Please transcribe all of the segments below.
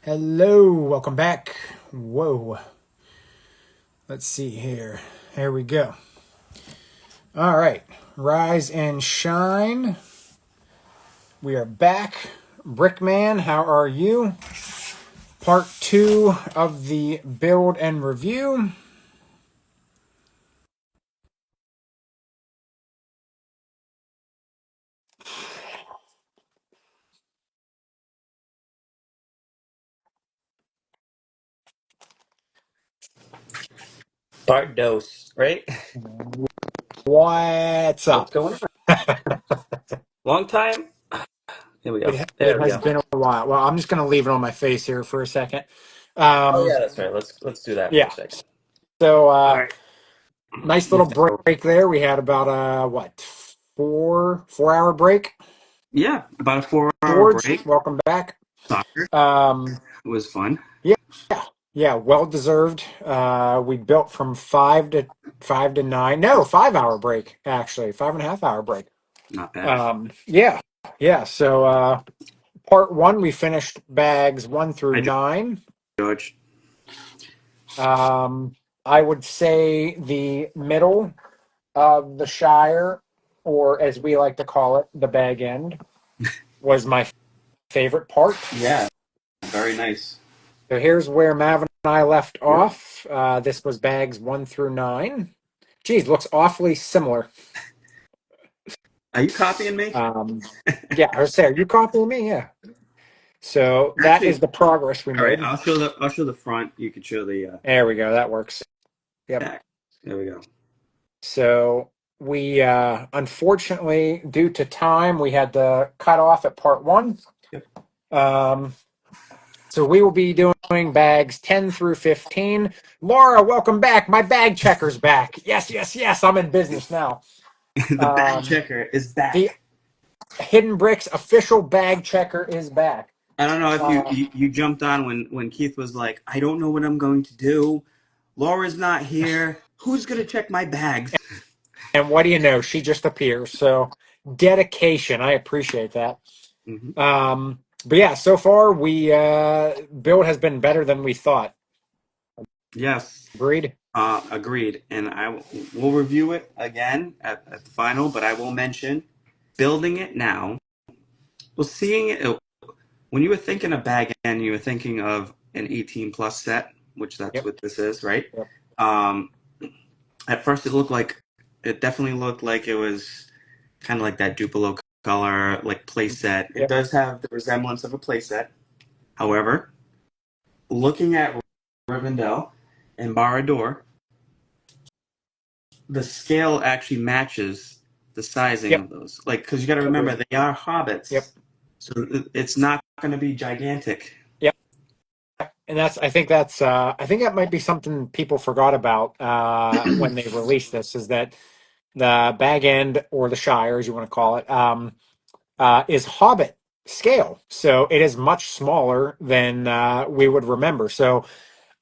Hello, welcome back. Whoa. Let's see here. Here we go. All right. Rise and shine. We are back. Brickman, how are you? Part 2 of the build and review. Bart Dose, right? What's What's up? going on? Long time. Here we go. It There we has go. been a while. Well, I'm just going to leave it on my face here for a second. Oh yeah, that's right. Let's do that for a Yeah. second. So, All right. nice little break there. We had about what, 4 hour break. Yeah, about a 4 hour George, break. welcome back. Soccer. Um, It was fun. yeah, yeah, well deserved. We built from 5 to 9. No, 5 hour break actually, 5.5 hour break. Not bad. Yeah, yeah. So part one, we finished bags one through Hi, nine. George. I would say the middle of the Shire, or as we like to call it, the bag end, was my favorite part. Yeah, very nice. So here's where Mav and I left off. This was bags 1 through 9. Geez, looks awfully similar. Are you copying me? Yeah, I was saying, you copying me? Yeah. So that is Actually, the progress we all right. made. I'll show the front. You can show the There we go. That works. Yep. back. There we go. So we, unfortunately, due to time, we had to cut off at part one. Yep. Um, so we will be doing bags 10 through 15. Laura, welcome back. My bag checker's back. Yes, yes, yes. I'm in business now. The bag Um, checker is the back. Hidden Bricks official bag checker is back. I don't know if you, Uh, you you jumped on when Keith was like, I don't know what I'm going to do. Laura's not here. Who's gonna check my bags? and what do you know? She just appears. So dedication. I appreciate that. Hmm. But yeah, so far we build has been better than we thought. Yes, Agreed. agreed. And will review it again at the final, but I will mention building it now. Well, seeing it when you were thinking of bag N, you were thinking of an 18 plus set, which that's Yep. what this is, right? Yep. Um, at first, it definitely looked like it was kind of like that Duplo color, like playset. It Yep. does have the resemblance of a playset. However, looking at Rivendell and Barad-dûr, the scale actually matches the sizing Yep. of those. Like, because you got to remember, Agreed. they are Yep. hobbits, so it's not going to be gigantic. Yep. And I think that might be something people forgot about when they released this is that the bag end or the Shire, as you want to call it, is Hobbit scale. So it is much smaller than we would remember. So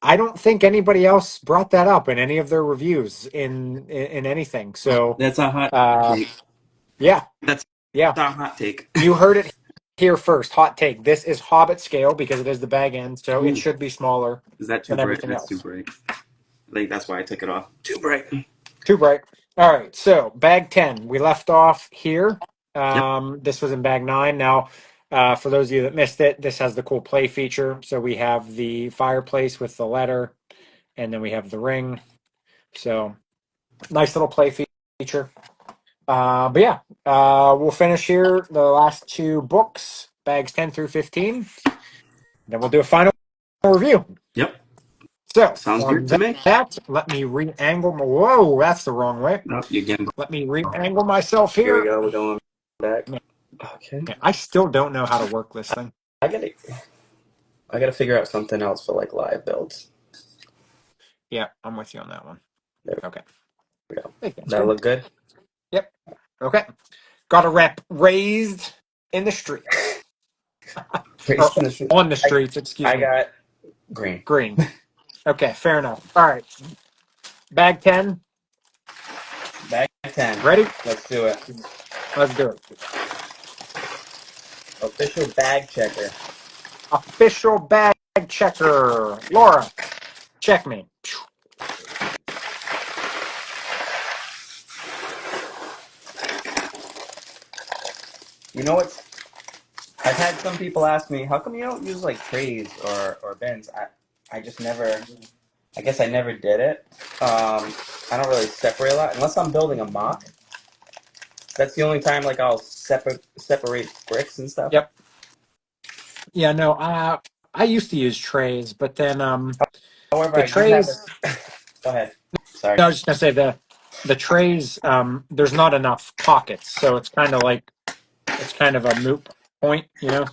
I don't think anybody else brought that up in any of their reviews in anything. So That's a hot uh, take. yeah, That's yeah, a hot take. you heard it here first. Hot take. This is Hobbit scale because it is the bag end, so it Ooh, should be smaller is that too than bright? everything That's too else. bright. I think that's why I took it off. Too bright. Too bright. All right, so bag 10. We left off here. Yep. This was in bag 9. Now, for those of you that missed it, this has the cool play feature. So we have the fireplace with the letter, and then we have the ring. So nice little play feature. But yeah, we'll finish here the last two books, bags 10 through 15. Then we'll do a final review. Yep. So Sounds good on to me. that, let me re-angle my. Whoa, that's the wrong way. Oh, you again. Let me re-angle myself Here we here. go. We're going back. Okay. Man, I still don't know how to work this thing. I gotta I gotta figure out something else for like live builds. Yeah, I'm with you on that one. There Okay. we go. Hey, that's That good. look good? Yep. Okay. Got a rep raised in the streets. Or Raised in the street. on the I, streets, excuse I me. got green. Green. Okay, fair enough. All right. Bag 10. Bag 10. Ready? Let's do it. Let's do it. Official bag checker. Official bag checker. Laura, check me. You know what? I've had some people ask me, how come you don't use like trays or bins? I just never. I guess I never did it. I don't really separate a lot unless I'm building a mock. That's the only time like I'll separate bricks and stuff. Yep. Yeah, no, I used to use trays, but then However, the I did have trays, a. Go ahead. Sorry. no, I was just gonna say the trays, there's not enough pockets, so it's kind of a moot point, you know?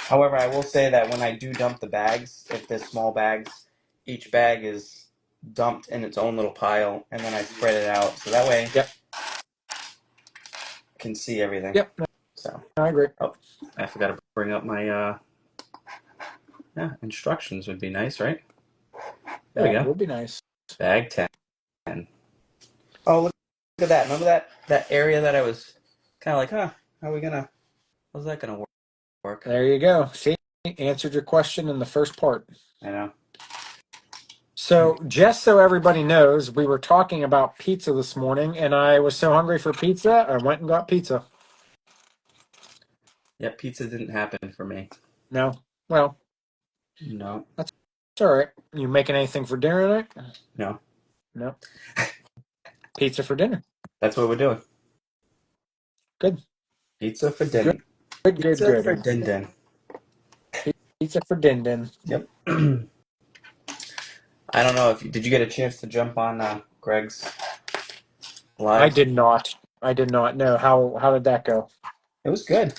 However, I will say that when I do dump the bags, if there's small bags, each bag is dumped in its own little pile, and then I spread it out so that way Yep. I can see everything. Yep. No, So, I agree. oh, I forgot to bring up my yeah, instructions would be nice, right? There we That go. would be nice. Bag 10. Oh, look at that. Remember that area that I was kind of like, huh, how are we gonna, how's that gonna work? There you go. See, answered your question in the first part. I know. So, just so everybody knows, we were talking about pizza this morning, and I was so hungry for pizza, I went and got pizza. Yeah, pizza didn't happen for me. No, well, No, that's all right. You making anything for dinner tonight? no. No, pizza for dinner. That's what we're doing. Good, Pizza for good, din. good, good, Pizza for good. din din. Pizza for din din. Yep. I don't know if did you get a chance to jump on Greg's I live? did not. I did not know how did that go? It was good.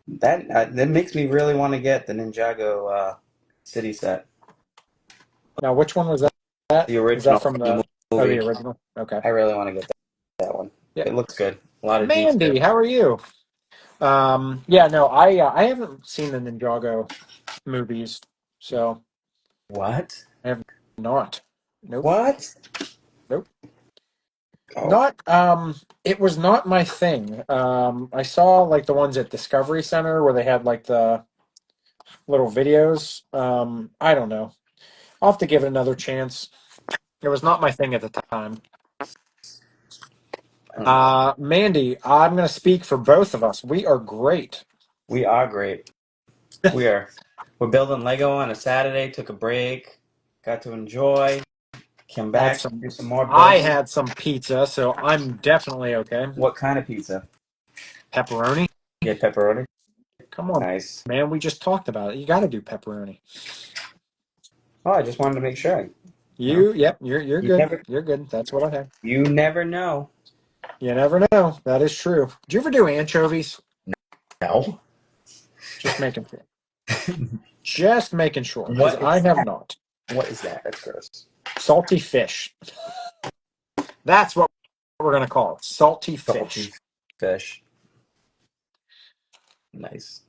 That makes me really want to get the Ninjago city set, Now, which one was that? the Was that original from from the the movie. original? Okay. I really want to get that one. Yeah. It looks good. A lot of detail. Mandy, how are you? Yeah, no, I haven't seen the Ninjago movies, so What? I have not. Nope. What? Nope. Oh, Not it was not my thing. I saw like the ones at Discovery Center where they had like the little videos. I don't know. I'll have to give it another chance. It was not my thing at the time. I don't know. Mandy, I'm going to speak for both of us. We are great. We are great. We are. We're building Lego on a Saturday. Took a break. Got to enjoy. Came Had back. some. Do some more I building. had some pizza, so I'm definitely okay. What kind of pizza? Pepperoni. Yeah, pepperoni. Come on, Nice. man. We just talked about it. You got to do pepperoni. Oh, I just wanted to make sure. No, Yep. You're you good. never. You're good. That's what I had. You never know. You never know. That is true. Did you ever do anchovies? No. Just making sure. Just making sure, because What I is have that? not. What is that? That's gross. Salty fish. That's what we're gonna call it. Salty Salty fish. fish. Nice.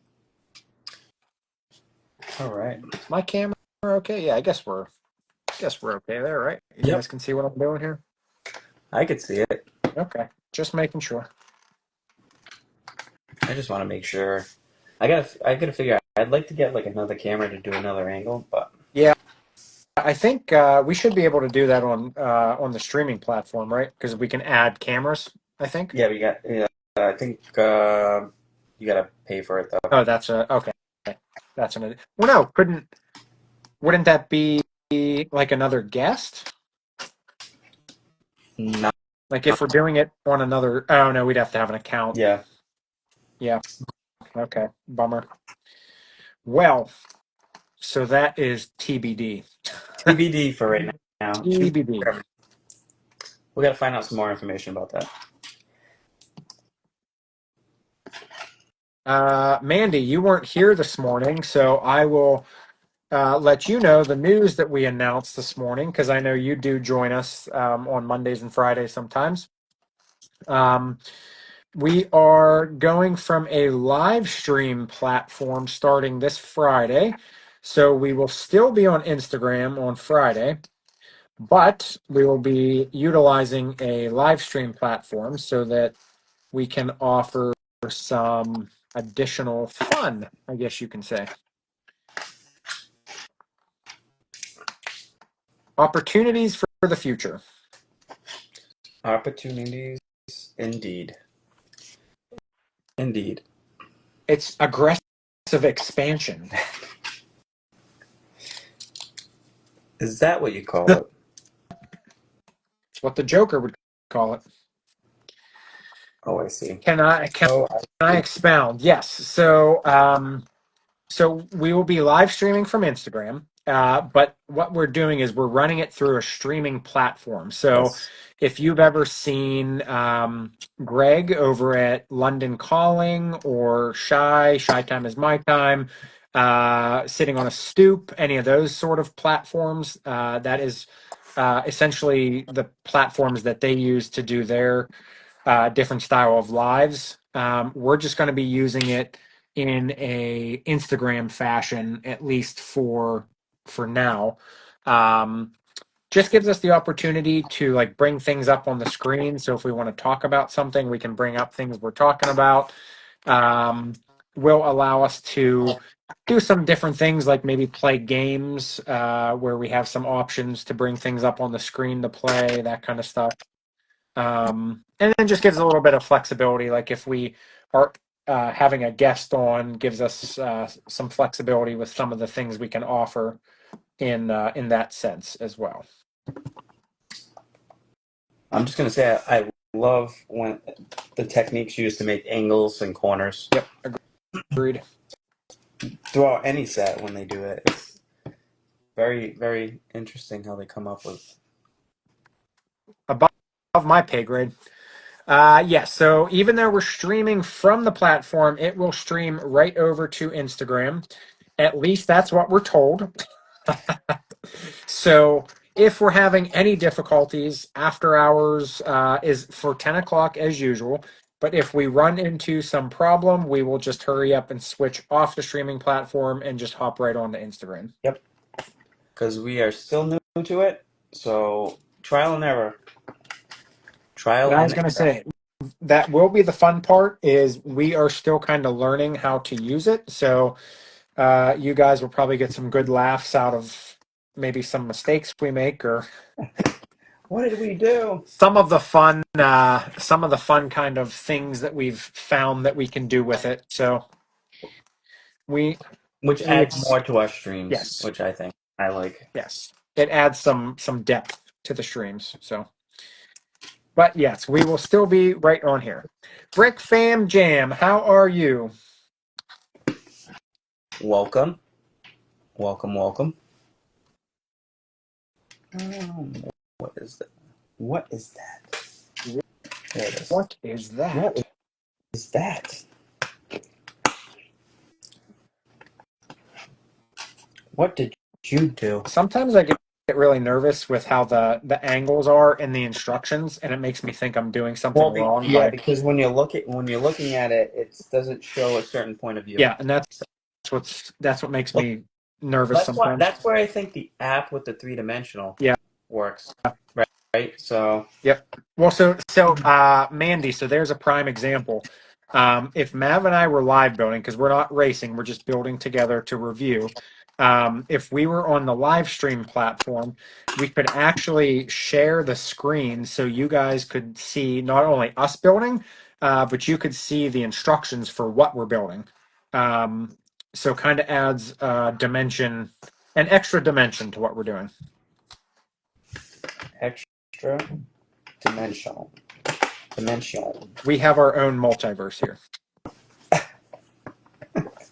All right. Is my camera okay? Yeah, I guess we're okay there, right? You Yep. guys can see what I'm doing here. I could see it. Okay, just making sure. I just want to make sure. I gotta figure out. I'd like to get like another camera to do another angle, but Yeah, I think we should be able to do that on the streaming platform, right? Because we can add cameras. I think. yeah, we got. Yeah, I think you gotta pay for it though. Oh, that's a okay. That's an. Well, no, couldn't. Wouldn't that be like another guest? No. Like if we're doing it on another. Oh no, we'd have to have an account. Yeah. Yeah. Okay. Bummer. Well, so that is TBD. TBD for right now. TBD. We gotta find out some more information about that. Mandy, you weren't here this morning, so I will let you know the news that we announced this morning because I know you do join us on Mondays and Fridays sometimes. Um, we are going from a live stream platform starting this Friday. So we will still be on Instagram on Friday, but we will be utilizing a live stream platform so that we can offer some additional fun, I guess you can say. Opportunities for the future. Opportunities, indeed. Indeed. It's aggressive expansion. Is that what you call it? It's what the Joker would call it. Oh, I see. Can Oh, I expound? Yes. So we will be live streaming from Instagram, but what we're doing is we're running it through a streaming platform. So yes. if you've ever seen Greg over at London Calling or Shy Time is My Time, sitting on a stoop, any of those sort of platforms, that is essentially the platforms that they use to do their different style of lives. We're just going to be using it in a Instagram fashion, at least for now. Um, just gives us the opportunity to like bring things up on the screen. So if we want to talk about something, we can bring up things we're talking about. Um, will allow us to do some different things like maybe play games where we have some options to bring things up on the screen to play, that kind of stuff. And then just gives a little bit of flexibility. Like if we are having a guest on, gives us some flexibility with some of the things we can offer in that sense as well. I'm just gonna say I love when the techniques used to make angles and corners Yep, agreed. throughout any set when they do it. It's very, very interesting how they come up with. Above my pay grade. Yes. So even though we're streaming from the platform, it will stream right over to Instagram. At least that's what we're told. So if we're having any difficulties, after hours is for 10 o'clock as usual. But if we run into some problem, we will just hurry up and switch off the streaming platform and just hop right on to Instagram. Yep. Because we are still new to it, so trial and error. And Trial I was and going to error. say that will be the fun part is we are still kind of learning how to use it. So you guys will probably get some good laughs out of maybe some mistakes we make or What did we do? some of the fun kind of things that we've found that we can do with it. So we Which we adds ex- more to our streams, yes, which I think I like. yes, it adds some depth to the streams. So, but yes, we will still be right on here. Brick Fam Jam, how are you? Welcome, welcome, welcome. What is that? What is that? There it is. What is What that? is that? What did you do? Sometimes I get really nervous with how the angles are in the instructions, and it makes me think I'm doing something Well, wrong yeah, by because when you're looking at it, it doesn't show a certain point of view. yeah, and that's what makes Well, me nervous sometimes. that's where I think the app with the three dimensional Yeah. works. Right, right. So Yep. Well, Mandy, so there's a prime example. If Mav and I were live building, because we're not racing, we're just building together to review. If we were on the live stream platform, we could actually share the screen so you guys could see not only us building, but you could see the instructions for what we're building. So kind of adds dimension, an extra dimension to what we're doing. extra dimensional. Dimensional. We have our own multiverse here.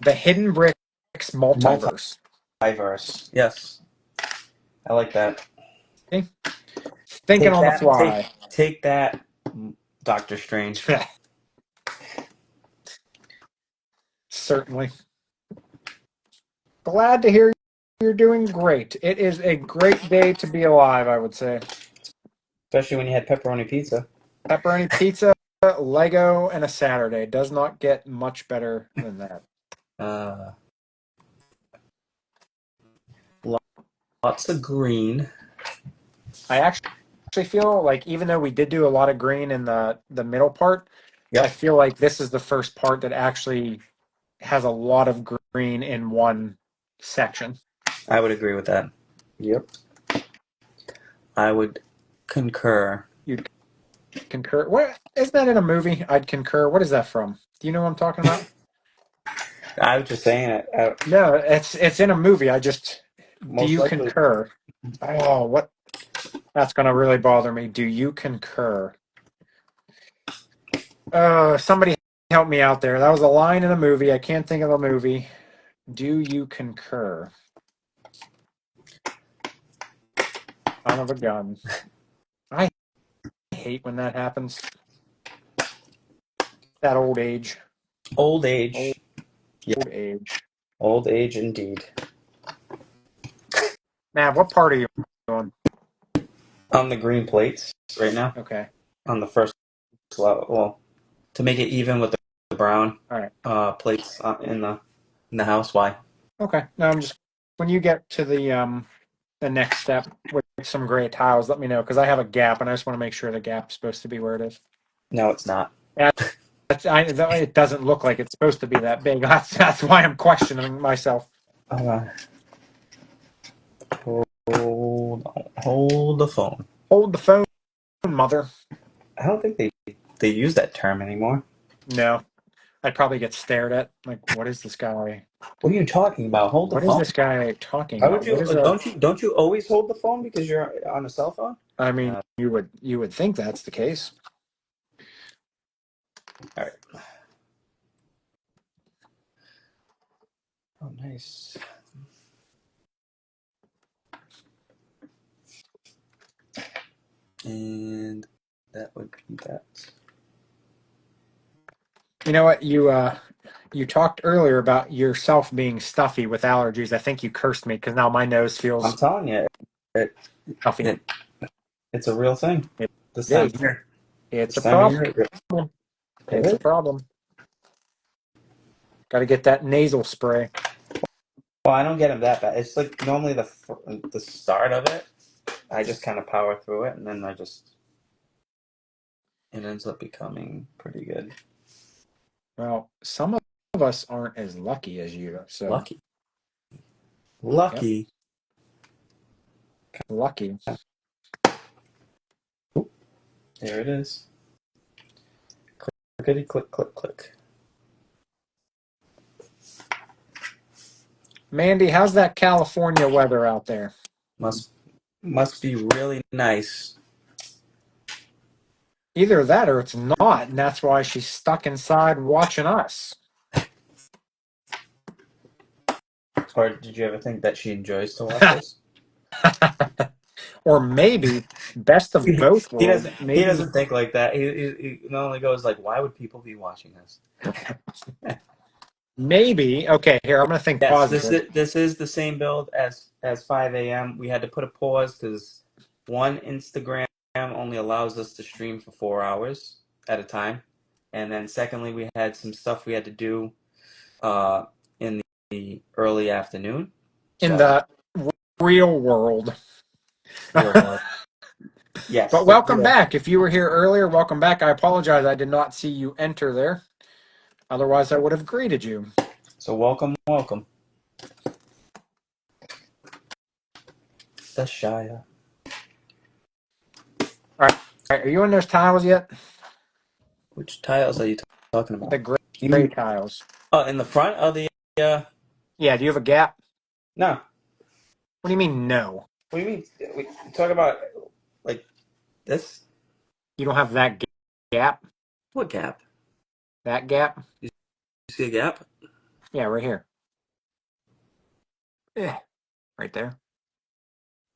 The Hidden Bricks multiverse. Multiverse. Yes, I like that. Okay. Thinking Take on the that. fly. Take that, Doctor Strange. Certainly. Glad to hear you're doing great. It is a great day to be alive, I would say. Especially when you had pepperoni pizza. Pepperoni pizza, Lego, and a Saturday. Does not get much better than that. Uh, lots of green. I actually feel like even though we did do a lot of green in the middle part, I Yep, feel like this is the first part that actually has a lot of green in one section. I would agree with that. Yep. I would concur. You'd concur. What isn't that in a movie? I'd concur. What is that from? Do you know what I'm talking about? I was just saying it. No, it's in a movie. I just do Most you likely. concur? Oh, what? That's gonna really bother me. Do you concur? Somebody help me out there. That was a line in a movie. I can't think of the movie. Do you concur? Son of a gun. I hate when that happens. That old age. Old Old, age. Yeah, old age. old age indeed. Mav, what part are you on? On the green plates right now. Okay. On the first level. Well, to make it even with the brown All right. plates in the house. Why? Okay. No, I'm just when you get to the next step with some gray tiles, let me know because I have a gap and I just want to make sure the gap's supposed to be where it is. No, it's not. Yeah, it doesn't look like it's supposed to be that big. That's why I'm questioning myself. Uh, hold the phone. Hold the phone, mother. I don't think they use that term anymore. No, I'd probably get stared at. Like, what is this guy? What are you talking about? Hold the What is phone. this guy talking Why would about? you? What is a? Don't you always hold the phone because you're on a cell phone? I mean, Uh, you would think that's the case. all right. Oh, nice. And that would be that. You know what? You talked earlier about yourself being stuffy with allergies. I think you cursed me because now my nose I'm feels telling you, it, stuffy. it it's a real thing. It This time is. of year. It's This a time of problem. year, it It's a is. problem. Got to get that nasal spray. Well, I don't get them that bad. It's like normally the start of it. I just kind of power through it, and then it ends up becoming pretty good. Well, some of us aren't as lucky as you, so Lucky, yep, lucky. lucky. Oop, there it is. Clickety click click click. Mandy, how's that California weather out there? Must must be really nice. Either that or it's not, and that's why she's stuck inside watching us. Or did you ever think that she enjoys to watch us? Or maybe best of both he worlds. doesn't. He Maybe, doesn't think like that. He normally goes like, "Why would people be watching us?" maybe. Okay, here I'm gonna think Yes, positive. this is the same build as 5 a.m. We had to put a pause because one Instagram only allows us to stream for 4 hours at a time, and then secondly we had some stuff we had to do in the early afternoon. In So the real world. real world. Yes, But the welcome real. back. If you were here earlier, welcome back. I apologize. I did not see you enter there. Otherwise, I would have greeted you. So welcome, welcome. The Shire. All right. All right. Are you in those tiles yet? Which tiles are you talking The about? You gray mean tiles. in the front of the? Yeah. Do you have a gap? No. What do you mean, no? What do you mean? We talk about like this? You don't have that gap? What gap? That gap? You see a gap? Yeah, right here. Yeah, right there.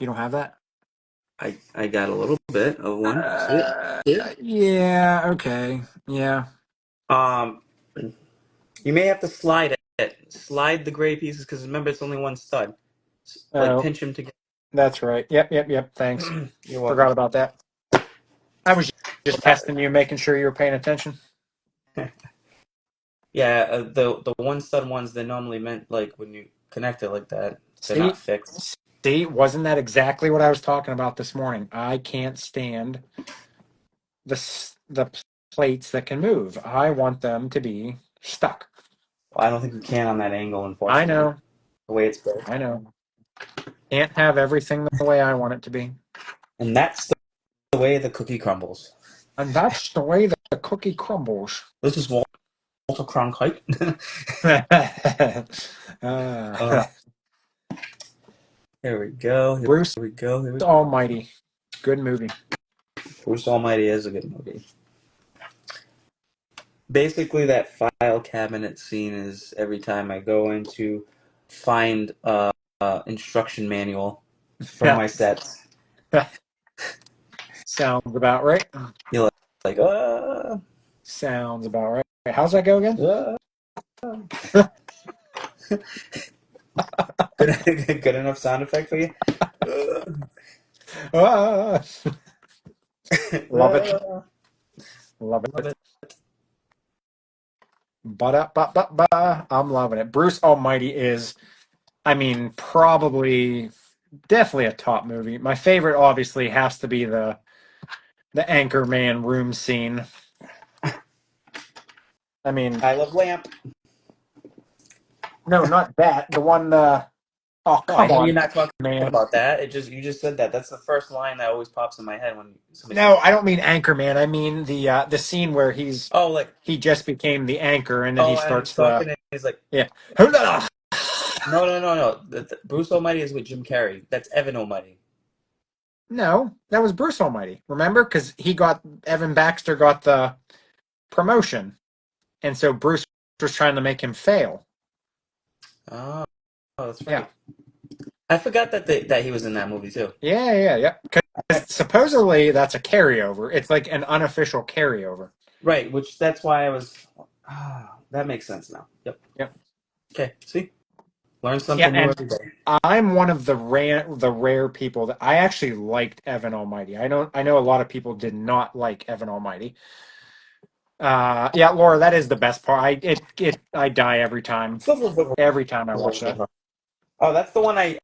You don't have that? I got a little bit of one. See it? See it? Yeah. Okay. Yeah. Um, you may have to slide it. Slide the gray pieces because remember it's only one stud. Like Oh, pinch them together. that's right. Yep. Yep. Yep. Thanks. You're Forgot welcome. about that. I was just testing you, making sure you were paying attention. Yeah, the one stud ones they're normally meant like when you connect it like that, they're not See, fixed. see, wasn't that exactly what I was talking about this morning? I can't stand the plates that can move. I want them to be stuck. Well, I don't think you can on that angle, I unfortunately. know, The way it's built. I know. Can't have everything the way I want it to be. And that's the way the cookie crumbles. And that's the way that the cookie crumbles. This is Walter Cronkite. uh, uh, here we go. Here Bruce we go. Here we go. Almighty. Good movie. Bruce Almighty is a good movie. Basically, that file cabinet scene is every time I go in to find instruction manual for Yeah. my sets. Sounds about right. You're like, Sounds about right. How's that go again? uh. Good enough sound effect for you? Ah, love it. Uh, Love love it. it. But I'm loving it. Bruce Almighty is, I mean, probably definitely a top movie. My favorite obviously has to be the Anchorman room scene. I mean, I love lamp. no, not that. The one oh No, I come know you're on, not talking man. about that. You just said that. That's the first line that always pops in my head when somebody No, says I that. don't mean Anchorman. I mean the scene where Oh, like he just became the anchor and then he and he's starts the talking and he's like, yeah. no, no, no, no. Bruce Almighty is with Jim Carrey. That's Evan Almighty. No, that was Bruce Almighty. Remember? Because Evan Baxter got the promotion, and so Bruce was trying to make him fail. Oh, that's Yeah, right. I forgot that he was in that movie too. yeah. Because supposedly that's a carryover. It's like an unofficial carryover. Right, which that's why I was. That makes sense now. Yep. Yep. Okay. See, learn Yeah, something new and every day. I'm one of the rare people that I actually liked Evan Almighty. I know a lot of people did not like Evan Almighty. Yeah, Laura, that is the best part. I die every time I watch that. Oh, that's the one I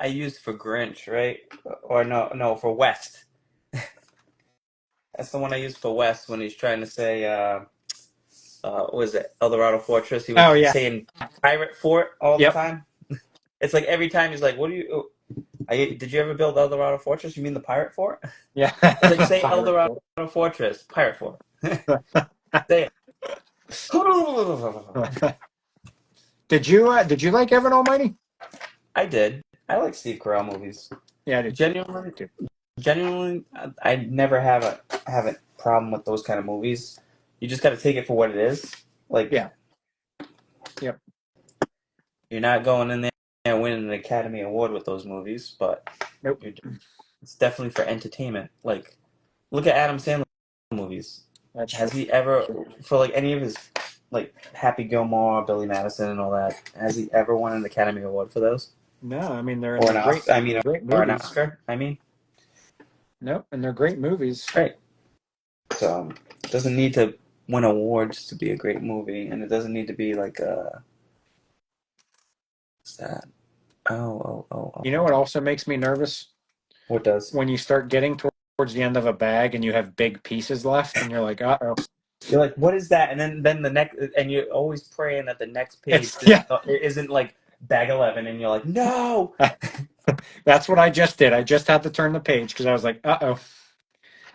used for Grinch, right? Or no, for West. That's the one I used for West when he's trying to say, what was it, El Dorado Fortress? He was Oh yeah, saying Pirate Fort all the yep, time. It's like every time he's like, "What do you? Did you ever build El Dorado Fortress? You mean the Pirate Fort?" yeah. It's like say El Pirate Dorado Fort. Fortress, Pirate Fort. Say it. Did you like Evan Almighty? I did. I like Steve Carell movies. Yeah, I did Genuinely, too. genuinely, I never have a problem with those kind of movies. You just got to take it for what it is. Like Yeah, yep, you're not going in there and winning an Academy Award with those movies, but nope, you're, it's definitely for entertainment. Like look at Adam Sandler movies. that's Has true. he ever for like any of his like Happy Gilmore, Billy Madison, and all that? Has he ever won an Academy Award for those No, I mean or they're an great, Oscar? I mean, great or an movies. Oscar? I mean, Nope, and they're great movies. right. So it doesn't need to win awards to be a great movie, and it doesn't need to be like what's that? You know Oh. what also makes me nervous? What does? When you start getting towards the end of a bag and you have big pieces left, and you're like, uh oh, You're like, what is that? And then the next, and you're always praying that the next page it's yeah. isn't like bag 11, and you're like, no, That's what I just did. I just had to turn the page because I was like, uh oh,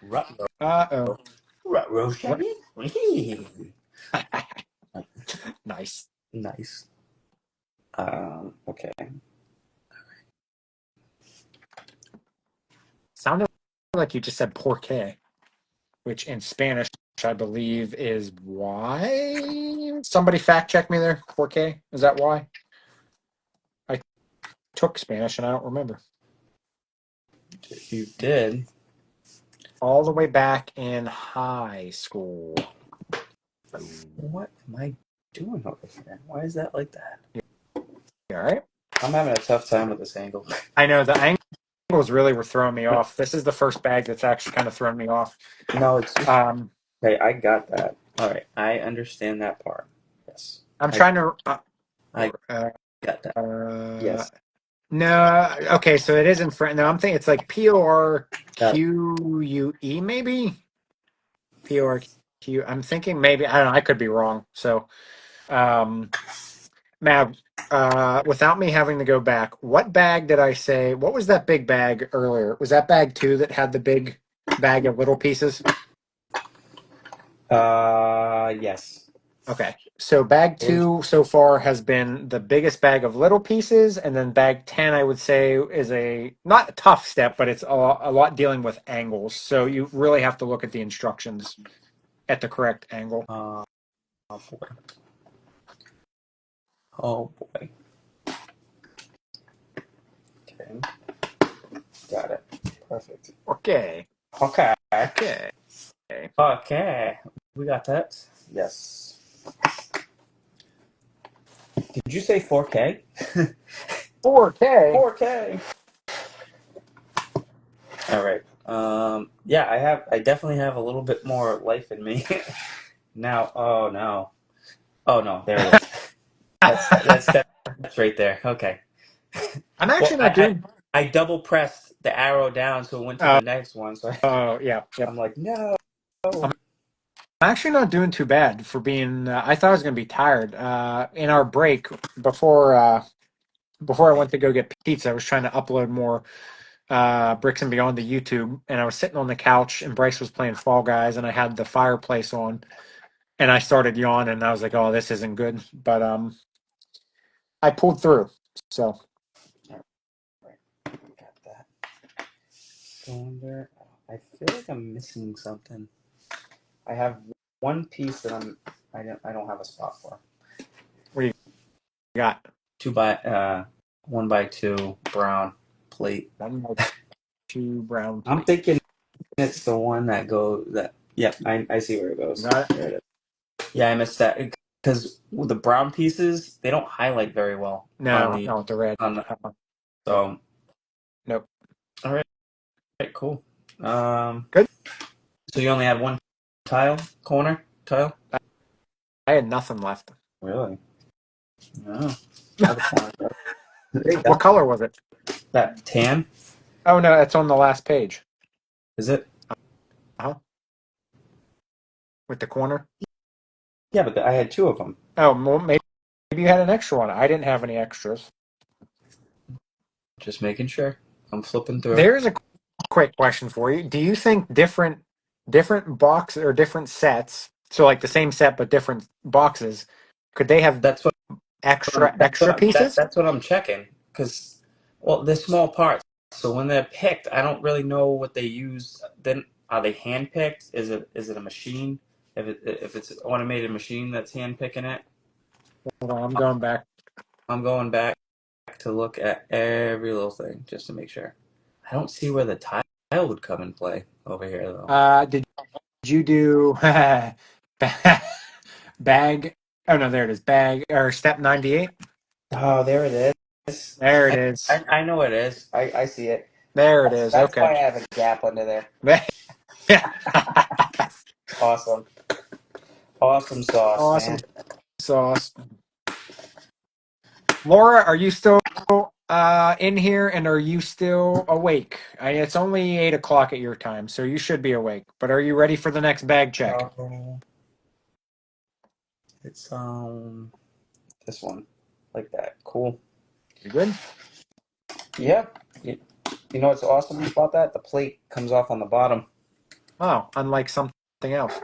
Ruh-roh. uh oh. Ruh-roh, Shaggy. Nice. Nice. Okay. Sounded like you just said porque, which in Spanish I believe is why. Somebody fact check me there. Porque, is that why? I took Spanish and I don't remember. You did. All the way back in high school. What am I doing over here? Why is that like that? All right. I'm having a tough time with this angle. I know the angles really were throwing me off. This is the first bag that's actually kind of thrown me off. No, it's just Um, okay. I got that. All right, I understand that part. Yes, I'm I trying to. I Uh, got that. uh, Yes, no, okay, so it is in French. No, I'm thinking it's like got it. PORQUE, maybe PORQ. I'm thinking maybe I don't know. I could be wrong. So, um, Mav, without me having to go back, what bag did I say? What was that big bag earlier? Was that bag two that had the big bag of little pieces? Yes. Okay. So bag It was, two so far has been the biggest bag of little pieces, and then bag 10, I would say, is a not a tough step, but it's a lot dealing with angles. So you really have to look at the instructions at the correct angle. oh boy. Oh boy. Okay. Got it. Perfect. Okay. Okay. Okay. Okay. We got that. Yes. Did you say 4K? 4K. 4K. All right. Yeah, I definitely have a little bit more life in me now. Oh no. Oh no. There it is. That's right there. Okay. I'm Well, actually not doing. I double pressed the arrow down so it went to Oh, the next one. So oh, yeah, yep. I'm like, no. I'm actually not doing too bad for being. I thought I was going to be tired. In our break before before I went to go get pizza, I was trying to upload more Bricks and Beyond to YouTube, and I was sitting on the couch, and Bryce was playing Fall Guys, and I had the fireplace on, and I started yawning, and I was like, "Oh, this isn't good," but I pulled through. So All right. Got that. Cylinder. I feel like I'm missing something. I have one piece that I don't have a spot for. what do you got? Two by 1x2 brown plate. 1 by 2 brown I'm plate. thinking it's the one that goes that. Yep, I see where it You goes. got it? There it is. Yeah, I missed that because the brown pieces they don't highlight very well on No, the no, the red. on the. Yeah, So nope. all right, cool. Um, Good. so you only had one corner tile. I had nothing left. Really? No. Other corner. There you What go. color was it? That tan Oh no, it's on the last page. is it? Uh-huh. With the corner. Yeah, but I had two of them. Oh, well, maybe you had an extra one. I didn't have any extras. Just making sure. I'm flipping through. There's a quick question for you. Do you think different box or different sets, so like the same set but different boxes, could they have That's what extra pieces? that's what I'm checking because well, they're small parts. So when they're picked, I don't really know what they use. Then are they hand picked? Is it a machine? If it's an automated machine that's hand picking it, Hold on, I'm going back. I'm going back to look at every little thing just to make sure. I don't see where the tile would come in play over here though. Did you do bag? Oh no, there it is. Bag or step 98. Oh, there it is. There it I, is. I know it is. I see it. There it That's is. that's why Okay. I have a gap under there. Yeah. Awesome. Awesome sauce, Awesome man. sauce. Laura, are you still in here and are you still awake? It's only 8 o'clock at your time, so you should be awake. But are you ready for the next bag check? Oh, it's this one. Like that. Cool. You good? Yeah. You know what's awesome about that? The plate comes off on the bottom. Oh, unlike something else.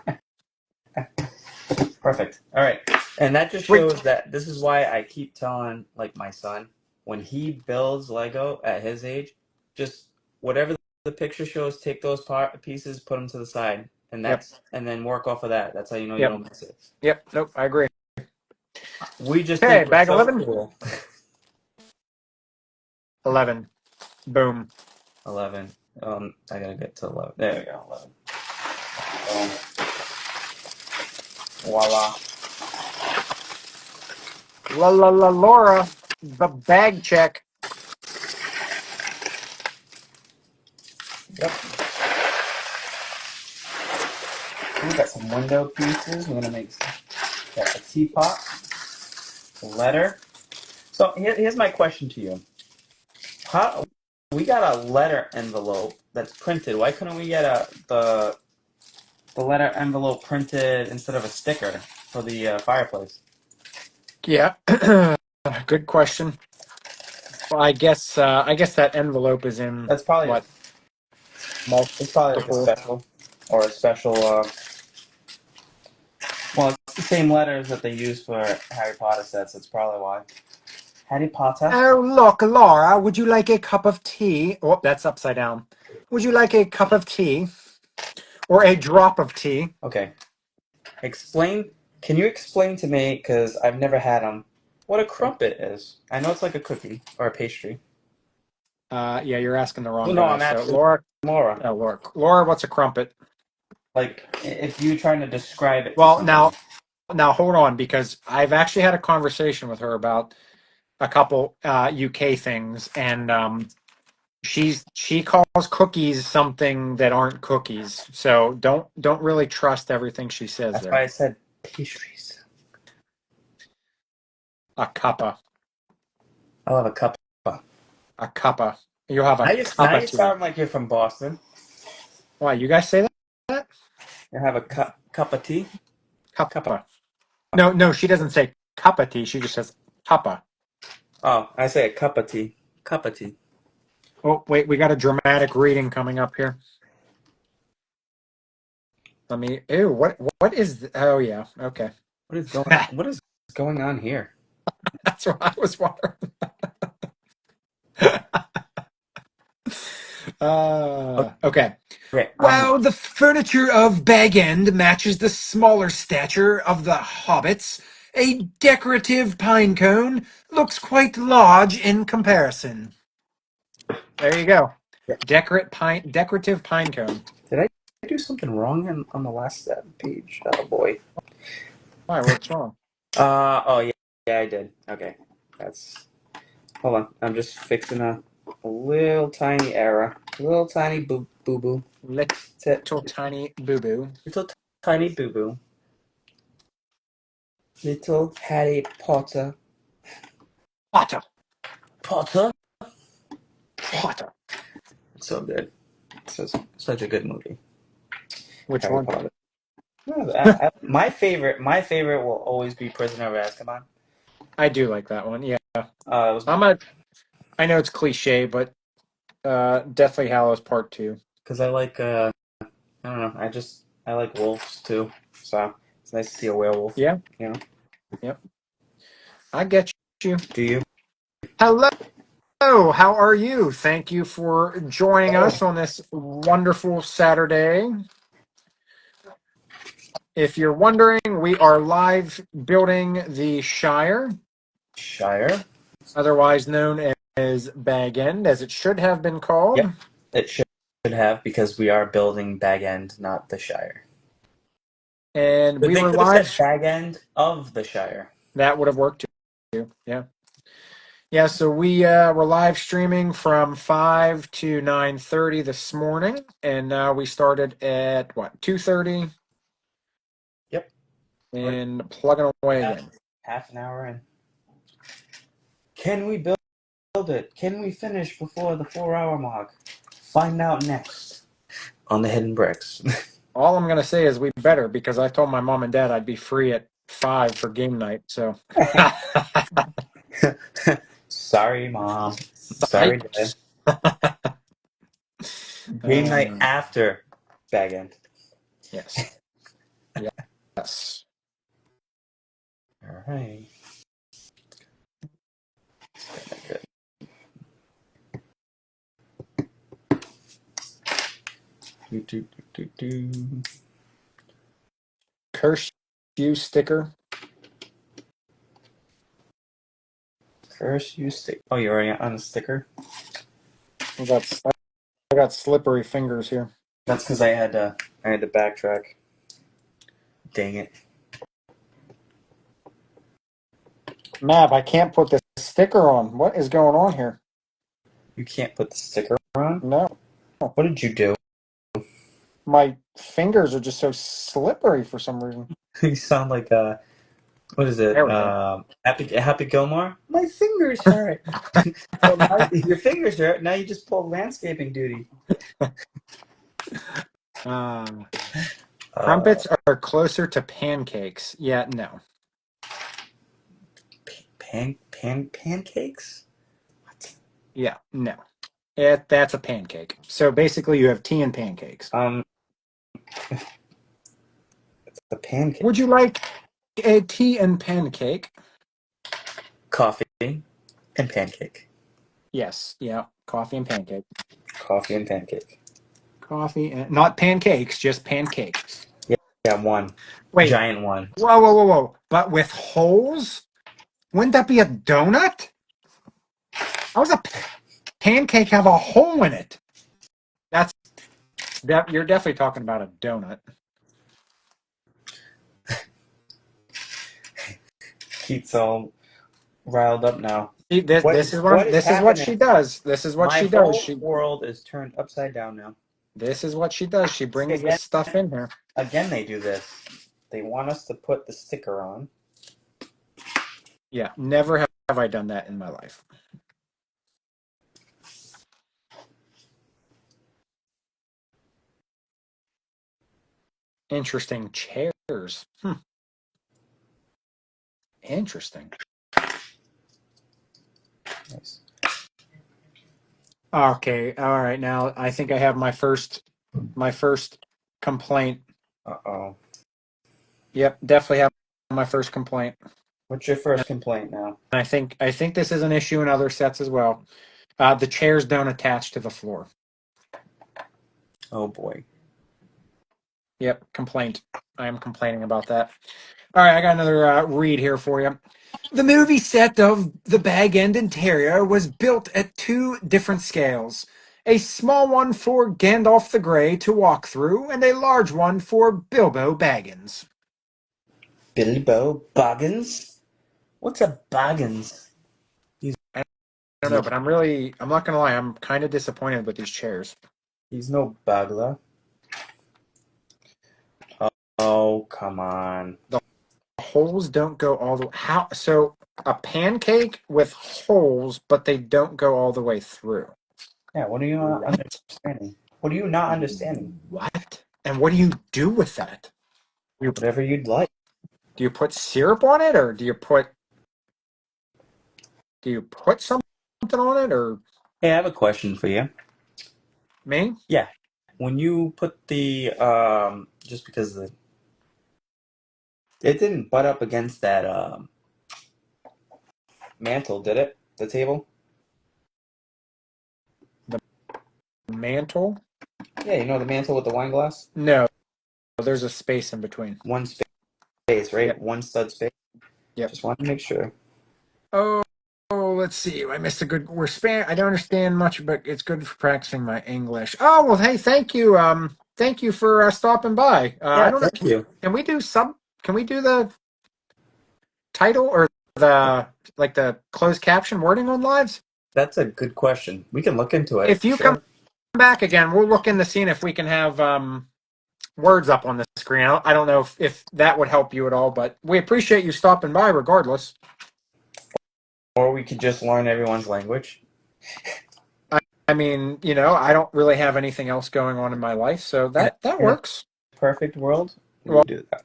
Perfect. All right. And that just Sweet. shows that this is why I keep telling like my son when he builds Lego at his age, just whatever the picture shows, take those pieces, put them to the side, and Yep. then work off of that. That's how you know you Yep. don't miss it. Yep. Nope. I agree. We just Okay, think we're bag so 11. cool. 11. Boom. 11. I gotta get to 11. There we go. 11. Boom. Voila. La la la Laura. The bag check. Yep. We got some window pieces. We're gonna make got a teapot, a letter. So here's my question to you. How we got a letter envelope that's printed. Why couldn't we get the letter envelope printed instead of a sticker for the fireplace? Yeah. Good question. Well, I guess that envelope is in That's probably what it's probably like a multiple. special or a special. Well, it's the same letters that they use for Harry Potter sets. That's probably why. Harry Potter. Oh, look, Laura, would you like a cup of tea? Oh, that's upside down. Would you like a cup of tea or a drop of tea? Okay. Explain. Can you explain to me, because I've never had them, what a crumpet is? I know it's like a cookie or a pastry. Yeah, you're asking the wrong Well, no, guy. I'm So, asking Laura, Laura. oh, Laura, what's a crumpet? Like, if you're trying to describe it to Well, somebody. now hold on because I've actually had a conversation with her about a couple UK things, and she calls cookies something that aren't cookies. So don't really trust everything she says That's why there. I said pastries. A cuppa, I'll have a cup. a cuppa. You'll have a Now cup of you tea. sound like you're from Boston. Why you guys say that? You have a cup of tea. Cup of. Cuppa. No, she doesn't say cup of tea. She just says cuppa. Oh, I say a cup of tea. Cup of tea. Oh, wait, we got a dramatic reading coming up here. Let me. Ew, what is? Oh yeah, okay. What is going? What is going on here? That's what I was wondering. Okay. Okay. Wow, the furniture of Bag End matches the smaller stature of the hobbits. A decorative pine cone looks quite large in comparison. There you go. Decorative pine cone. Did I do something wrong on the last page? Oh boy. Why? What's wrong? Oh yeah, yeah I did. Okay, that's. Hold on. I'm just fixing a little tiny error. A little tiny boo boo. That's Little it. tiny boo boo. Little tiny boo boo. Little Harry Potter. Potter. Potter. Potter. So good. Such a good movie. Which Harry one? Potter. No, my favorite will always be Prisoner of Azkaban. I do like that one. Yeah. It was I'm a. I know it's cliche, but Deathly Hallows Part Two. because I like I don't know. I like wolves too. So it's nice to see a werewolf. Yeah. You know. Yep. I get you. Do you? Hello. How are you? Thank you for joining Oh. us on this wonderful Saturday. If you're wondering, we are live building the Shire, Shire. otherwise known as Bag End, as it should have been called. Yep. It should have because we are building Bag End, not the Shire. And But we they were could have said live. Bag End of the Shire. That would have worked too. Yeah. Yeah, so we were live streaming from 5 to 9:30 this morning, and we started at what 2:30 Yep. We're and plugging away half, again. half an hour in. Can we build it? Can we finish before the 4 hour mark? Find out next on the Hidden Bricks. All I'm gonna say is we better because I told my mom and dad I'd be free at 5 for game night. So, Sorry, Mom. Sorry, Dad. Sipes. Game night uh, after Bag End. yes, yes. All right. Good. Do, do, do, do, do. Curse you sticker. Curse you stick. Oh, you're already on a sticker. I got slippery fingers here. That's because I had to backtrack. Dang it! Mav, I can't put this sticker on. What is going on here? You can't put the sticker on. No, What did you do? my fingers are just so slippery for some reason. You sound like what is it? There we go. Happy Gilmore. My fingers hurt. Well, now your fingers hurt. Now you just pulled landscaping duty. Um, Uh, Crumpets are closer to pancakes. Yeah, no. Pancakes? What? Yeah, no. That's a pancake. So basically, you have tea and pancakes. Um, the pancake. Would you like a tea and pancake? Coffee and pancake. Yes, yeah, coffee and pancake. Coffee and pancake. Coffee and not pancakes, just pancake. Yeah, yeah, one. Wait, Giant one. whoa, whoa, whoa, whoa! But with holes? Wouldn't that be a donut? How does a pancake have a hole in it? That's that. You're definitely talking about a donut. Keith's all riled up now. See, this What this is is what what I'm, is this is what happening? she does. This is what My she does. whole She world is turned upside down now. This is what she does. She See, brings this stuff in here. again, they do this. They want us to put the sticker on. Yeah, never have I done that in my life. Interesting chairs. Interesting. Nice. Okay, all right. Now I think I have my first complaint. Uh-oh. Yep, definitely have my first complaint. What's your first complaint now? And I think this is an issue in other sets as well. The chairs don't attach to the floor. Oh boy. Yep, complaint. I am complaining about that. All right, I got another read here for you. The movie set of The Bag End Interior was built at two different scales. A small one for Gandalf the Grey to walk through, and a large one for Bilbo Baggins. Bilbo Boggins? What's a Boggins? He's I don't know, no but I'm not gonna lie, I'm kind of disappointed with these chairs. he's no Bagla. Oh, come on. The holes don't go all the how so a pancake with holes, but they don't go all the way through. Yeah, what are you not What? understanding? What are you not understanding? What? And what do you do with that? You Whatever you'd like. do you put syrup on it, or do you put something on it, or Hey, I have a question for you. me? Yeah. When you put the just because it didn't butt up against that mantle, did it? The table? The mantle? Yeah, you know the mantle with the wine glass? No, there's a space in between. One space, right? Yep, One stud space. yep. Just want to make sure. Oh, let's see. I missed a good. I don't understand much, but it's good for practicing my English. Oh well, hey, thank you. Thank you for stopping by. I Yeah, don't know. thank you. Can we do some? Can we do the title or the like the closed caption wording on lives? That's a good question. We can look into it. If you come Sure. back again, we'll look in the scene if we can have words up on the screen. I don't know if that would help you at all, but we appreciate you stopping by regardless. Or we could just learn everyone's language. I mean, I don't really have anything else going on in my life, so In a, that in a works. perfect world, we Well, would do that.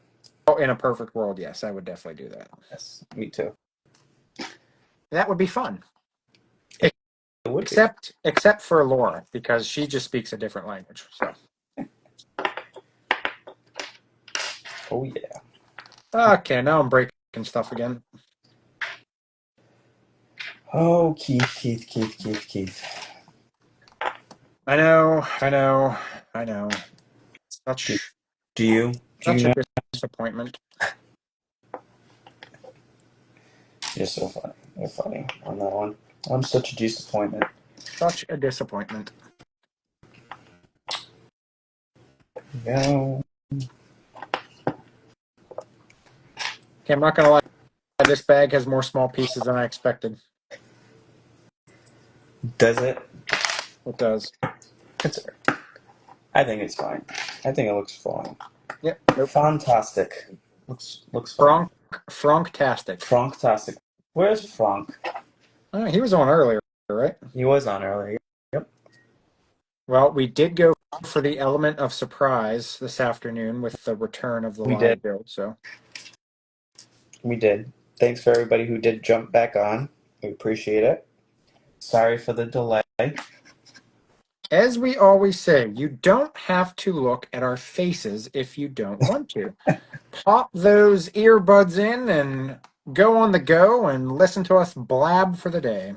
in a perfect world, yes, I would definitely do that. Yes, me too. That would be fun. It would be. Except for Laura, because she just speaks a different language. So, Oh yeah. okay, now I'm breaking stuff again. Oh, Keith. I know, I know, I know. Do, Such do you such a know? disappointment. You're so funny. You're funny on that one. I'm such a disappointment. Such a disappointment. No. Okay, I'm not gonna lie. This bag has more small pieces than I expected. Does it? It does. It's, I think it's fine. I think it looks fine. Yep. Nope. Fantastic. Looks fine. Frank, Franktastic. Franktastic. Where's Frank? He was on earlier, right? He was on earlier. Yep. Well, we did go for the element of surprise this afternoon with the return of the We did. live build. So We did. thanks for everybody who did jump back on. We appreciate it. Sorry for the delay. As we always say, you don't have to look at our faces if you don't want to. Pop those earbuds in and go on the go and listen to us blab for the day.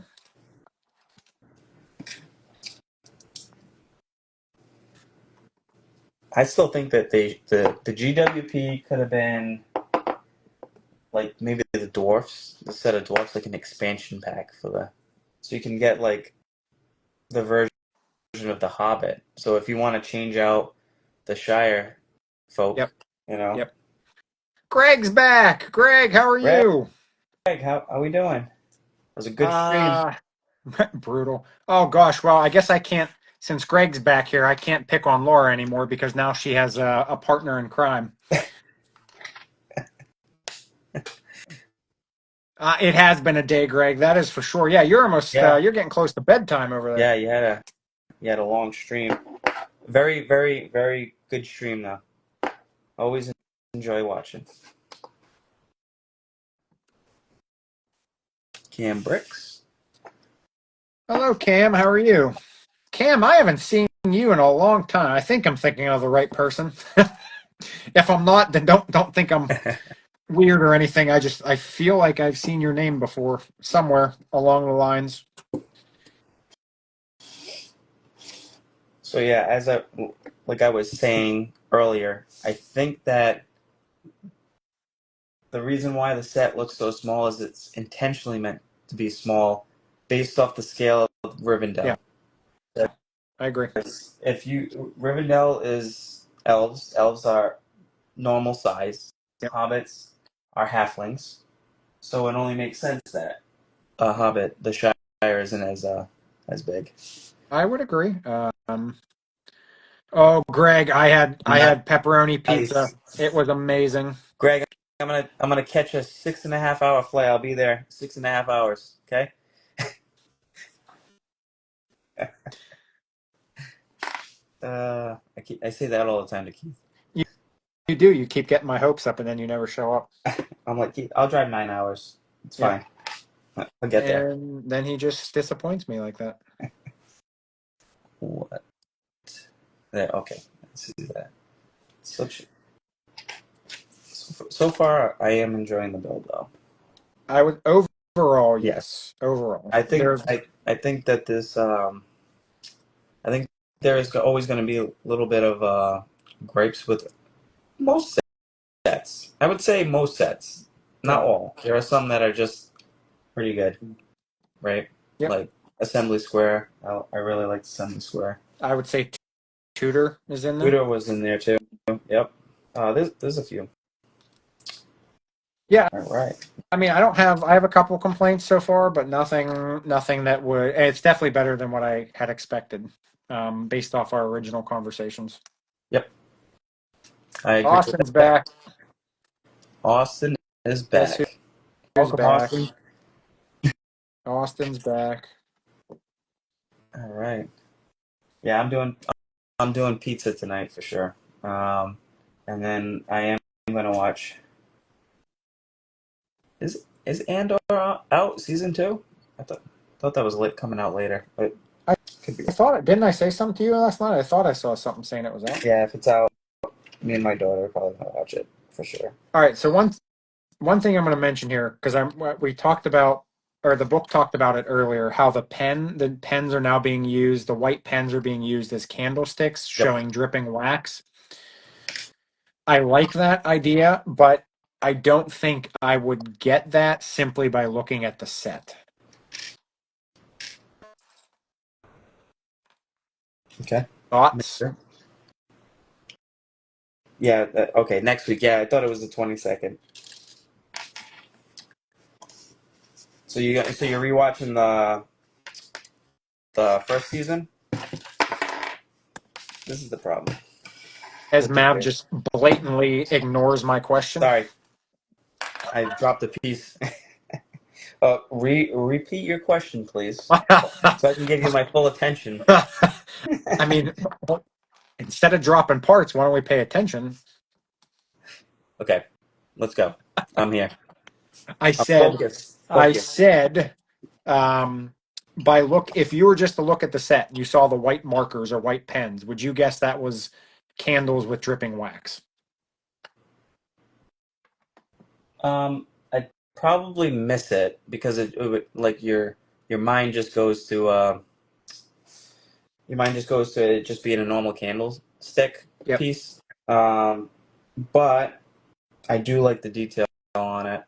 I still think that the GWP could have been like maybe the set of dwarfs, like an expansion pack for the, so you can get like the version of the Hobbit. So if you want to change out the Shire folk, Yep, you know, yep. Greg's back. Greg, how are Greg, you? how we doing? It was a good stream. Uh, brutal. Oh gosh. Well, I guess I can't. Since Greg's back here, I can't pick on Laura anymore because now she has a partner in crime. It has been a day, Greg. That is for sure. Yeah, you're almost Yeah, you're getting close to bedtime over there. yeah, you had a long stream. Very, very, very good stream though. Always enjoy watching. Cam Bricks. Hello, Cam. How are you? Cam, I haven't seen you in a long time. I think I'm thinking of the right person. If I'm not, then don't think I'm weird or anything. I feel like I've seen your name before somewhere along the lines. So yeah, like I was saying earlier, I think that the reason why the set looks so small is it's intentionally meant to be small, based off the scale of Yeah, Rivendell. I agree. If you Rivendell is elves. Elves are normal size. Yep, Hobbits are halflings. So it only makes sense that a hobbit, the Shire, isn't as big. I would agree. Oh, Greg, I had pepperoni pizza. Nice, It was amazing. Greg. I'm gonna catch a 6.5 hour flight. I'll be there 6.5 hours. Okay. I say that all the time to Keith. You, you do. You keep getting my hopes up, and then you never show up. I'm like, Keith, I'll drive 9 hours. It's Yep. fine. I'll get there. And then he just disappoints me like that. What? There. Okay. Let's do that. So far, I am enjoying the build though. I would overall, Yeah. yes, overall. I think There's I think that this I think there is always going to be a little bit of gripes with most sets. I would say most sets, yeah, not all. There are some that are just pretty good, right? yep. Like Assembly Square. I really like Assembly Square. I would say Tudor is in there. Udo was in there too. Yep. There's a few. Yeah, All right. I mean, I have a couple complaints so far, but nothing that would. It's definitely better than what I had expected, based off our original conversations. Yep. I agree with Austin's that. back. Austin is Guess back. who's Welcome, back? Austin. Austin's back. All right. Yeah, I'm doing pizza tonight for sure. And then I am gonna watch. Is Andor out season 2? I thought that was late coming out later, but I, could be. I thought it. Didn't I say something to you last night? I thought I saw something saying it was out. Yeah, if it's out, me and my daughter are probably gonna watch it for sure. All right. So one thing I'm going to mention here because we talked about or the book talked about it earlier how the pens are now being used, the white pens are being used as candlesticks Yep. showing dripping wax. I like that idea, but I don't think I would get that simply by looking at the set. Okay. Thoughts? Yeah. Okay. Next week. Yeah, I thought it was the 22nd. So you're rewatching the first season. This is the problem As with the Mav grid. just blatantly ignores my question. Sorry, I dropped a piece. Repeat your question, please, so I can give you my full attention. I mean, instead of dropping parts, why don't we pay attention? Okay, let's go. I'm here. I A said, focus. I Focus. said, um, by look, if you were just to look at the set and you saw the white markers or white pens, would you guess that was candles with dripping wax? I'd probably miss it because it would like your mind just goes to it just being a normal candlestick Yep. piece. But I do like the detail on it.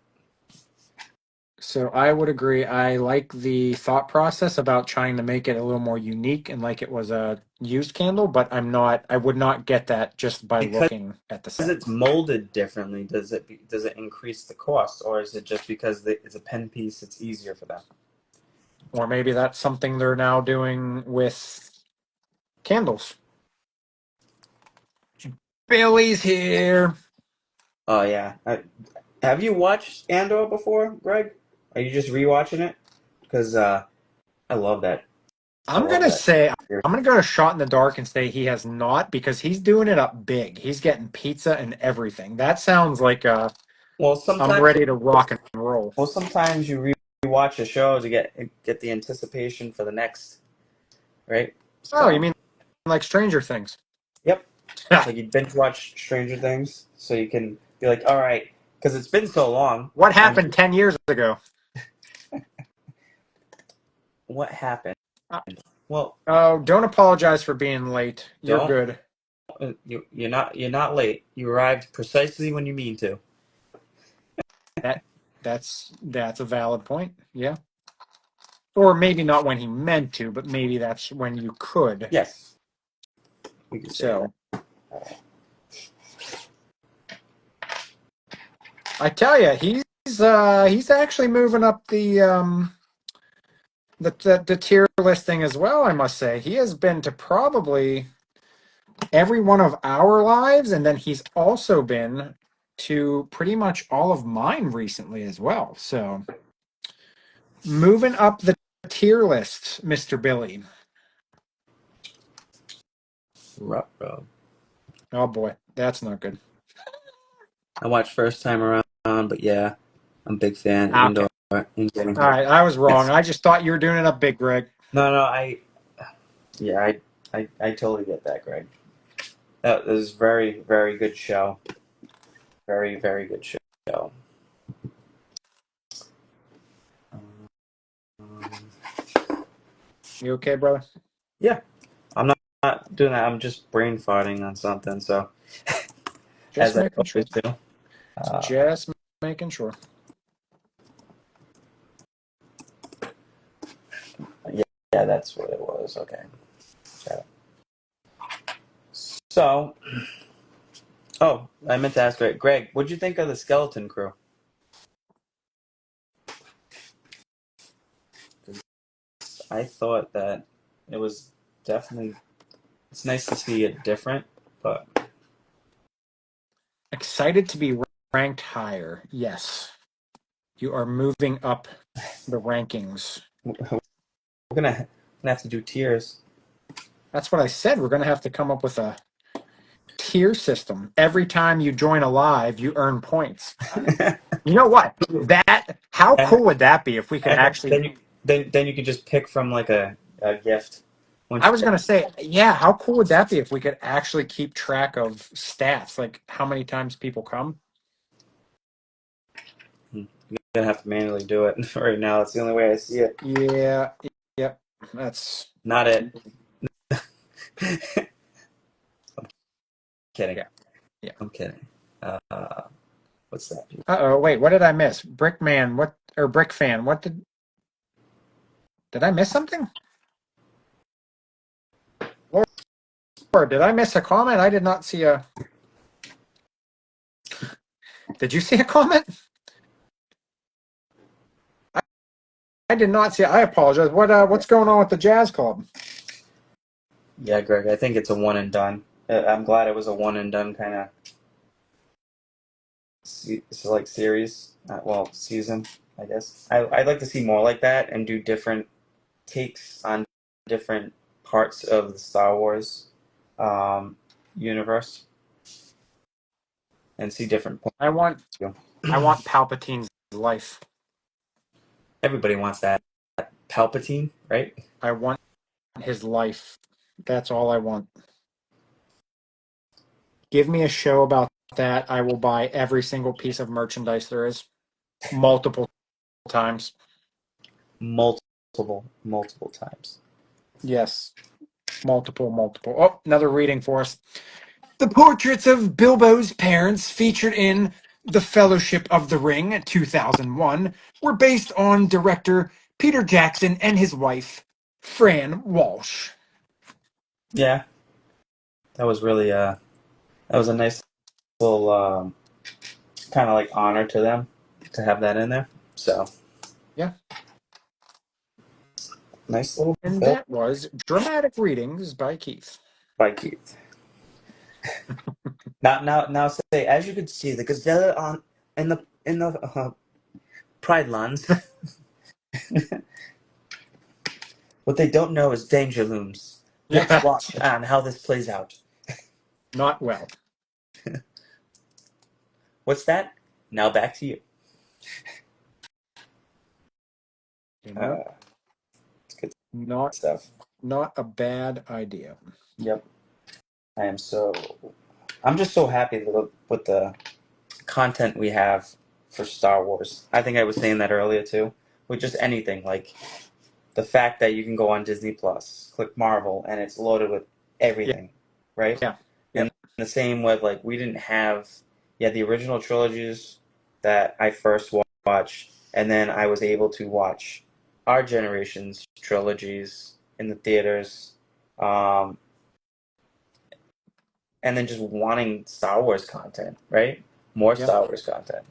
So I would agree. I like the thought process about trying to make it a little more unique and like it was a used candle, but I would not get that just by Because looking at the set. it's molded differently, does it increase the cost, or is it just because it's a pen piece, it's easier for them? Or maybe that's something they're now doing with candles. Billy's here. Oh yeah. Have you watched Andor before, Greg? Are you just rewatching it? Because I love that. I I'm love gonna that. say I'm gonna go a shot in the dark and say he has not because he's doing it up big. He's getting pizza and everything. That sounds like Well, I'm sometimes ready to rock and roll. sometimes you rewatch a show to get the anticipation for the next, right? Oh, you So, mean like Stranger Things? yep. Like you binge watch Stranger Things, so you can be like, all right, because it's been so long. What I'm happened 10 years ago? what happened? Uh, Well, Oh, don't apologize for being late. You're don't good. you're not late. You arrived precisely when you mean to. That that's a valid point. Yeah. Or maybe not when he meant to, but maybe that's when you could. Yes, we can say that. So I tell you, he's actually moving up the tier listing as well. I must say he has been to probably every one of our lives, and then he's also been to pretty much all of mine recently as well. So moving up the tier list, Mr. Billy. Ruh-roh. Oh boy, that's not good. I watched first time around, but yeah, I'm a big fan. Okay. Andor and getting All right, I was wrong. yes. I just thought you were doing it up big, Greg. No, yeah, I totally get that, Greg. That was very, very good show. Very, very good show. Um, You okay, brother? yeah, I'm not doing that. I'm just brain farting on something. So Just as I making sure. always do. Uh, Just making sure. yeah, yeah, that's what it was. Okay. So, oh, I meant to ask Greg, what'd you think of the Skeleton Crew? I thought that it was definitely. It's nice to see it different, but Excited to be ranked higher. Yes. You are moving up the rankings. we're gonna have to do tiers. That's what I said. We're going to have to come up with a tier system. Every time you join a live, you earn points. You know what? How and cool would that be if we could and actually? then you could just pick from like a gift. Once I you was going to say, yeah, how cool would that be if we could actually keep track of stats, like how many times people come? you're gonna have to manually do it right now. That's the only way I see it. Yeah, yep. That's Not it. Kidding. yeah, yeah. I'm kidding. Uh, what's that? Uh-oh, wait, what did I miss? Brickman, what or Brick Fan, what did I miss something? Lord, did I miss a comment? I did not see a Did you see a comment? I did not see. I apologize. What's going on with the Jazz Club? Yeah, Greg. I think it's a one and done. I'm glad it was a one and done kind of like series. Well, season, I guess. I'd like to see more like that and do different takes on different parts of the Star Wars um, universe and see different points I want of I view. want Palpatine's life. Everybody wants that Palpatine, right? I want his life. That's all I want. Give me a show about that. I will buy every single piece of merchandise there is, multiple times. Multiple times. Yes, multiple. Oh, another reading for us. The portraits of Bilbo's parents featured in The Fellowship of the Ring 2001 were based on director Peter Jackson and his wife, Fran Walsh. Yeah, that was really that was a nice little kind of like honor to them to have that in there. So Yeah. nice little And film that was Dramatic Readings by Keith. by Keith. Now say, as you can see, the gazelle on in the pride lands. What they don't know is danger looms. Let's Yeah, watch on how this plays out. not well. What's that? Now back to you. You know, It's good not stuff. not a bad idea. Yep. I am so. I'm just so happy with the content we have for Star Wars. I think I was saying that earlier too. With just anything like the fact that you can go on Disney Plus, click Marvel, and it's loaded with Yeah, everything, right? yeah, And yep, the same with like we didn't have, yeah, the original trilogies that I first watched, and then I was able to watch our generation's trilogies in the theaters, um, and then just wanting Star Wars content, right? More yep. Star Wars content.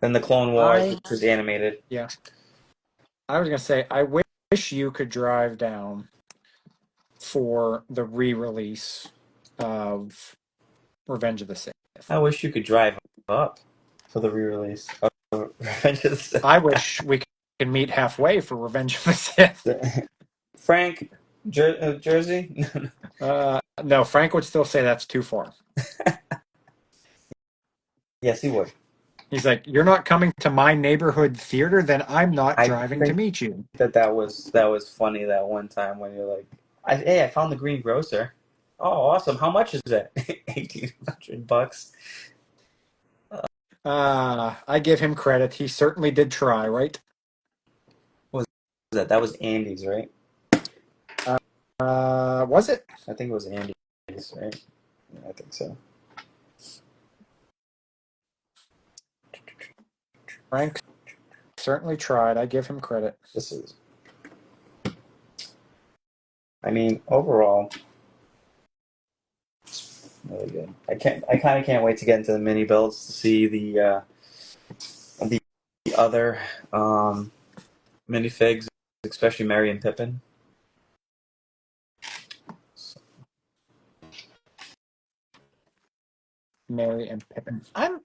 Then the Clone Wars, I which was animated. yeah. I was gonna say I wish you could drive down for the re-release of Revenge of the Sith. I wish you could drive up for the re-release of Revenge of the Sith. I wish we could meet halfway for Revenge of the Sith. Frank, Jersey? No, Frank would still say that's too far. Yes, he would. He's like, "You're not coming to my neighborhood theater, then I'm not I driving to think meet you." that was funny that one time when you're like, "Hey, I found the Green Grocer." Oh, awesome! How much is that? $1,800. I give him credit. He certainly did try, right? What was that? That was Andy's, right? Was it? I think it was Andy's, right? Yeah, I think so. Frank certainly tried. I give him credit. This is. I mean, overall, really good. I kind of can't wait to get into the mini builds to see the other minifigs, especially Merry and Pippin. Merry and Pippin. I'm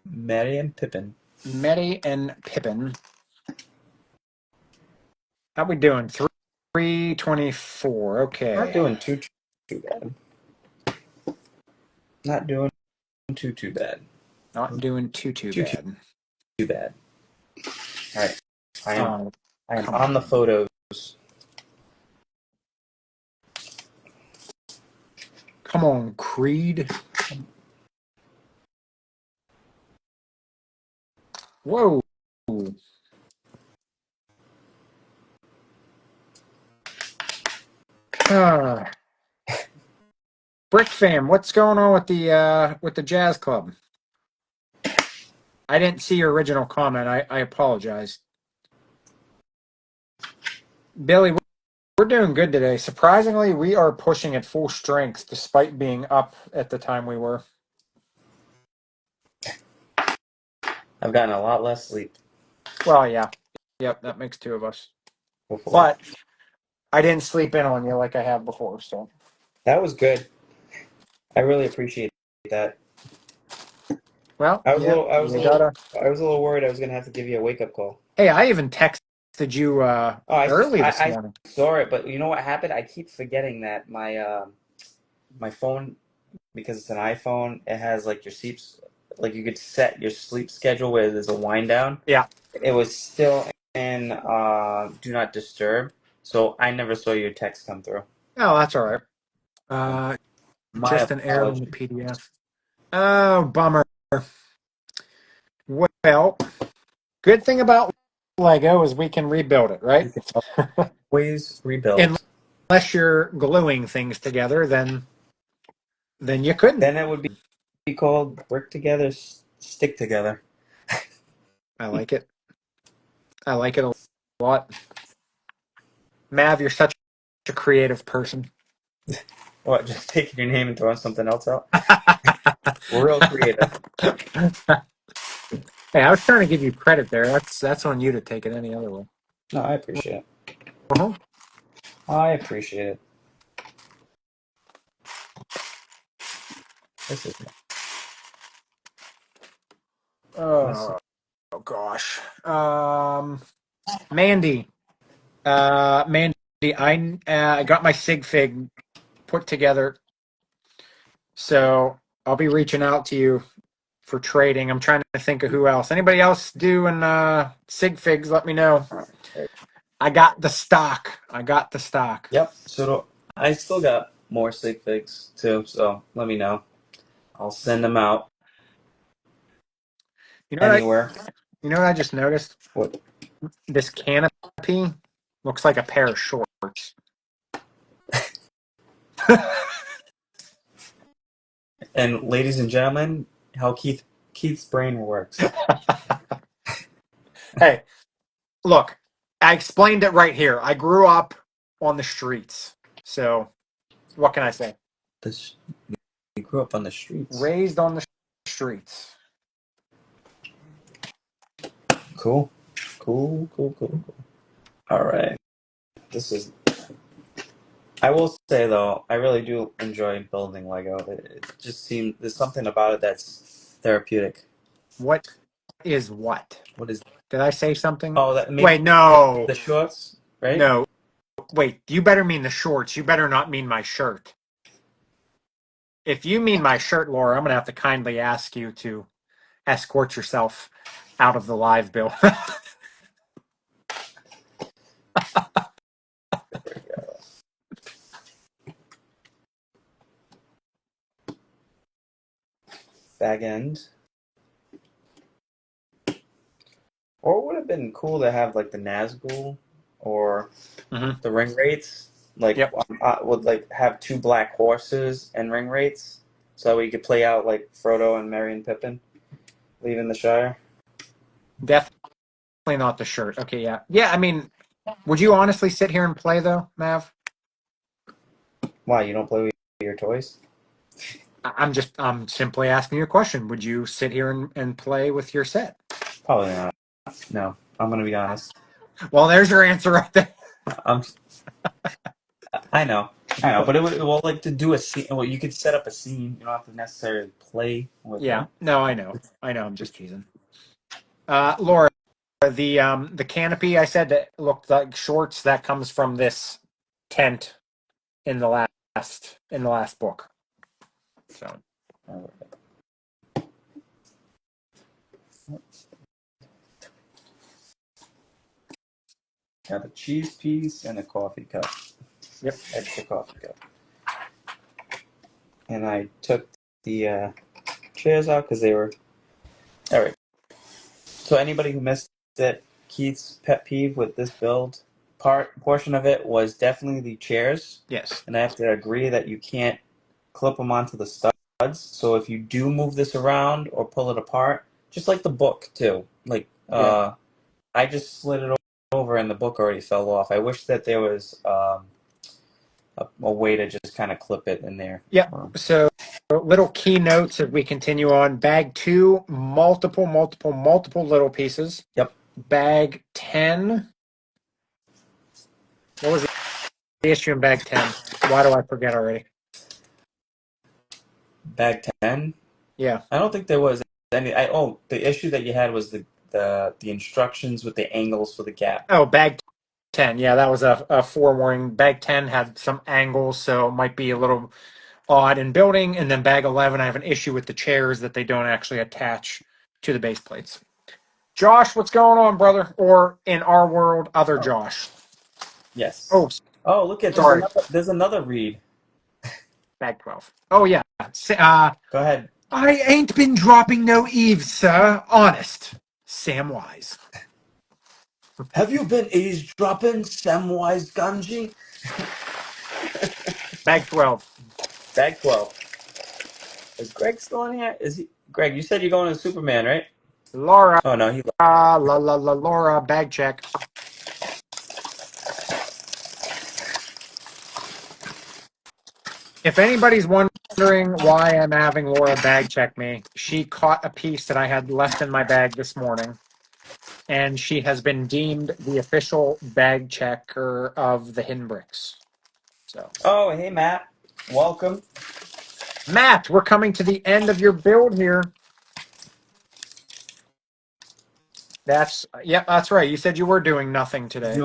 Merry and Pippin. Merry and Pippin. How we doing? 324. Not Okay. doing too bad. Not doing too bad. Not doing too Too bad. bad. All right, I am Oh, I am come on the on. photos. Come on, Creed. Whoa. Ah, Brick fam, what's going on with the jazz club? I didn't see your original comment. I apologize. Billy, we're doing good today. Surprisingly, we are pushing at full strength despite being up at the time we were. I've gotten a lot less sleep. Well, yeah. Yep, that makes two of us. Hopefully, But I didn't sleep in on you like I have before, so. that was good. I really appreciate that. Well, I was a yeah, little I was a you little gotta. I was a little worried I was gonna have to give you a wake up call. Hey, I even texted you Oh, early this I morning. saw it, but you know what happened? I keep forgetting that my phone, because it's an iPhone, it has like your sleep, like you could set your sleep schedule where there's a wind down. Yeah. It was still in do not disturb, so I never saw your text come through. Oh, that's all right. So Uh, my just an error in the apologies. PDF. Oh, bummer. Well, good thing about Lego is we can rebuild it, You right? can always rebuild. Unless you're gluing things together, then you couldn't. Then it would be called brick together, stick together. I like it. I like it a lot. Mav, you're such a creative person. What? Just taking your name and throwing something else out? Hey, Real creative. I was trying to give you credit there. That's on you to take it any other way. No, I appreciate it. Uh-huh. I appreciate it. This is messy. Oh gosh. Mandy. Mandy, I got my sig fig put together, so I'll be reaching out to you for trading. I'm trying to think of who else. Anybody else doing sig figs? Let me know. I got the stock. I got the stock. Yep. I still got more sig figs too, so let me know. I'll send them out You know what I? anywhere. You know what I just noticed? What? This canopy looks like a pair of shorts. And ladies and gentlemen, how Keith's brain works. Hey, look, I explained it right here. I grew up on the streets, so what can I say? This you grew up on the streets. Raised on the streets. Cool. Cool. All right. This is. I will say though, I really do enjoy building Lego. It just seems there's something about it that's therapeutic. What is what? What is? Did I say something? Oh, that maybe Wait, no, the shorts, right? no. Wait, you better mean the shorts. You better not mean my shirt. If you mean my shirt, Laura, I'm gonna have to kindly ask you to escort yourself out of the live bill. Bag end. Or it would have been cool to have like the Nazgul or hmm the ring rates, like Yep, would like have two black horses and ring rates, so we could play out like Frodo and Merry and Pippin leaving the Shire. definitely not the shirt. Okay, yeah, yeah. I mean, would you honestly sit here and play though, Mav? Why you don't play with your toys? I'm simply asking you a question. Would you sit here and play with your set? Probably not. No, I'm gonna be honest. Well, there's your answer right there. I'm. I know. But it would well like to do a scene. Well, you could set up a scene. You don't have to necessarily play with Yeah, them. no, I know. I know. I'm just teasing. Laura, the canopy I said that looked like shorts that comes from this tent in the last book. So Got a cheese piece and a coffee cup, yep. extra coffee cup. And I took the chairs out because they were all right. So anybody who missed it, Keith's pet peeve with this build portion of it was definitely the chairs, Yes. and I have to agree that you can't clip them onto the studs. So if you do move this around or pull it apart, just like the book too, like Yeah. I just slid it over and the book already fell off. I wish that there was a way to just kind of clip it in there. Yep. So little keynotes as we continue on. Bag 2, multiple little pieces. Yep. Bag 10. What was the issue in bag 10? Why do I forget already? Bag 10. Yeah. I don't think there was any. The issue that you had was the instructions with the angles for the gap. Oh, bag 10. Yeah, that was a forewarning. Bag 10 had some angles, so it might be a little odd in building. And then bag 11, I have an issue with the chairs that they don't actually attach to the base plates. Josh, what's going on, brother? Or in our world, other Oh, Josh. yes. Oh, Oh, look at sorry, there's another read. bag 12. Oh, yeah. Go ahead. I ain't been dropping no eaves, sir. Honest. Sam Wise. Have you been eavesdropping, Samwise Ganji? Bag 12. Bag 12. Is Greg still in here? Is he? Greg, you said you're going to Superman, right? Laura. Oh no, he left. Laura, bag check. If anybody's wondering why I'm having Laura bag check me, she caught a piece that I had left in my bag this morning, and she has been deemed the official bag checker of the hidden bricks. So, Oh, hey Matt. Welcome. Matt, we're coming to the end of your build here. That's right. You said you were doing nothing today.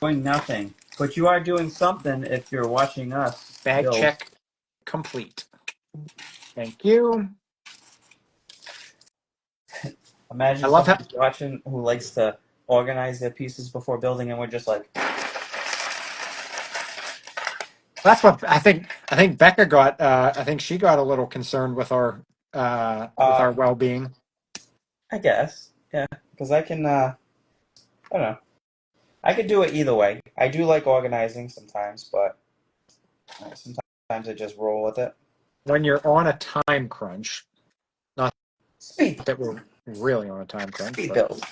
Doing nothing. But you are doing something if you're watching us Bag build. check complete. Thank you. I Imagine love how somebody watching who likes to organize their pieces before building, and we're just like, that's what I think Becca got I think she got a little concerned with our well-being. I guess, yeah, because I can, I don't know, I could do it either way. I do like organizing sometimes, but sometimes I just roll with it. When you're on a time crunch, not Speed, that we're really on a time crunch, speed but build,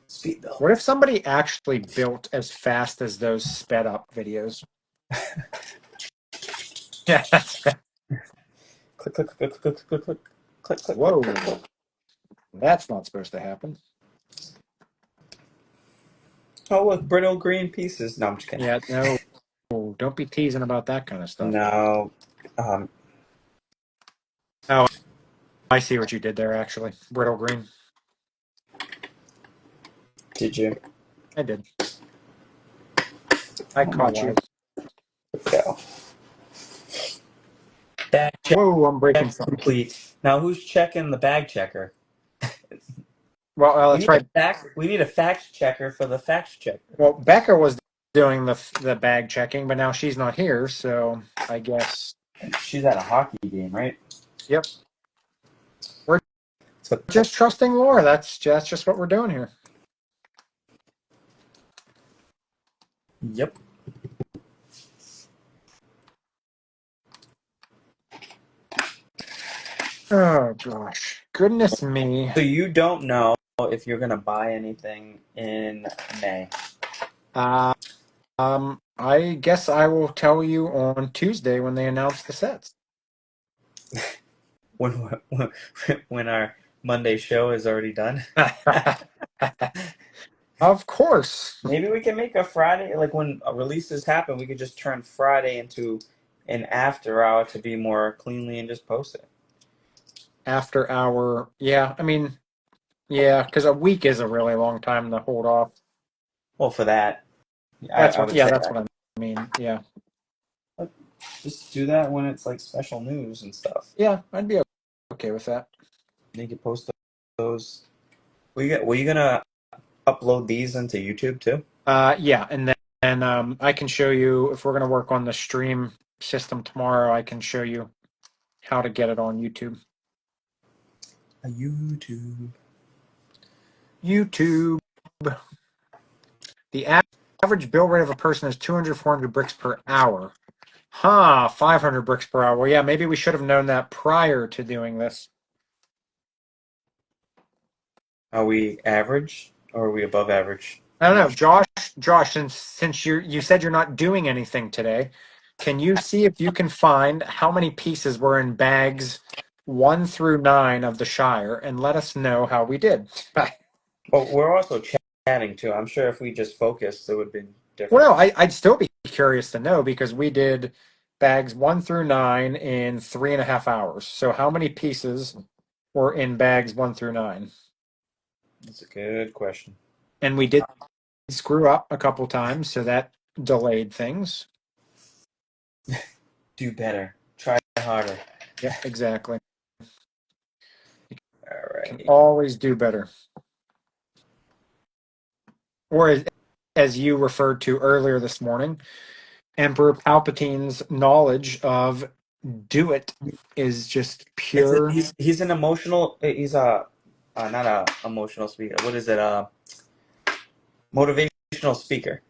speed build. what if somebody actually built as fast as those sped up videos? Yeah, Click, click, click, click, click, click, click, click, click, click, click, whoa, click. that's not supposed to happen. Oh look, brittle green pieces. No, I'm just kidding. Yeah, no, don't be teasing about that kind of stuff. No, Oh, I see what you did there, actually. Brittle green. did you? I did. I I don't know caught why. you. Go. Bag check Whoa, I'm breaking something. complete. Now who's checking the bag checker? Well, We that's need a right. fact. We need a fact checker for the fact checker. Well, Becca was doing the bag checking, but now she's not here, so I guess. She's at a hockey game, right? Yep, we're So just trusting Laura. That's just what we're doing here. yep. Oh gosh, goodness me. So you don't know if you're gonna buy anything in May. Uh, I guess I will tell you on Tuesday when they announce the sets. When when our Monday show is already done. Of course, Maybe we can make a Friday, like when releases happen, we could just turn Friday into an after hour to be more cleanly and just post it. after hour. Yeah, I mean, yeah, because a week is a really long time to hold off. Well, for that, That's I what. would Yeah, say that's that. what I mean. Yeah, Just do that when it's like special news and stuff. yeah, I'd be okay with that. You could post those. Were you gonna upload these into YouTube too? Yeah, and then I can show you if we're gonna work on the stream system tomorrow. I can show you how to get it on YouTube. A YouTube. YouTube. The average bill rate of a person is 200, 400 bricks per hour. Huh, 500 bricks per hour. Well, yeah, maybe we should have known that prior to doing this. Are we average or are we above average? I don't I'm know, not sure. Josh, since you said you're not doing anything today, can you see if you can find how many pieces were in bags 1 through 9 of the Shire and let us know how we did? Well, we're also chatting too. I'm sure if we just focused, it would have been different. Well, no, I'd still be curious to know because we did bags 1 through 9 in 3.5 hours. So how many pieces were in bags 1 through 9? That's a good question. And we did screw up a couple times, so that delayed things. Do better. Try harder. Yep, exactly. All Can right. always do better. Or as you referred to earlier this morning, Emperor Palpatine's knowledge of do it is just pure. He's an emotional. He's a not a emotional speaker. What is it? Motivational speaker.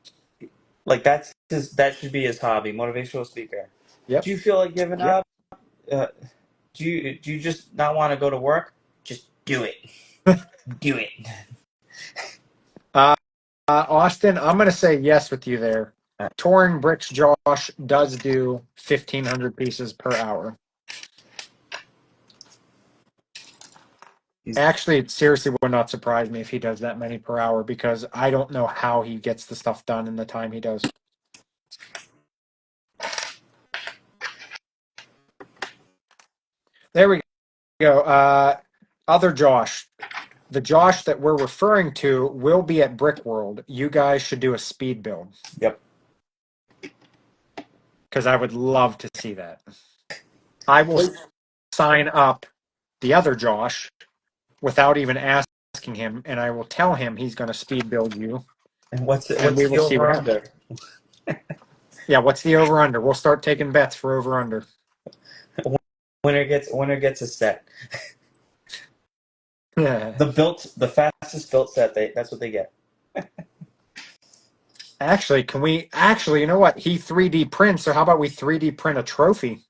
Like that should be his hobby. Motivational speaker. Yep. Do you feel like giving up? Uh, do you just not want to go to work? Just do it. Do it. Uh, Austin, I'm going to say yes with you there. Touring Bricks Josh does do 1,500 pieces per hour. He's, Actually, it seriously would not surprise me if he does that many per hour because I don't know how he gets the stuff done in the time he does. There we go. Other Josh. The Josh that we're referring to will be at Brick World. You guys should do a speed build yep. because I would love to see that. I will sign up the other Josh without even asking him, and I will tell him he's going to speed build you, And and we what's will the see what over happens. under? Yeah, what's the over under? We'll start taking bets for over under. Winner gets a set. The fastest built set. That's what they get. Actually, can we actually, you know what? He 3D prints, so how about we 3D print a trophy?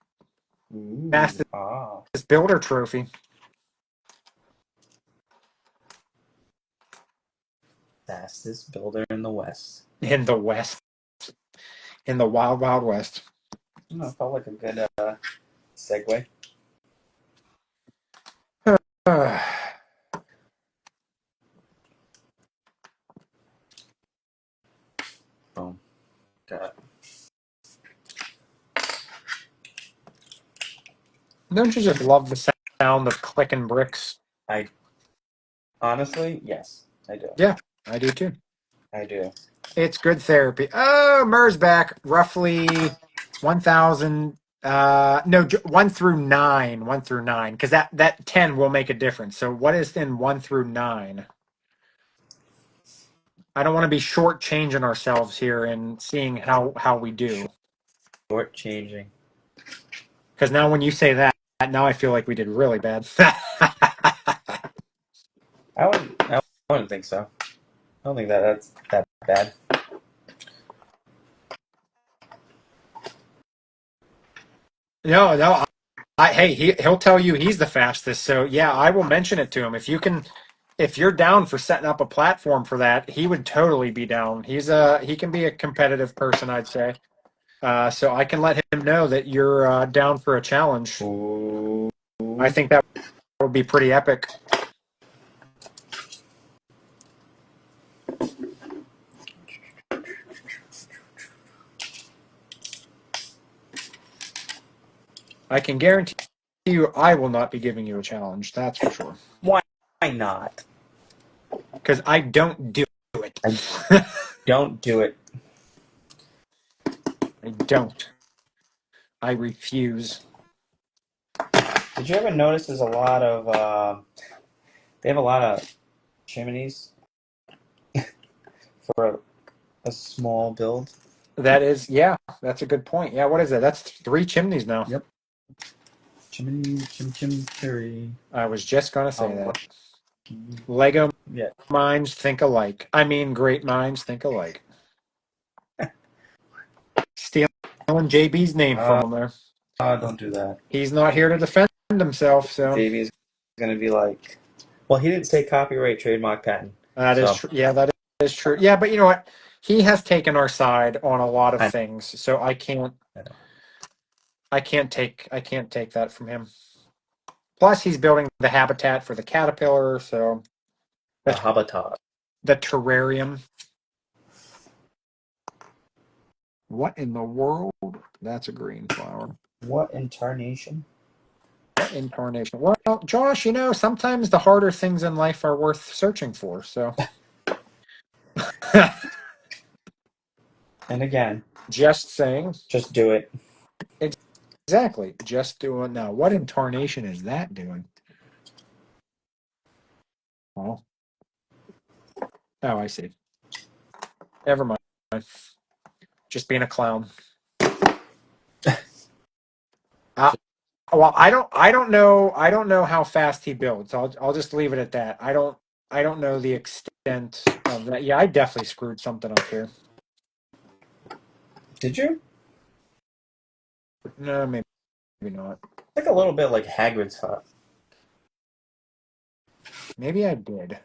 Ooh, Fastest ah, builder trophy fastest builder in the West. in the West, in the wild, wild West. I don't know, felt like a good segue. Boom. Got it. Don't you just love the sound of clicking bricks? I honestly, yes, I do. Yeah, I do too. I do. It's good therapy. Oh, Murr's back. Roughly 1,000. No, 1 through 9. 1 through 9, because that 10 will make a difference. So what is in 1 through 9? I don't want to be shortchanging ourselves here and seeing how we do. Short changing. Because now when you say that, now I feel like we did really bad. I wouldn't think so. I don't think that's that bad. No. Hey, he'll tell you he's the fastest. So yeah, I will mention it to him. If you're down for setting up a platform for that, he would totally be down. He can be a competitive person, I'd say. So I can let him know that you're down for a challenge. Ooh. I think that would be pretty epic. I can guarantee you, I will not be giving you a challenge. That's for sure. Why not? Because I don't do it. I don't do it. I don't. I refuse. Did you ever notice there's a lot of they have a lot of chimneys for a small build? That is, yeah, that's a good point. Yeah, what is that? That's 3 chimneys now. Yep. Chimney, cherry. I was just gonna say Oh, that. Lego yeah. minds think alike. I mean, great minds think alike. Stealing JB's name from him there. Don't do that. He's not here to defend himself, so JB's gonna be like, well, he didn't say copyright, trademark, patent. that is So true. Yeah, that is true. Yeah, but you know what? He has taken our side on a lot of I, things, so I know. I can't take that from him. Plus, he's building the habitat for the caterpillar, so The the, habitat. the terrarium. What in the world? That's a green flower. What incarnation? What incarnation? Well, Josh, sometimes the harder things in life are worth searching for. So, And again, just saying. just do it. Exactly. Just doing now. What incarnation is that doing? Oh, oh, I see. Never mind. Just being a clown. Uh, well, I don't know how fast he builds. I'll just leave it at that. I don't know the extent of that. Yeah, I definitely screwed something up here. Did you? No, maybe not. Like a little bit like Hagrid's hut. Maybe I did.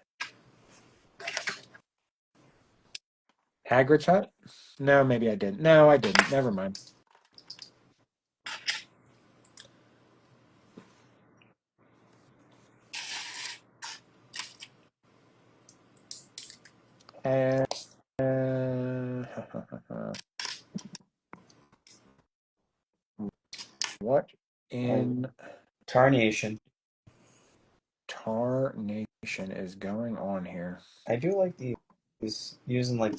Hagrid's hut? No, maybe I didn't. No, I didn't. Never mind. Uh, what Oh, in Tarnation. tar nation is going on here? I do like these using like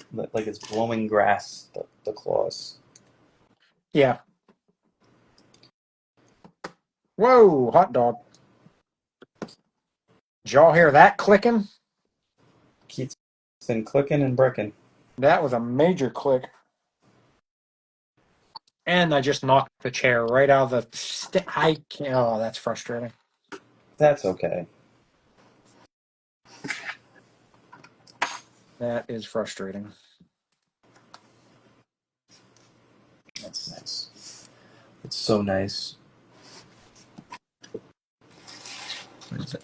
it's blowing grass. The claws. Yeah. Whoa, hot dog. Did y'all hear that clicking? Keith's been clicking and bricking. That was a major click. And I just knocked the chair right out of the I can't. Oh, that's frustrating. That's okay. That is frustrating. That's nice. It's so nice. What is it?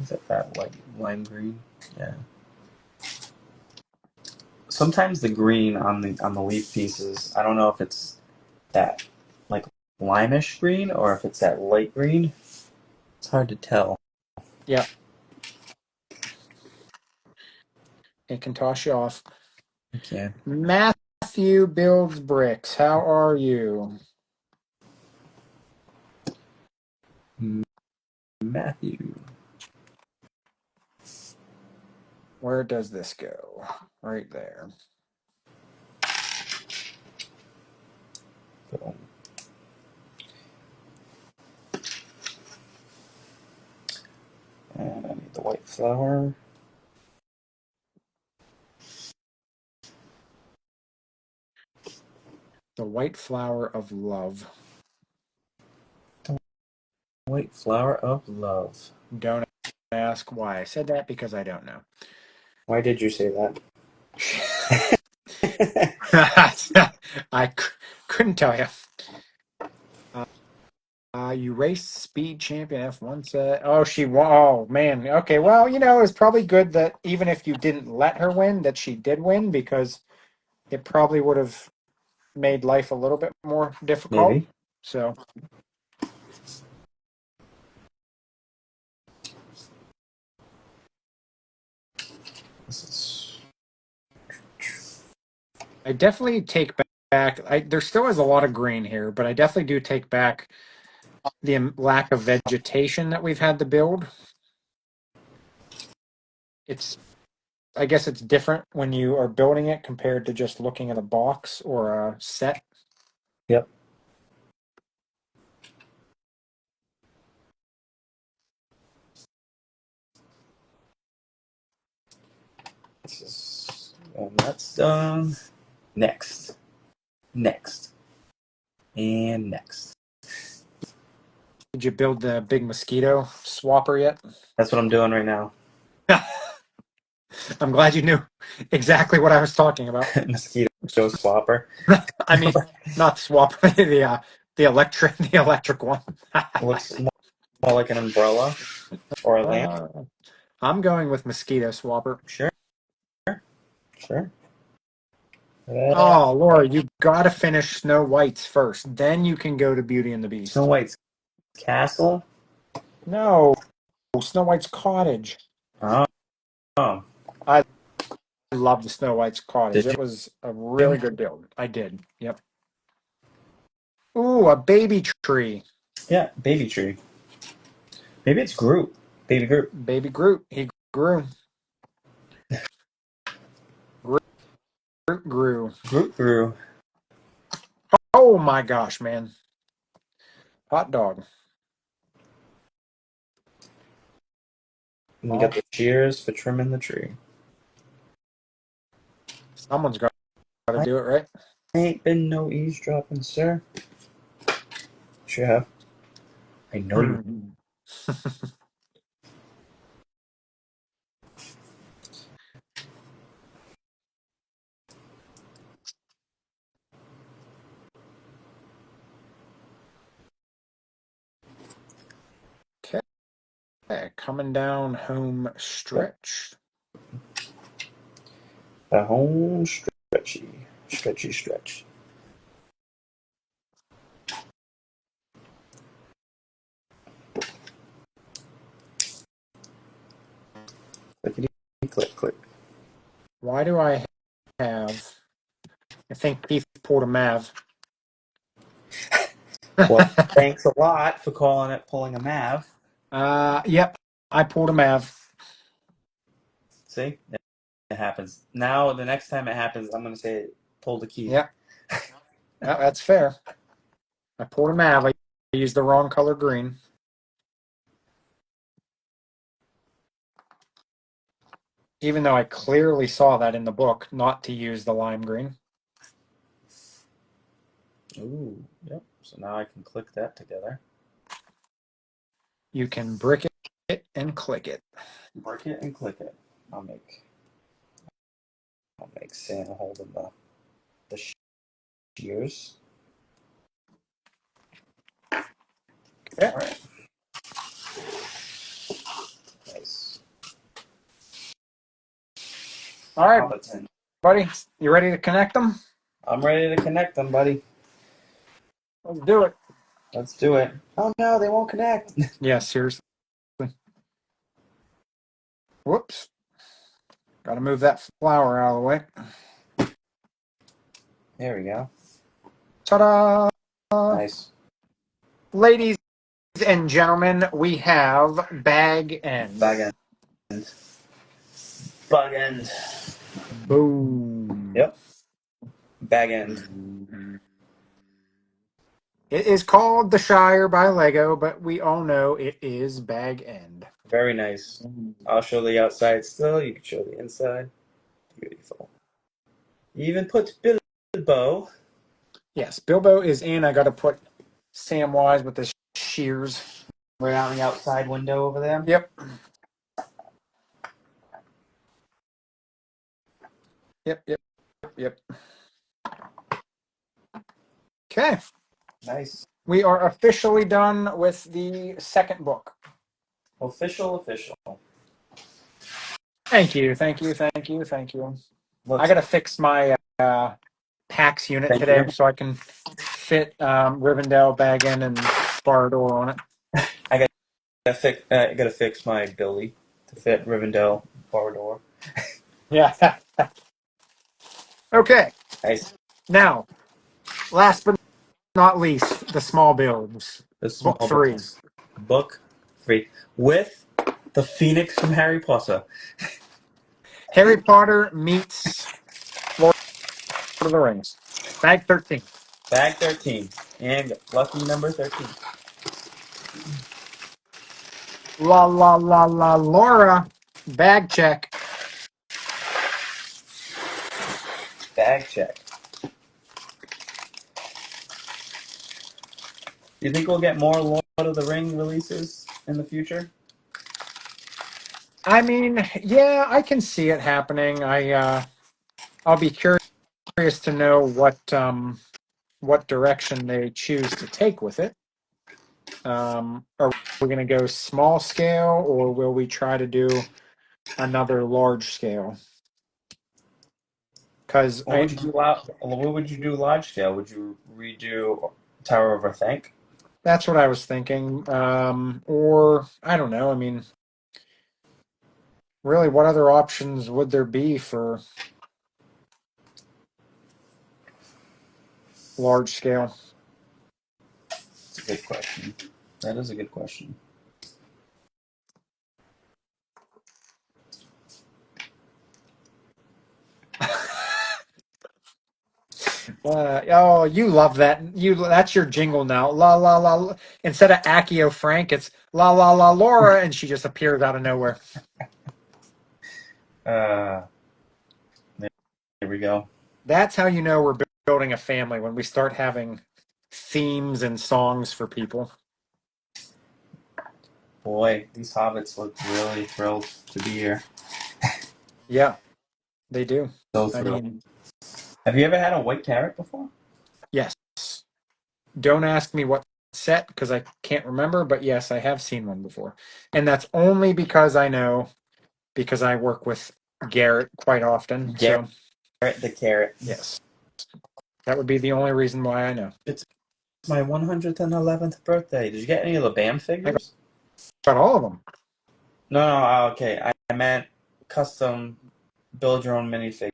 Is it that light lime green? Yeah. Sometimes the green on the leaf pieces, I don't know if it's that like limeish green or if it's that light green. It's hard to tell. Yeah, it can toss you off. I can. Matthew builds bricks. How are you? Matthew. Where does this go? Right there. So, and I need the white flower. The white flower of love. White flower of love. Don't ask why I said that because I don't know. Why did you say that? Couldn't tell you. You race speed champion F1 set. Oh, she won. Oh, man. Okay. Well, it's probably good that even if you didn't let her win, that she did win because it probably would have made life a little bit more difficult. Maybe. So This is I definitely take back. There still is a lot of green here, but I definitely do take back the lack of vegetation that we've had to build. It's I guess it's different when you are building it compared to just looking at a box or a set. yep. This is and that's done. Next. Next. And next. Did you build the big mosquito swapper yet? That's what I'm doing right now. I'm glad you knew exactly what I was talking about. Mosquito swapper. I mean, not swap the electric one. It looks more like an umbrella or a lamp. Uh, I'm going with mosquito swapper. Sure. Sure. Oh, Laura, you gotta finish Snow White's first. Then you can go to Beauty and the Snow Beast. White's castle. No, Snow White's cottage. Oh. Oh. I love the Snow White's cottage. Did It was a really you? good build. I did. Yep. Ooh, a baby tree. Yeah, baby tree. Maybe it's Groot. Baby Groot. Baby Groot. He grew. Groot grew. Groot grew. Oh my gosh, man. Hot dog. And you got Well, the shears for trimming the tree. someone's got to I do it, right? ain't been no eavesdropping, sir. Sure have. I know you. Hmm. Okay, coming down home Yep. stretch. The home stretchy stretch. Clickety click click. Why do I have? I think Keith pulled a Mav. Well, thanks a lot for calling it pulling a Mav. Yep, I pulled a Mav. See, it happens. Now, the next time it happens, I'm gonna say pull the key. Yep, yeah, that's fair. I pulled a Mav. I used the wrong color green. Even though I clearly saw that in the book not to use the lime green. Ooh, yep. So now I can click that together. You can brick it and click it. Mark it and click it. I'll make Santa holding the shears. Okay. All right. Nice. All right, Hobbiton. buddy. You ready to connect them? I'm ready to connect them, buddy. Let's do it. Let's do it. Oh no, they won't connect. Yeah, seriously. Whoops. Got to move that flower out of the way. There we go. Ta-da! Nice. Ladies and gentlemen, we have bag end. Bug end. Bug end. Boom. Yep. Bag end. It is called the Shire by Lego, but we all know it is bag end. Very nice. I'll show the outside still. You can show the inside. Beautiful. You even put Bilbo Yes, Bilbo is in. I got to put Samwise with the shears. right on the outside window over there. Yep. Yep. Yep. Yep. Okay. Nice. We are officially done with the second book. Official. Thank you. Thank you. Thank you. Thank you. I Looks. got to fix my PAX unit Thank today you. so I can fit Rivendell bag end and Barad-dûr on it. I gotta fix my Billy to fit Rivendell Bardoor. Yeah. Okay. Nice. Now, last but not least, the small builds. The Book small 3. bucks. Book 3 with the Phoenix from Harry Potter. Harry Potter meets Lord of the Rings. Bag 13. Bag 13 and lucky number 13. La la la la Laura. Bag check. Bag check. Do you think we'll get more Lord of the Ring releases in the future? I mean, yeah, I can see it happening. I'll be curious to know what direction they choose to take with it. Are we going to go small scale, or will we try to do another large scale? Because What would you do? What would you do large scale? Would you redo Tower of Thank? that's what I was thinking. Or I don't know. I mean, really, what other options would there be for large scale? That's a good question. That is a good question. Oh, you love that. That's your jingle now. La la la. Instead of Accio Frank, it's la la la Laura, and she just appears out of nowhere. Uh, there we go. That's how you know we're building a family when we start having themes and songs for people. Boy, these hobbits look really thrilled to be here. Yeah, they do. So I thrilled. mean, Have you ever had a white carrot before? yes. Don't ask me what set because I can't remember, but yes, I have seen one before. And that's only because I know because I work with Garrett quite often. Garrett So, the carrot. yes, that would be the only reason why I know. It's my 111th birthday. Did you get any of the BAM I figures? got all of them. No, okay. I meant custom build your own minifigure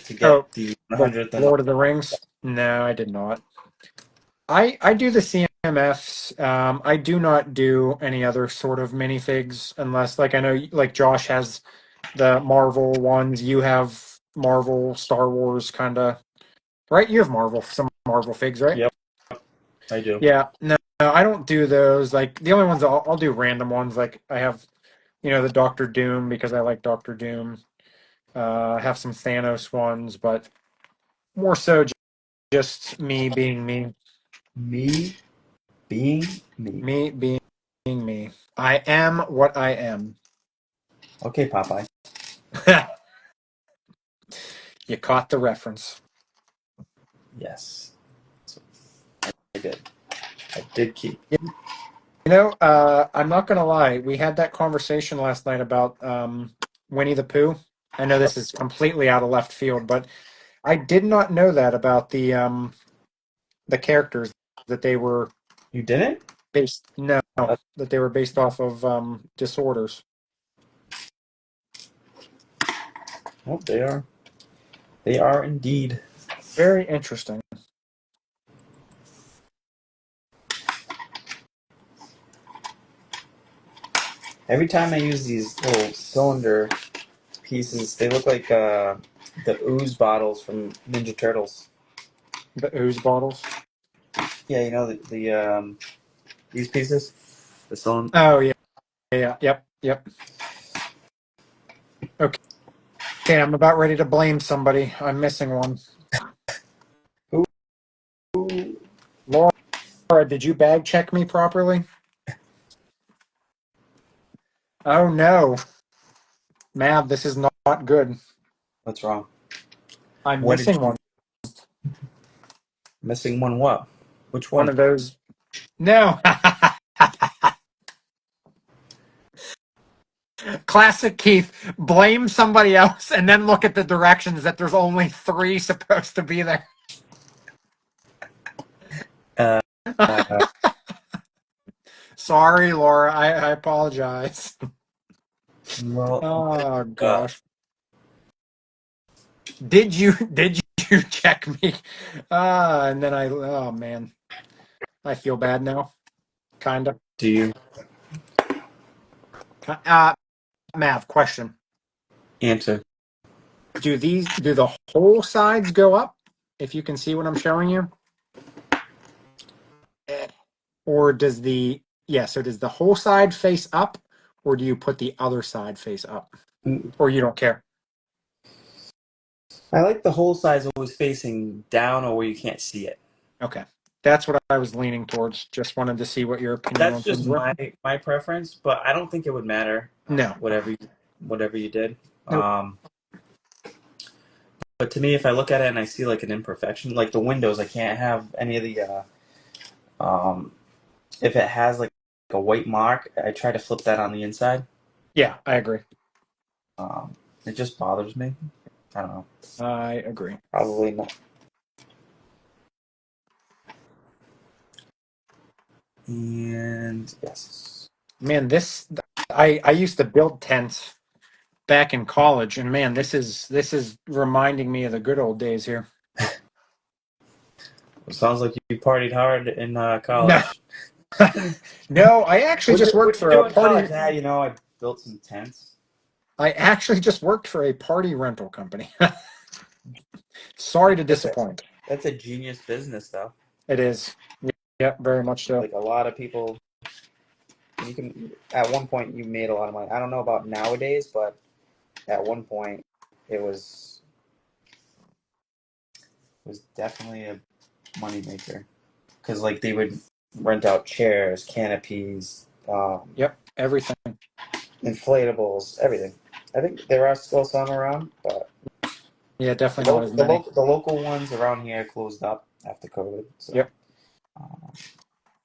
to Oh, get the the 100th and Lord of the Rings? No, I did not. I do the CMFs. I do not do any other sort of minifigs unless, like, I know, like Josh has the Marvel ones. You have Marvel, Star Wars, kind of, right? You have Marvel, some Marvel figs, right? Yep, I do. Yeah. No, I don't do those. Like the only ones I'll do random ones. Like I have, the Doctor Doom because I like Doctor Doom. I have some Thanos ones, but more so just me being me. Me being me. Me being me. I am what I am. Okay, Popeye. You caught the reference. Yes. So I did. I did keep. I'm not gonna lie. We had that conversation last night about Winnie the Pooh. I know this is completely out of left field, but I did not know that about the characters that they were You didn't? based. No, Uh, that they were based off of disorders. oh, they are. They are indeed. Very interesting. Every time I use these little cylinder pieces, they look like the ooze bottles from Ninja Turtles. The ooze bottles. Yeah, you know these pieces. The cylinder. Oh yeah, yeah, yep, yep. Okay, I'm about ready to blame somebody. I'm missing one. Ooh, Laura, did you bag check me properly? Oh no, Mav, this is not good. what's wrong? I'm What did missing you one. missing one? What? Which One one? of those. No. Classic Keith. Blame somebody else and then look at the directions that there's only three supposed to be there. Uh, uh, Sorry, Laura. I apologize. well, Oh uh, gosh. Did you check me? And then oh man. I feel bad now. Kind of. do you Uh Mav, question. answer? Do the whole sides go up? If you can see what I'm showing you? Or does so does the whole side face up, or do you put the other side face up? Or you don't care? I like the whole size always facing down or where you can't see it. Okay. That's what I was leaning towards. Just wanted to see what your opinion That's on just things were. my preference, but I don't think it would matter No. whatever you did. Nope. But to me, if I look at it and I see like an imperfection, like the windows, I can't have any of the. If it has like a white mark, I try to flip that on the inside. Yeah, I agree. Um, it just bothers me. I don't know. I agree. Probably not. And yes. Man, I used to build tents back in college, and man, this is reminding me of the good old days here. It sounds like you partied hard in No, college. no, I actually just worked What'd you for do a in college? party. I built some tents. I actually just worked for a party rental company. Sorry to That's it. disappoint. That's a genius business, though. It is. Yeah, very much so. Like a lot of people, you can. At one point, you made a lot of money. I don't know about nowadays, but at one point, it was definitely a moneymaker. Because like they would rent out chairs, canopies, Yep, everything. inflatables, everything. I think there are still some around, but Yeah, definitely not as many. the local ones around here closed up after COVID. So, Yep. um,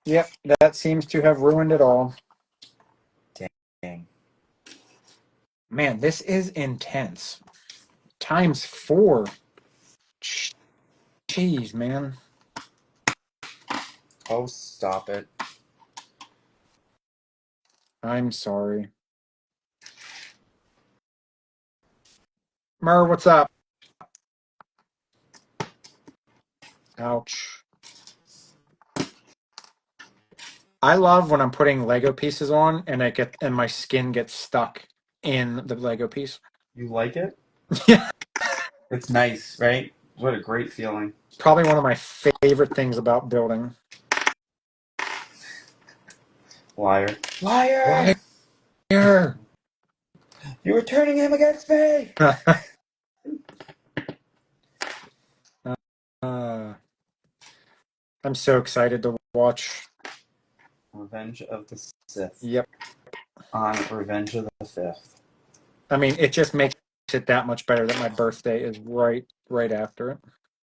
Yep, that seems to have ruined it all. dang. Man, this is intense. Times 4. Jeez, man. Oh, stop it. I'm sorry. Mer, what's up? Ouch. I love when I'm putting Lego pieces on and my skin gets stuck in the Lego piece. You like it? Yeah. It's nice, right? What a great feeling. Probably one of my favorite things about building. Liar. Liar! Liar! You were turning him against me! uh, I'm so excited to watch. Revenge of the Sith. Yep. On Revenge of the Fifth. I mean, it just makes it that much better that my birthday is right after it.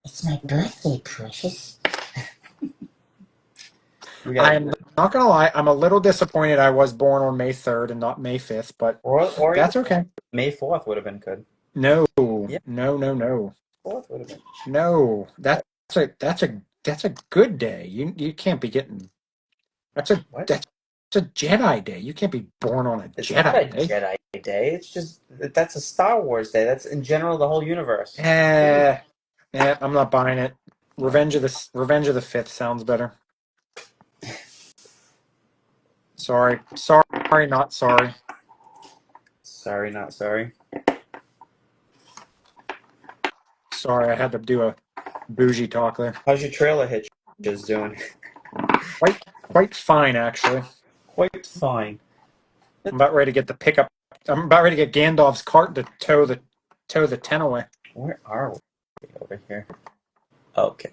It's my birthday, precious. We got I'm not gonna lie, I'm a little disappointed I was born on May 3rd and not May 5th, but or even that's okay. May 4th would have been good. No, Yeah, no. 4th would have been. No. That's a good day. You can't be getting What? that's a Jedi day. You can't be born on a It's not a Jedi day. Jedi day. It's just that's a Star Wars day. That's in general the whole universe. Eh, I'm not buying it. No. Revenge of the Fifth sounds better. Sorry, not sorry. Sorry, not sorry. Sorry, I had to do a bougie talk there. How's your trailer hitches doing? Quite fine, actually. Quite fine. I'm about ready to get the pickup. I'm about ready to get Gandalf's cart to tow the tent away. Where are we over here? Okay.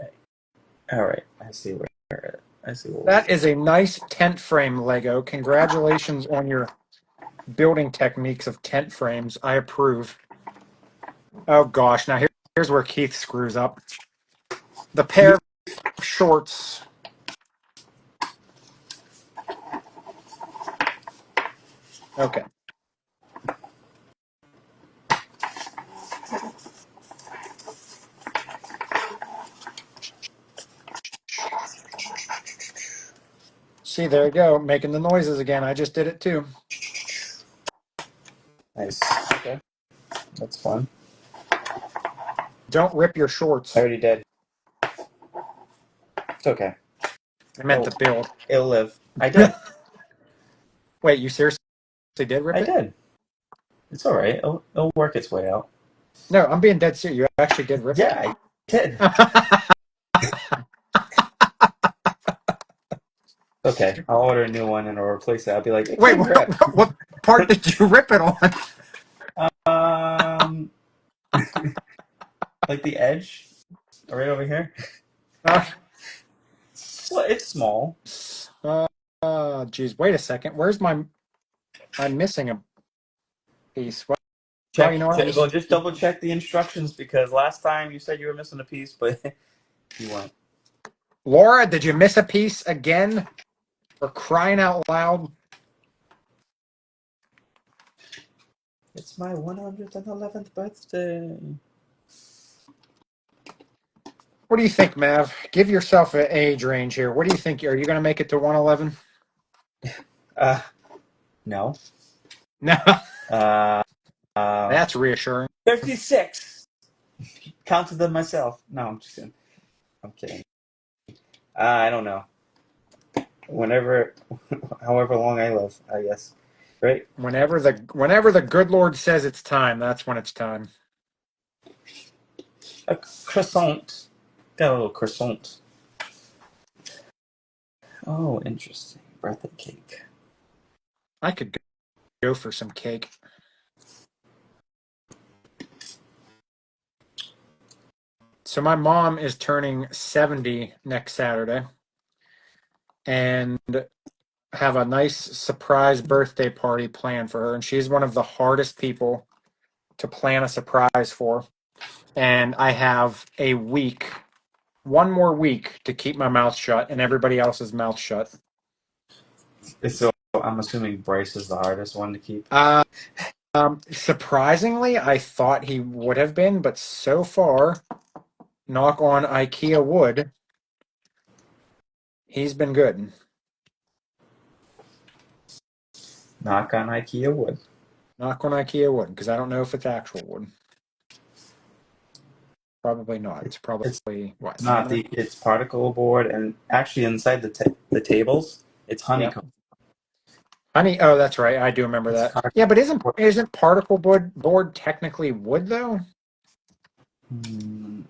All right. I see where. I see what. That is a nice tent frame, Lego. Congratulations on your building techniques of tent frames. I approve. Oh gosh, now here's where Keith screws up. The pair of shorts. Okay. See, there you go, making the noises again. I just did it too. Nice. Okay. That's fun. Don't rip your I shorts. already did. It's okay. I meant to build. It'll live. I did. Wait, you seriously did rip I it? did. It's all right. It'll work its way out. No, I'm being dead serious. You actually did rip Yeah, I did. it? Okay, I'll order a new one and I'll replace it. I'll be like, it Wait, can grip. what part did you rip it on? Um, like the edge, right over here. It's small. Geez, wait a second. Where's I'm missing a piece. Well, you know what? Well, just double check the instructions because last time you said you were missing a piece, but you weren't. Laura, did you miss a piece again? For crying out loud. It's my 111th birthday. What do you think, Mav? Give yourself an age range here. What do you think? Are you going to make it to 111? No. No. Uh, That's reassuring. 56. Counted them myself. No, I'm just kidding. I'm kidding. I don't know. Whenever, however long I live, I guess. Right? Whenever the good Lord says it's time, that's when it's time. A croissant. Got a little croissant. Oh, interesting. Birthday cake. I could go for some cake. So my mom is turning 70 next Saturday and have a nice surprise birthday party planned for her. And she's one of the hardest people to plan a surprise for. And I have a week, one more week to keep my mouth shut and everybody else's mouth shut. So I'm assuming Bryce is the hardest one to keep. Surprisingly, I thought he would have been, but so far, knock on IKEA wood, he's been good. Knock on IKEA wood. Knock on IKEA wood, because I don't know if it's actual wood. Probably not. It's It's probably what, not laminate? the. It's particle board, and actually inside the tables, it's Yeah. honeycomb. Honey. Oh, that's right. I do remember It's that. particle Yeah, but isn't board. isn't particle board technically wood though? Hmm.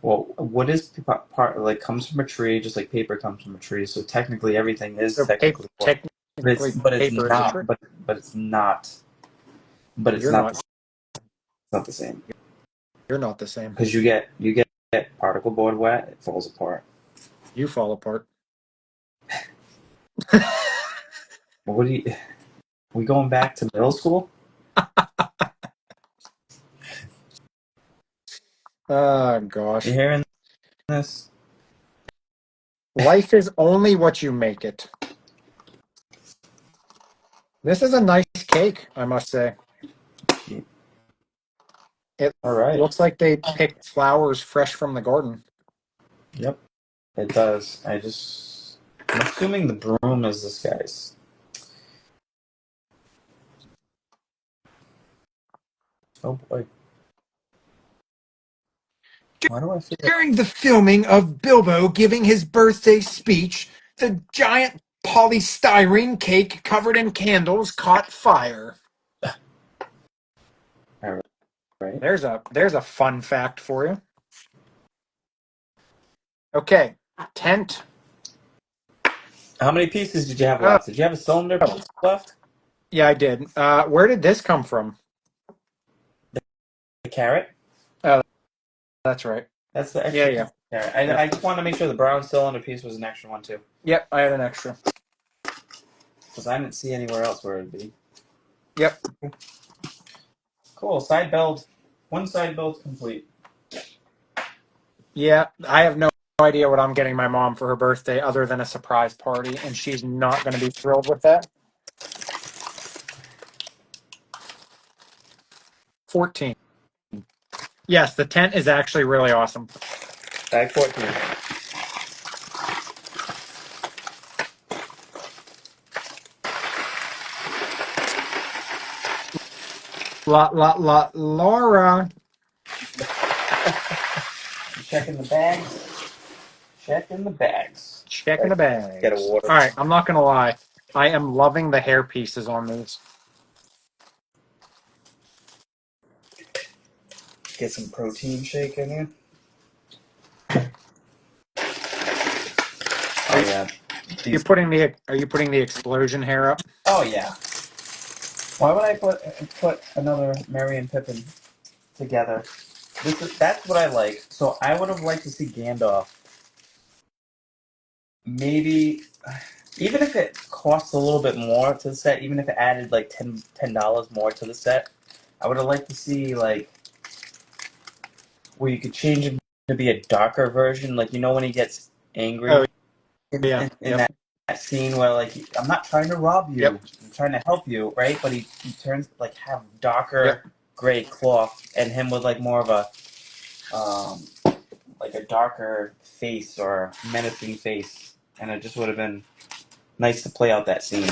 Well, wood is part like comes from a tree, just like paper comes from a tree. So technically, everything is So paper, technically wood, technically but it's paper is a not. tree. But it's not. But it's You're not. not. It's not the same You're not the same. because you get particle board wet, it falls apart. You fall apart. But what do you? We going back to middle school? Oh You gosh. hearing this? Life is only what you make it. This is a nice cake, I must say. It All right. looks like they picked flowers fresh from the garden. Yep, it does. I'm assuming the broom is this guy's. Oh boy. Why do I feel like During the filming of Bilbo giving his birthday speech, the giant polystyrene cake covered in candles caught fire. all right? There's a fun fact for you. Okay, tent. How many pieces did you have Oh, left? Did you have a cylinder piece left? yeah, I did. Where did this come from? The carrot? Oh, that's right. That's the Yeah, extra piece yeah, of carrot. I, yeah. I just want to make sure the brown cylinder piece was an extra one too. Yep, I had an extra. Because I didn't see anywhere else where it'd be. Yep. Cool. Side build. One side build complete. Yeah, I have no idea what I'm getting my mom for her birthday other than a surprise party, and she's not going to be thrilled with that. 14. Yes, the tent is actually really awesome. Bag 14. Laura. Checking the bags. Checking the bags. Checking Right. the Get a bags. water. All right, I'm not going to lie. I am loving the hair pieces on these. Get some protein shake in here. Are Oh you, yeah. you These. putting the are you putting the explosion hair up? Oh yeah. Why would I put another Merry and Pippin together? That's what I like. So I would have liked to see Gandalf. Maybe even if it costs a little bit more to the set, even if it added like $10 more to the set, I would have liked to see like where you could change him to be a darker version, like when he gets Oh, angry in, yeah. in, in Yep. that scene where like I'm not trying to rob Yep. you, I'm trying to help you, right? But he turns like have Yep. darker gray cloth and him with like more of a um, like a darker face or menacing face, and it just would have been nice to play out that scene.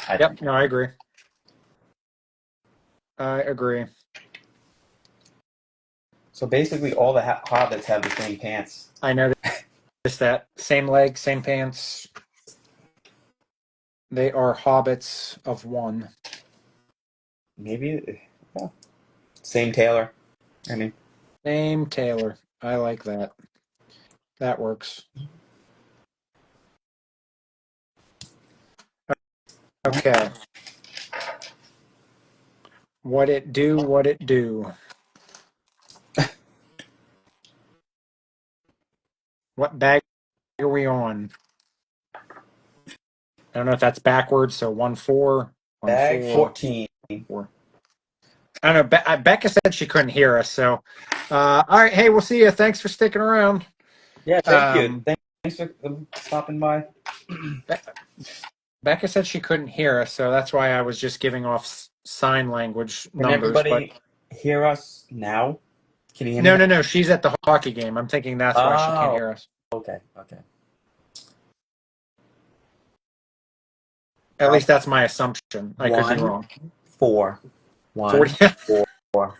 I Yep. think. No, I agree. I agree. So basically, all the hobbits have the same pants. I noticed that. Same legs, same pants. They are hobbits of one. Maybe, yeah. Same tailor. I mean, Same Taylor. I like that. That works. Okay. What it do, what it do. What bag are we on? I don't know if that's backwards, so 1-4, Bag 1-4, 14. 4. I don't know. Becca said she couldn't hear us, so all right. Hey, we'll see you. Thanks for sticking around. Yeah, thank you. Um, Thanks for stopping by. Be- Becca said she couldn't hear us, so that's why I was just giving off sign language Can numbers. But everybody hear us now? Can you hear me no, now? no, no. She's at the hockey game. I'm thinking that's why she can't Oh, hear us. okay, okay. At least that's my assumption. I could be One, wrong. 4. 1, 40. 4.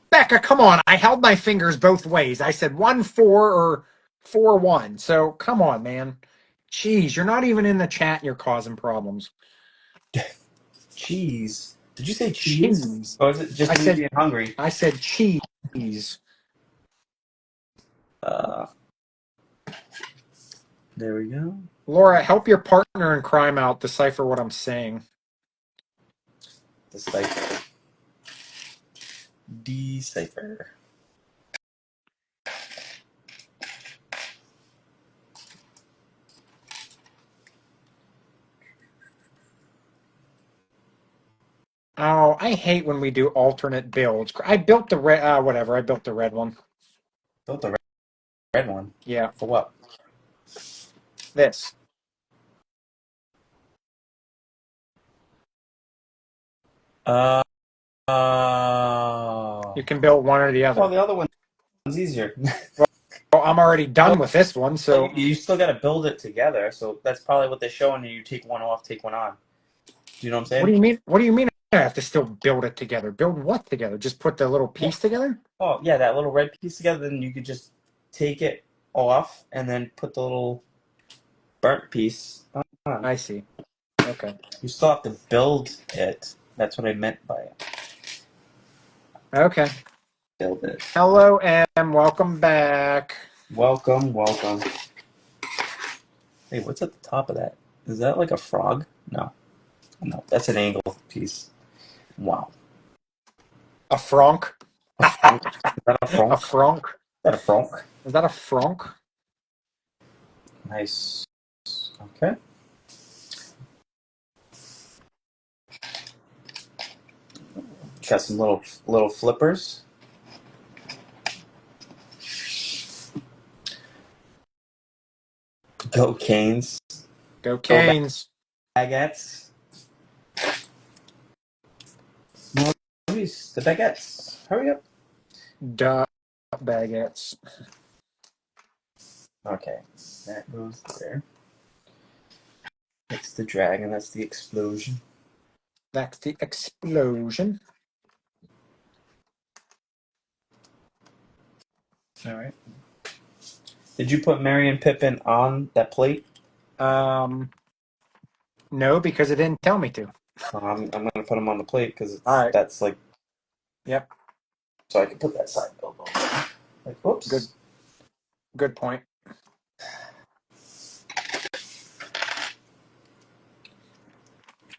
Becca, come on. I held my fingers both ways. I said 1-4 or 4-1. So come on, man. Jeez, you're not even in the chat and you're causing problems. Cheese. Did you say cheese? Cheese. Or is it I just me said being hungry? I said cheese. Uh, there we go. Laura, help your partner in crime out decipher what I'm saying. Decipher. Decipher. Oh, I hate when we do alternate builds. I built the red, whatever. I built the red one. Built the red one. Yeah, For what? this. Uh, You oh. can build one or the Well, other. the other one's easier. Well, I'm already Well, done with this one, so you still got to build it together, so that's probably what they're showing you. You take one off, take one on. Do you know what I'm what do saying? you mean? What do you mean I have to still build it together? Build what together? Just put the little Well, piece together? oh, yeah, that little red piece together, then you could just take it off and then put the little burnt piece on. I see. Okay. You still have to build it. That's what I meant by it. Okay. Build it. Hello, Em. Welcome back. Welcome, welcome. Hey, what's at the top of that? Is that like a frog? No. No, that's an angle piece. Wow. A franc. A frog? Is that a A frog? Is franc. that a frog? Is that a franc? Nice. Okay. Got some little flippers. Go canes. Go Go Canes. baguettes. Maurice, the baguettes. Hurry up. Duh. Baguettes. Okay. That goes there. That's the dragon. That's the explosion. That's the explosion. All right. Did you put Merry and Pippin on that plate? Um, no, because it didn't tell me to. I'm gonna put them on the plate because All right. that's like Yep. so I can put that side build on. Like, Good. whoops. Good point.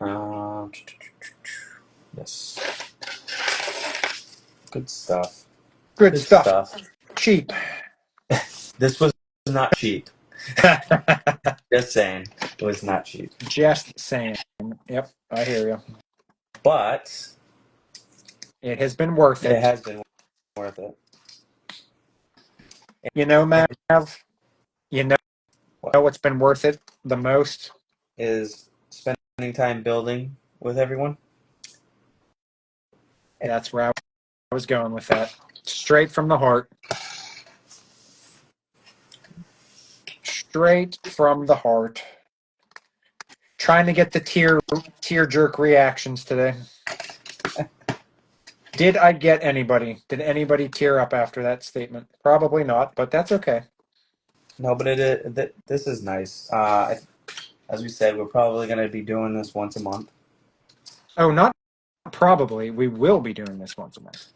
Um, yes. Good stuff. Good Good stuff. stuff. Cheap. This was not cheap. Just saying, it was not cheap. Just saying. Yep. I hear you. But It has been worth it it. has been worth it. You know, And Mav. You know what what's been worth it the most? is spending time building with everyone? That's where I was going with that. Straight from the heart. Straight from the heart. Trying to get the tear jerk reactions today. Did I get anybody? Did anybody tear up after that statement? Probably not, but that's okay. No, but this is nice. As we said, we're probably going to be doing this once a month. Oh, not probably. We will be doing this once a month.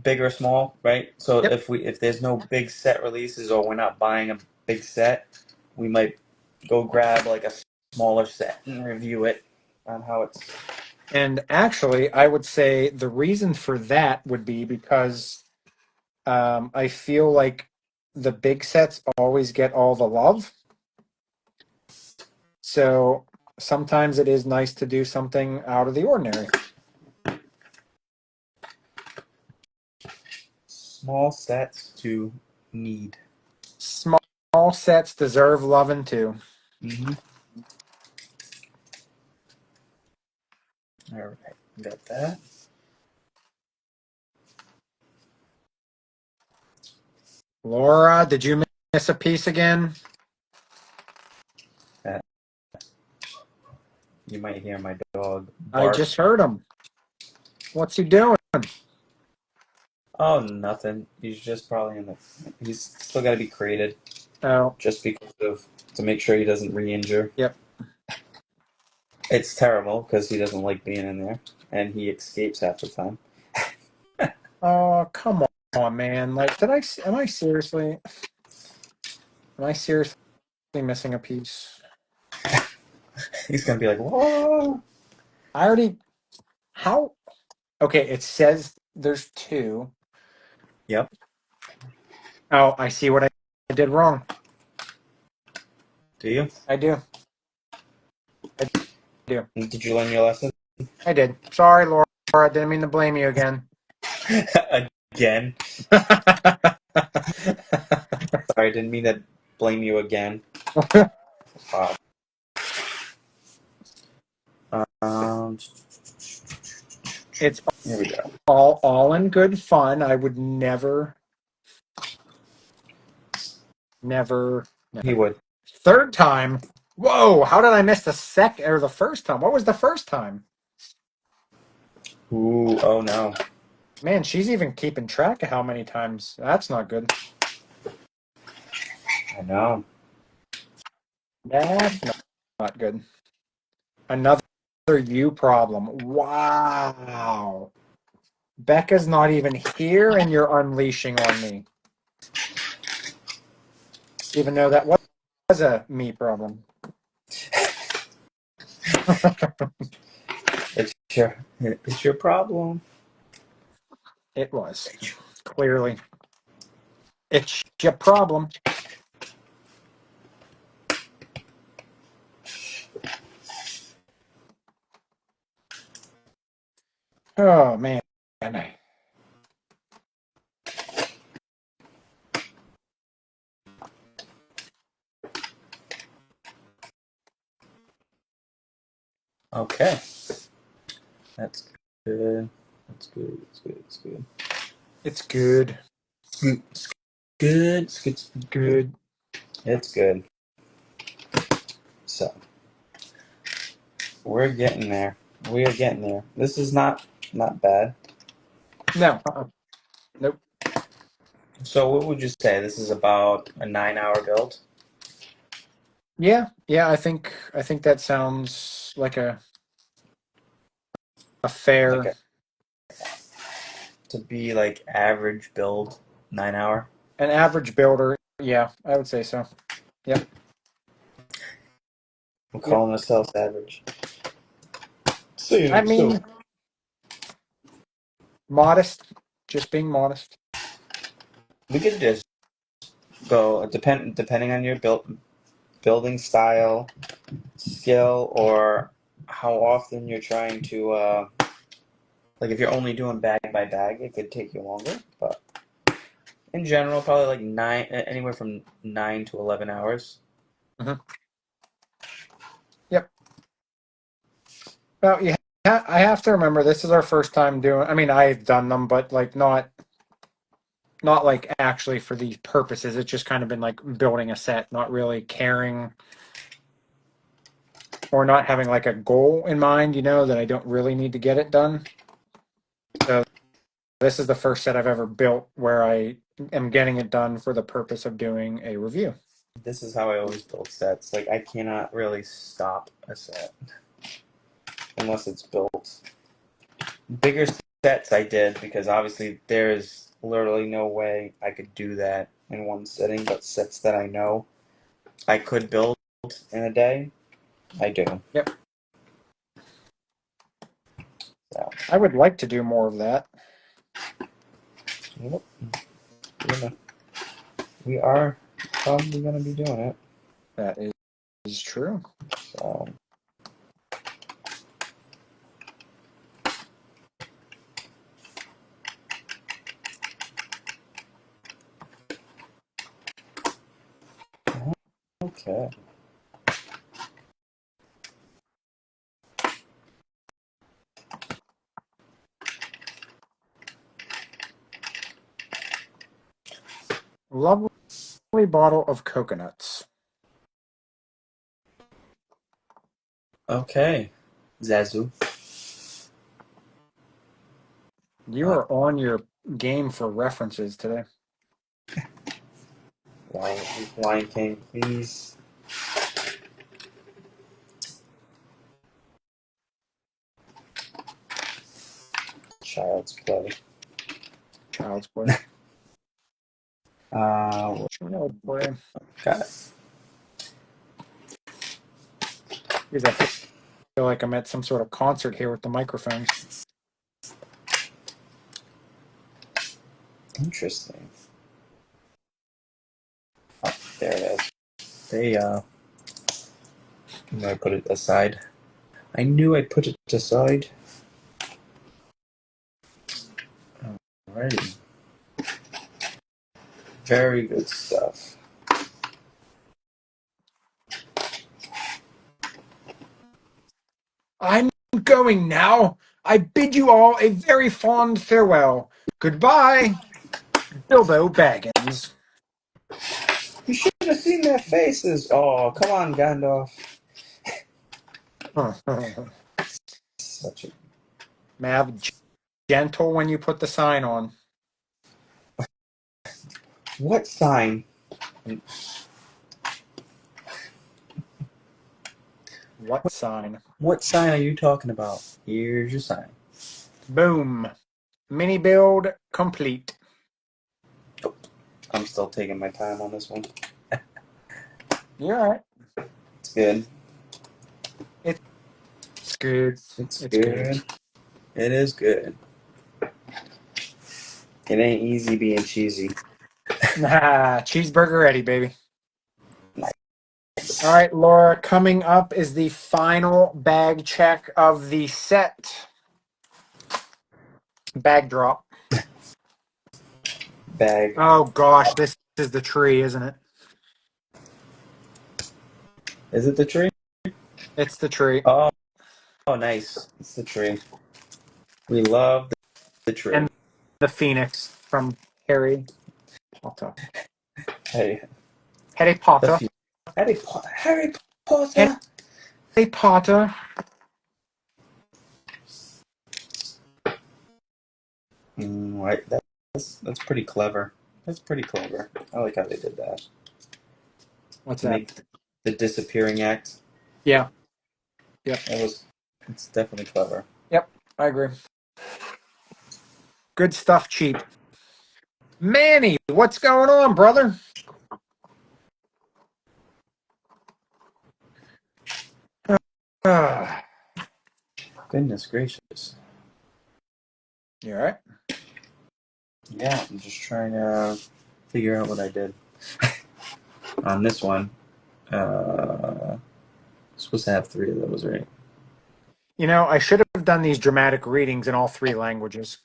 big or small, right? So Yep. if there's no big set releases or we're not buying a big set, we might go grab like a smaller set and review it on how it's. And actually, I would say the reason for that would be because I feel like the big sets always get all the love. So sometimes it is nice to do something out of the ordinary. Small sets to need. Small sets deserve loving too. Mm-hmm. All right, got that. Laura, did you miss a piece again? Uh, you might hear my dog I bark. just heard him. What's he doing? Oh, nothing. He's just probably in the. He's still got to be created Oh, just because of to make sure he doesn't re-injure. yep. It's terrible because he doesn't like being in there, and he escapes half the time. Oh, come on, man. Like, am I seriously missing a piece? He's gonna be like, "Whoa!" I already, how? Okay, it says there's two. Yep. Oh, I see what I did wrong. Do you? I do. I do. Did you learn your lesson I did. Sorry, Laura. I didn't mean to blame you again. again? Sorry, I didn't mean to blame you again. Wow. Um, It's here we go. all in good fun. I would never, never, He never. would. Third time. Whoa! How did I miss the second or the first time? What was the first time? Ooh, oh no. Man, she's even keeping track of how many times. That's not good. I know. That's not good. Another you problem. Wow. Becca's not even here and you're unleashing on me. Even though that was a me problem. It's your problem. It was. Clearly. It's your problem. Oh, man. Okay, that's good. That's good. That's good. That's good. It's good. It's good. It's good. It's good. Good. It's good. So we're getting there. We are getting there. This is not bad. No. Nope. So what would you say? This is about a 9-hour build. Yeah. Yeah, I think that sounds like a Like fair a, to be like average build, 9 hour. an average builder. Yeah, I would say so. Yep. We're Yep. calling ourselves average. See you I next mean, modest. Just being modest. We could just go depending on your building style, skill, or how often you're trying to like if you're only doing bag by bag, it could take you longer. But in general, probably like anywhere from 9 to 11 hours. Mhm. Yep. Well, I have to remember this is our first time doing. I mean, I've done them, but like not like actually for these purposes. It's just kind of been like building a set, not really caring or not having like a goal in mind. That I don't really need to get it done. So this is the first set I've ever built where I am getting it done for the purpose of doing a review. This is how I always build sets. Like I cannot really stop a set unless it's built. Bigger sets I did, because obviously there's literally no way I could do that in one sitting, but sets that I know I could build in a day, I do. Yep. So, I would like to do more of that. yep. We are probably going to be doing it. That is true. So, okay. Lovely bottle of coconuts. Okay. Zazu. You are on your game for references today. Lion King, please. Child's Play. Child's play. Uh, Child's play. got it. Because I feel like I'm at some sort of concert here with the microphones. Interesting. Oh, there it is. I'm gonna put it aside. I knew I'd put it aside. Alrighty. Very good stuff. I'm going now. I bid you all a very fond farewell. Goodbye, Bilbo Baggins. You should have seen their faces. Oh, come on, Gandalf. Such a Mav, gentle when you put the sign on. what sign? What sign? What sign are you talking about? Here's your sign. Boom. Mini build complete. Oh, I'm still taking my time on this one. You're all right. It's good. It's good. It's It's good. good. It is good. It ain't easy being cheesy. Nah, cheeseburger ready, baby. All Nice. right, Laura, coming up is the final bag check of the set. Bag drop. Bag. Oh gosh, this is the tree, isn't it? Is it the tree? It's the tree. Oh, oh, nice. It's the tree. We love the tree. And the phoenix from Harry Potter. Hey, Harry the Potter. Harry Potter. Harry Potter. Right. That's pretty clever. That's pretty clever. I like how they did that. What's To that? make the disappearing act. Yeah. Yep. It's definitely clever. Yep. I agree. Good stuff, cheap. Manny, what's going on, brother? Uh, Goodness gracious. you all right? Yeah, I'm just trying to figure out what I did on this one. Supposed to have three of those, right? You know, I should have done these dramatic readings in all three languages.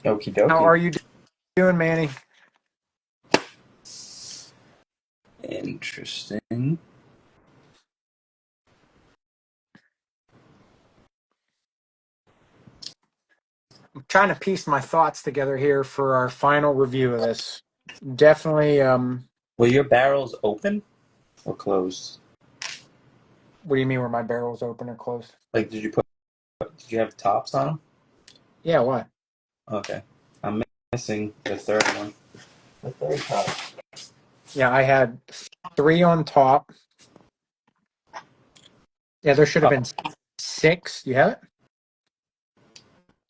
Okie How dokie. are you doing, Manny? Interesting. I'm trying to piece my thoughts together here for our final review of this. Definitely, Were your barrels open or closed? what do you mean were my barrels open or closed? Like, did you have tops on them? Yeah, what? Okay. I'm missing the third one. The third top. Yeah, I had three on top Yeah, there should have Oh, been six. You have it?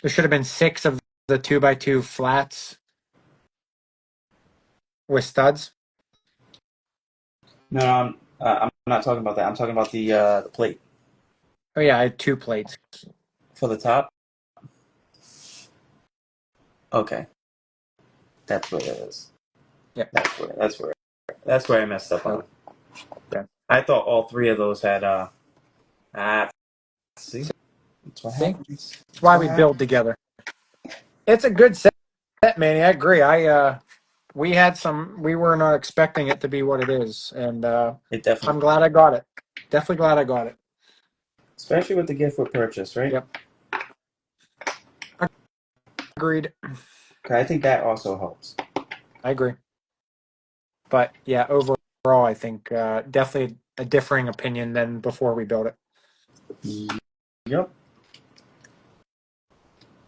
There should have been six of the 2x2 flats with studs. no, I'm not talking about that. I'm talking about the plate Oh yeah, I had two plates. for the top. Okay, that's what it is. Yep. That's where I messed up on. Okay. I thought all three of those had see, that's what See, happens. that's That's why what we happens. build together. It's a good set, Manny. I agree. We had some. We were not expecting it to be what it is, and It I'm definitely, glad I got it. Definitely glad I got it. especially with the gift with purchase, right? Yep. Agreed. 'Cause I think that also helps. I agree. But yeah, overall, I think definitely a differing opinion than before we built it. Yep.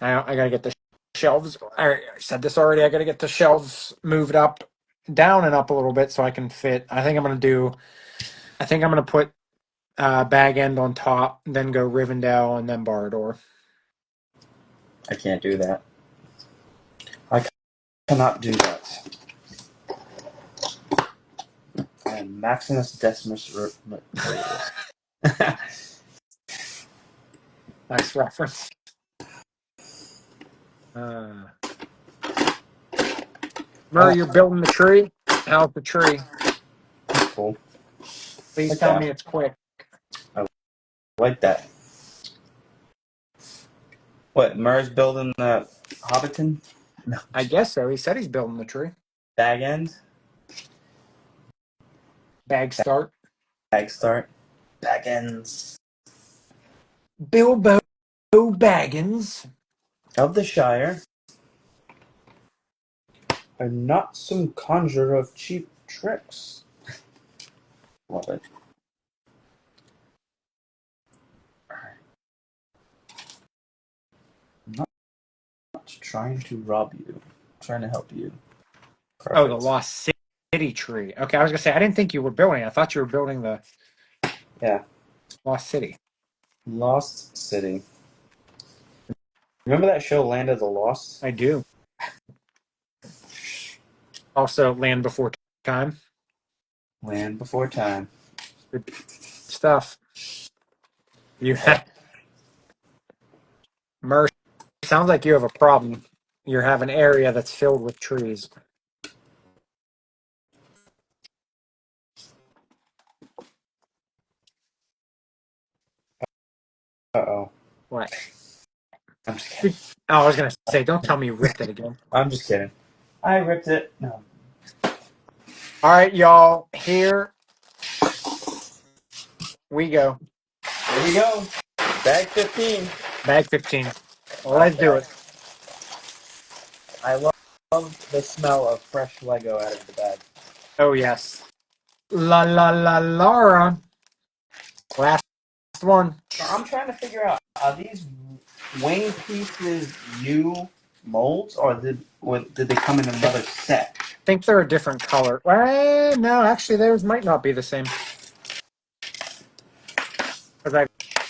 I gotta get the shelves. I said this already. I gotta get the shelves moved up, down and up a little bit so I can fit. I think I'm gonna do. I think I'm gonna put bag end on top, then go Rivendell and then bar door. I can't do that. I cannot do that. I am Maximus Decimus Meridius. Nice reference. Uh, Murray, you're building the tree. How's the tree? Cool. Please Like tell that. me it's quick. I like that. What, Murray's building the Hobbiton? No. I guess so. He said he's building the tree. Bag end? Bag start. Bag start? Bag ends. Bilbo Baggins. Of the Shire. And not some conjurer of cheap tricks. Love it. I'm not trying to rob you. I'm trying to help you. Oh, the Perfect. Lost City tree. Okay, I was gonna say I didn't think you were building. I thought you were building the Yeah. Lost City. Lost City. Remember that show Land of the Lost? I do. Also, Land Before Time. Land Before Time. Good stuff. You Uh have Mercy. Sounds like you have a problem. You have an area that's filled with trees. oh. What? I'm just kidding. Oh, I was gonna say, don't tell me you ripped it again. I'm just kidding. I ripped it. No. All right, y'all. Here we go. Here we go. Bag 15. Bag 15. Let's do Okay. it. I love the smell of fresh Lego out of the bag. Oh yes. La la la Laura. Last one. So I'm trying to figure out, are these wing pieces new molds or did they come in I another set? think they're a different color. Well, no, actually, theirs might not be the same because I've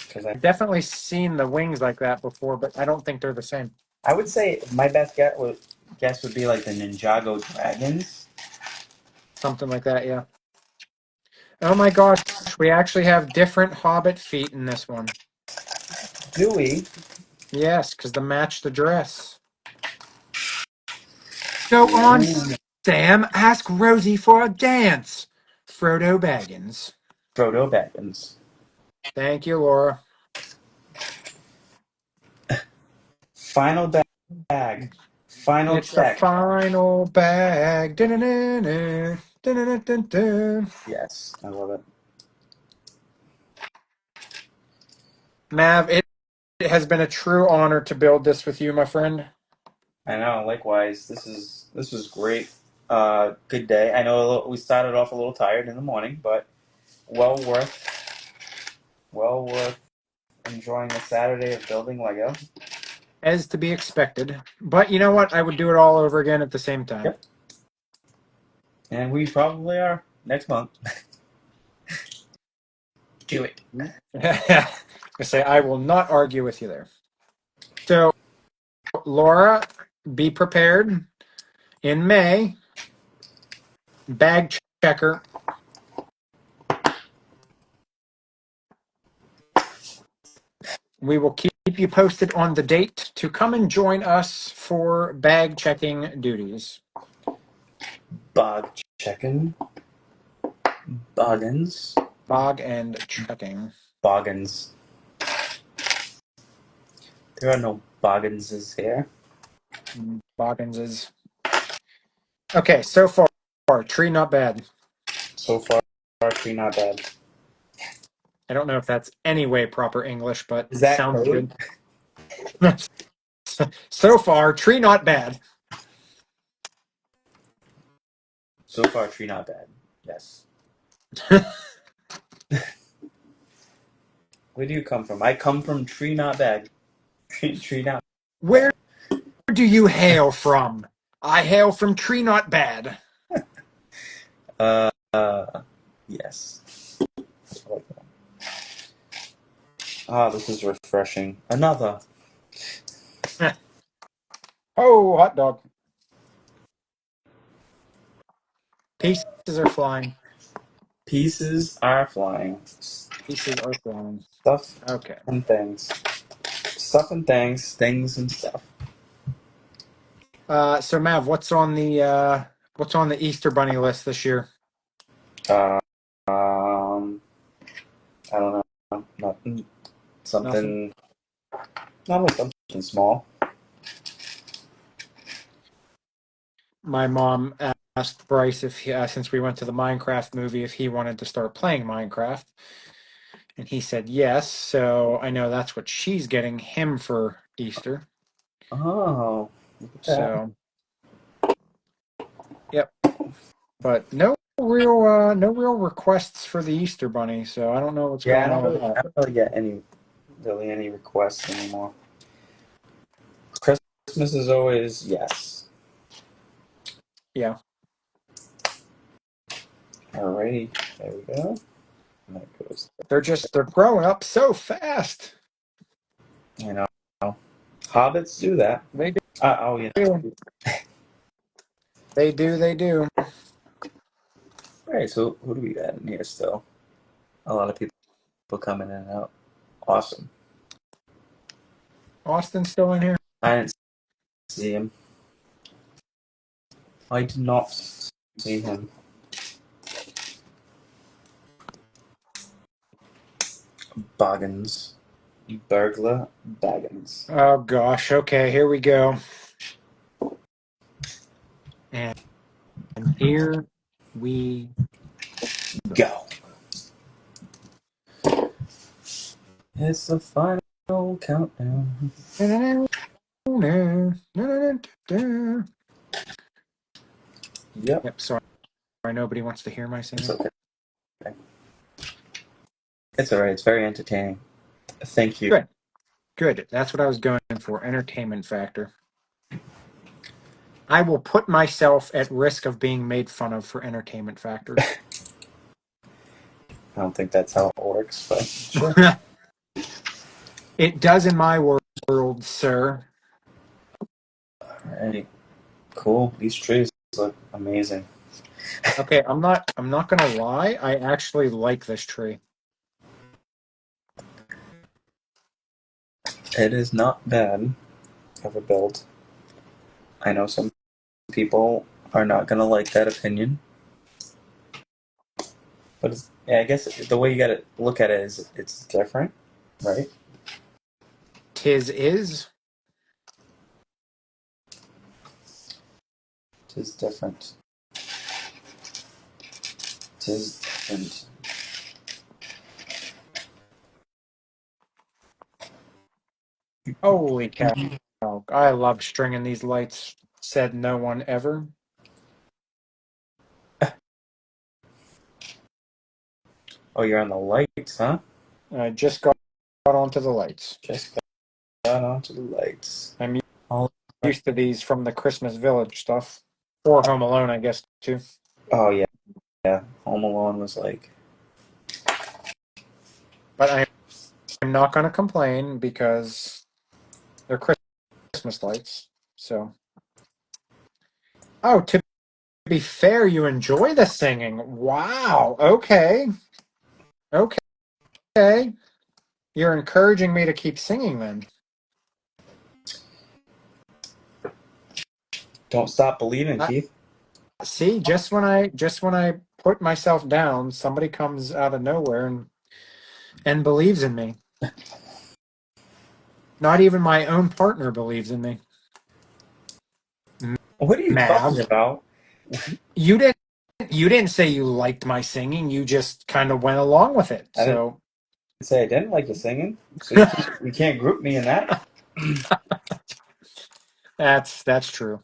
Because definitely seen the wings like that before, but I don't think they're the same. I would say my best guess would be like the Ninjago dragons. Something like that, yeah. Oh my gosh, we actually have different Hobbit feet in this one. Do we? Yes, because to match the dress. Go on, Ooh. Sam. Ask Rosie for a dance. Frodo Baggins. Frodo Baggins. Thank you, Laura. Final bag. Final It's the check. final bag. Dun-dun-dun-dun, dun-dun-dun-dun-dun. Yes, I love it. Mav, it has been a true honor to build this with you, my friend. I know. Likewise, this was great. Good day. I know we started off a little tired in the morning, but well worth enjoying the Saturday of building Lego. As to be expected. But you know what? I would do it all over again at the same time. Yep. And we probably are next month. Do it. I say I will not argue with you there. So, Laura, be prepared. In May, bag checker. We will keep you posted on the date to come and join us for bag checking duties. Bog checking. Boggins. Bog and checking. Boggins. There are no Bogginses here. Boggins is. Okay, so far, tree not bad. So far, tree not bad. I don't know if that's any way proper English, but Is that sounds code? good. So far, tree not bad. So far, tree not bad. Yes. Where do you come from? I come from tree not bad. Tree not Where do you hail from? I hail from tree not bad. bad. Yes. I like that. Ah, this is refreshing. Another. Oh, hot dog. Pieces are flying. Pieces are flying. Pieces are flying. Stuff Okay. and things. Stuff and things. Things and stuff. So Mav, what's on the Easter Bunny list this year? Uh, um, I don't know. Nothing. Nothing. Something. Not like something small. My mom asked Bryce if he, since we went to the Minecraft movie, if he wanted to start playing Minecraft, and he said yes. So I know that's what she's getting him for Easter. Oh, look at that. So, yep. But no real requests for the Easter Bunny. So I don't know what's Yeah, going on with that. I don't really get any requests anymore. Christmas is always yes. Yeah, Alrighty, there we go. And that goes. they're growing up so fast. You know, hobbits do that. They Oh, yeah. do. They do. They do. Alright, so who do we got in here still? A lot of people coming in and out. Awesome. Austin's still in here. I didn't see him. I did not see him. Boggins. Burglar Baggins. Oh gosh. Okay, here we go. And here we Go. It's the final countdown. go. Yep. Yep. Sorry, nobody wants to hear my It's singing. okay. It's alright. It's very entertaining. Thank you. Good. Good. That's what I was going for. Entertainment factor. I will put myself at risk of being made fun of for entertainment factor. I don't think that's how it works, but sure. It does in my world, sir. Alright. Cool. These trees look amazing. Okay, I'm not gonna lie. I actually like this tree. It is not bad of a build. I know some people are not gonna like that opinion, but yeah, I guess the way you gotta look at it is it's different, right? Tis is. Tis different. Tis different. Holy cow. I love stringing these lights, said no one ever. Oh, you're on the lights, huh? I just got onto the lights. Just got onto the lights. I'm Oh, used to these from the Christmas Village stuff. Or Home Alone, I guess, too. oh yeah, yeah. Home Alone was like but I'm not going to complain because they're Christmas lights. So, oh, to be fair, you enjoy the singing. Wow. Okay. Okay. You're encouraging me to keep singing then. Don't stop believing, I, Keith. see, just when I put myself down, somebody comes out of nowhere and believes in me. Not even my own partner believes in me. What are you talking Mav, about? you didn't say you liked my singing. You just kind of went along with it. I didn't So say I didn't like you singing, so you can't group me in that. that's true.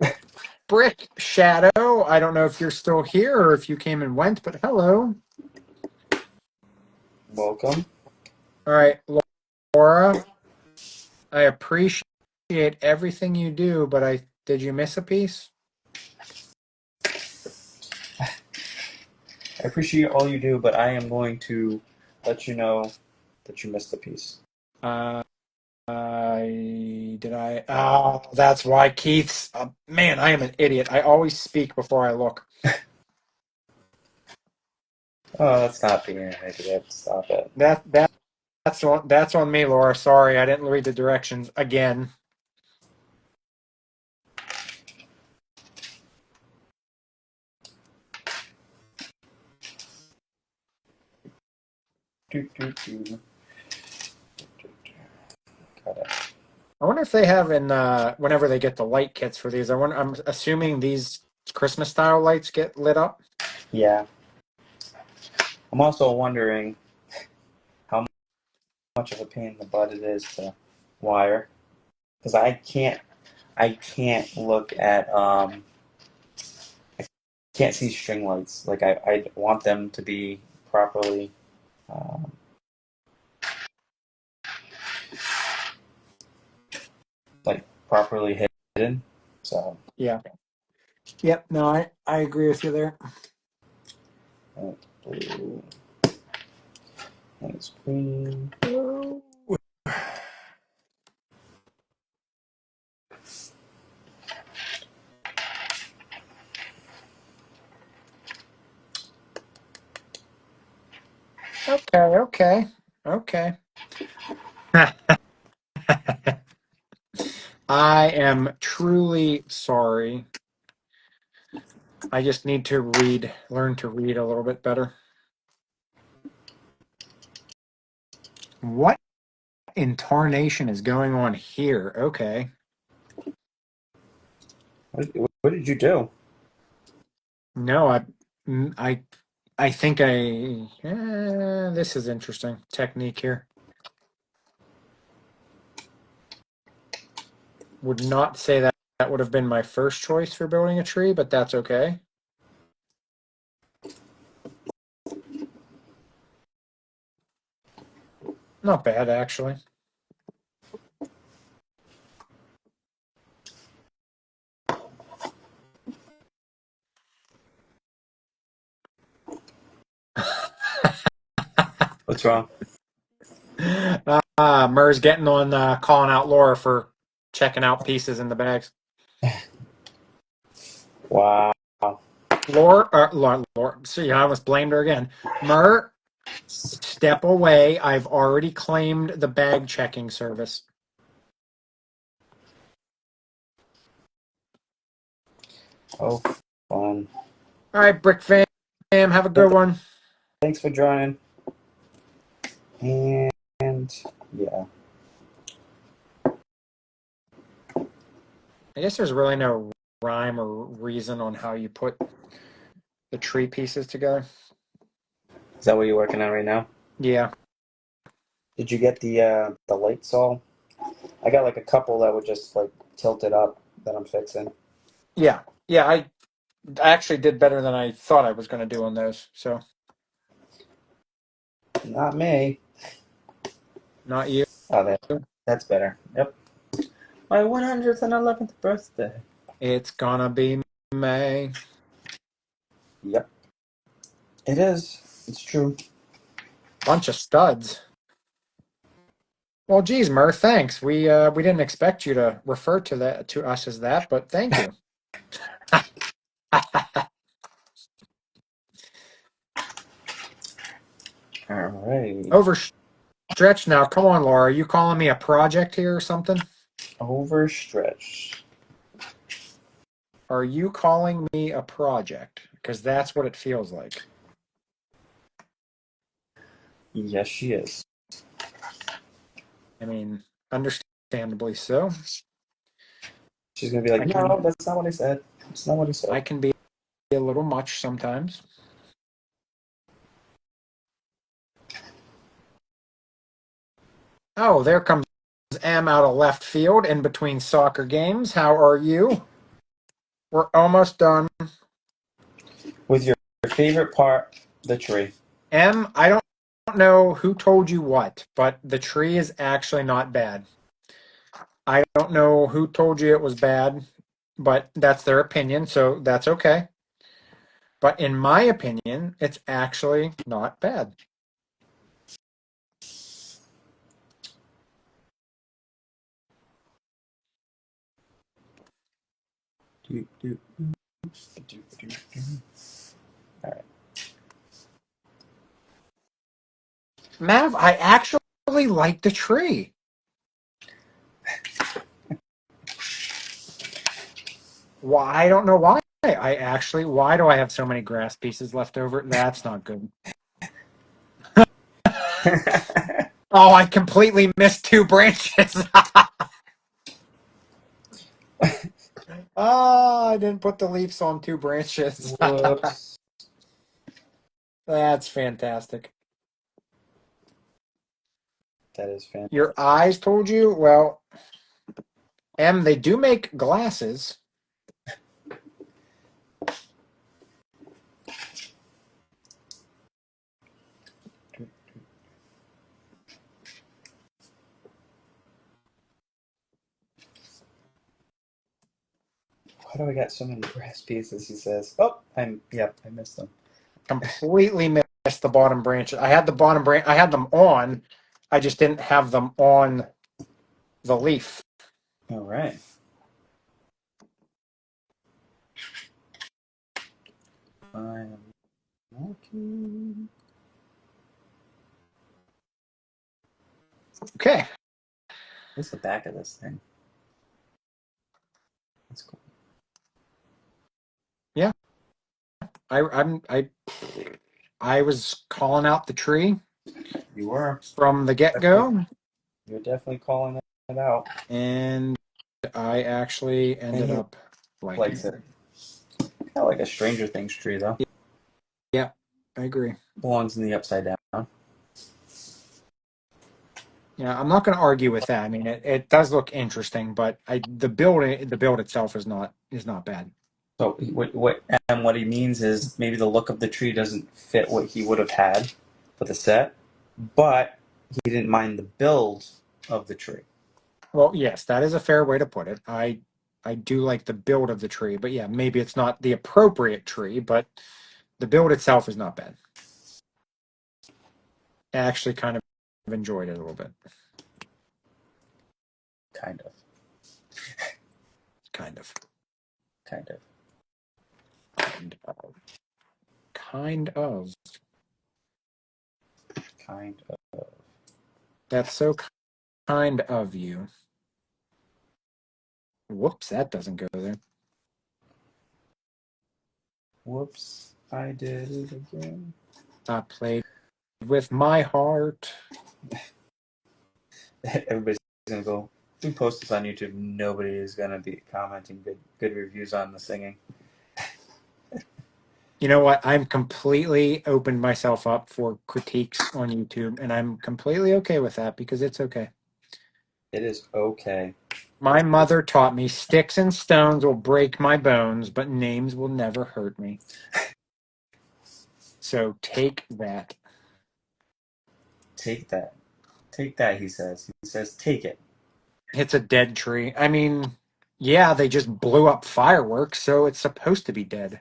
Brick Shadow, I don't know if you're still here or if you came and went, but hello. Welcome. All right, Laura, I appreciate everything you do, but I did you miss a piece? I appreciate all you do, but I am going to let you know that you missed a piece. Uh, I did I? Oh, that's why Keith's. Man, I am an idiot. I always speak before I look. Oh, that's not being an idiot. Stop it. That's on me, Laura. Sorry, I didn't read the directions again. Do, do, do. Got it. I wonder if they have in whenever they get the light kits for these. I'm assuming these Christmas style lights get lit up. Yeah. I'm also wondering how much of a pain in the butt it is to wire, because I can't look at can't see string lights. Like I want them to be properly um, like properly hidden. So Yeah. Yep. No, I agree with you there. blue and green. Okay. Okay. Okay. I am truly sorry. I just need to learn to read a little bit better. What in tarnation is going on here? Okay. What did you do? No, I, I think this is interesting technique here. Would not say that would have been my first choice for building a tree, but that's okay. Not bad, actually. What's wrong? Murr's getting on calling out Laura for checking out pieces in the bags. Wow. Laura. See, I almost blamed her again. Murr, step away. I've already claimed the bag checking service. Oh, fun. All right, Brick fam, have a good one. Thanks for joining. And yeah, I guess there's really no rhyme or reason on how you put the tree pieces together. is that what you're working on right now? Yeah, Did you get the lights all? I got like a couple that would just like tilt it up that I'm fixing. yeah. I actually did better than I thought I was going to do on those. So Not me. not you. Oh, that's better. Yep. My 111th birthday. It's gonna be May. Yep. It is. It's true. Bunch of studs. Well, geez, Murr, thanks. We didn't expect you to refer to us as that, but thank you. All right. Overstretched now. Come on, Laura. Are you calling me a project here or something? Overstretched. Are you calling me a project? Because that's what it feels like. Yes, she is. I mean, understandably so. She's gonna be I like, can no, that's not what I said. That's not what I I said. can be a little much sometimes. Oh, there comes M out of left field in between soccer games. How are you? We're almost done. With your favorite part, the tree. M, I don't know who told you what, but the tree is actually not bad. I don't know who told you it was bad, but that's their opinion, so that's okay. But in my opinion, it's actually not bad. Do, do, do, do, do. All right. Mav, I actually like the tree. Why? I don't know why. Why do I have so many grass pieces left over? That's not good. Oh, I completely missed two branches. Oh, I didn't put the leaves on two branches. Whoops. That's fantastic. That is Your fantastic. eyes told you? Well, M, they do make glasses. Why do I got so many grass pieces? He says. Oh, I missed them. Completely missed the bottom branches. I had the bottom branch. I had them on. I just didn't have them on the leaf. All right. I am walking. Okay. What's the back of this thing? That's cool. Yeah. I was calling out the tree You were. from the get Definitely, go, you're definitely calling it out. and I actually And ended he up liking likes it. it. Kind of like a Stranger Things tree, though. Yeah, I agree. Belongs in the upside down. Yeah, I'm not going to argue with that. I mean, it does look interesting, but the build itself is not bad. So what he means is maybe the look of the tree doesn't fit what he would have had for the set, but he didn't mind the build of the tree. Well, yes, that is a fair way to put it. I do like the build of the tree, but yeah, maybe it's not the appropriate tree, but the build itself is not bad. I actually kind of enjoyed it a little bit. Kind of. Kind of. Kind of. Kind of. Kind of. Kind of. That's so kind of you. Whoops, that doesn't go there. Whoops. I did it again. I played with my heart. Everybody's gonna go. If we post this on YouTube, nobody is gonna be commenting good reviews on the singing. You know what? I'm completely opened myself up for critiques on YouTube, and I'm completely okay with that because it's okay. It is okay. My mother taught me sticks and stones will break my bones, but names will never hurt me. So take that. Take that. Take that, he says. He says, take it. It's a dead tree. I mean, yeah, they just blew up fireworks, so it's supposed to be dead,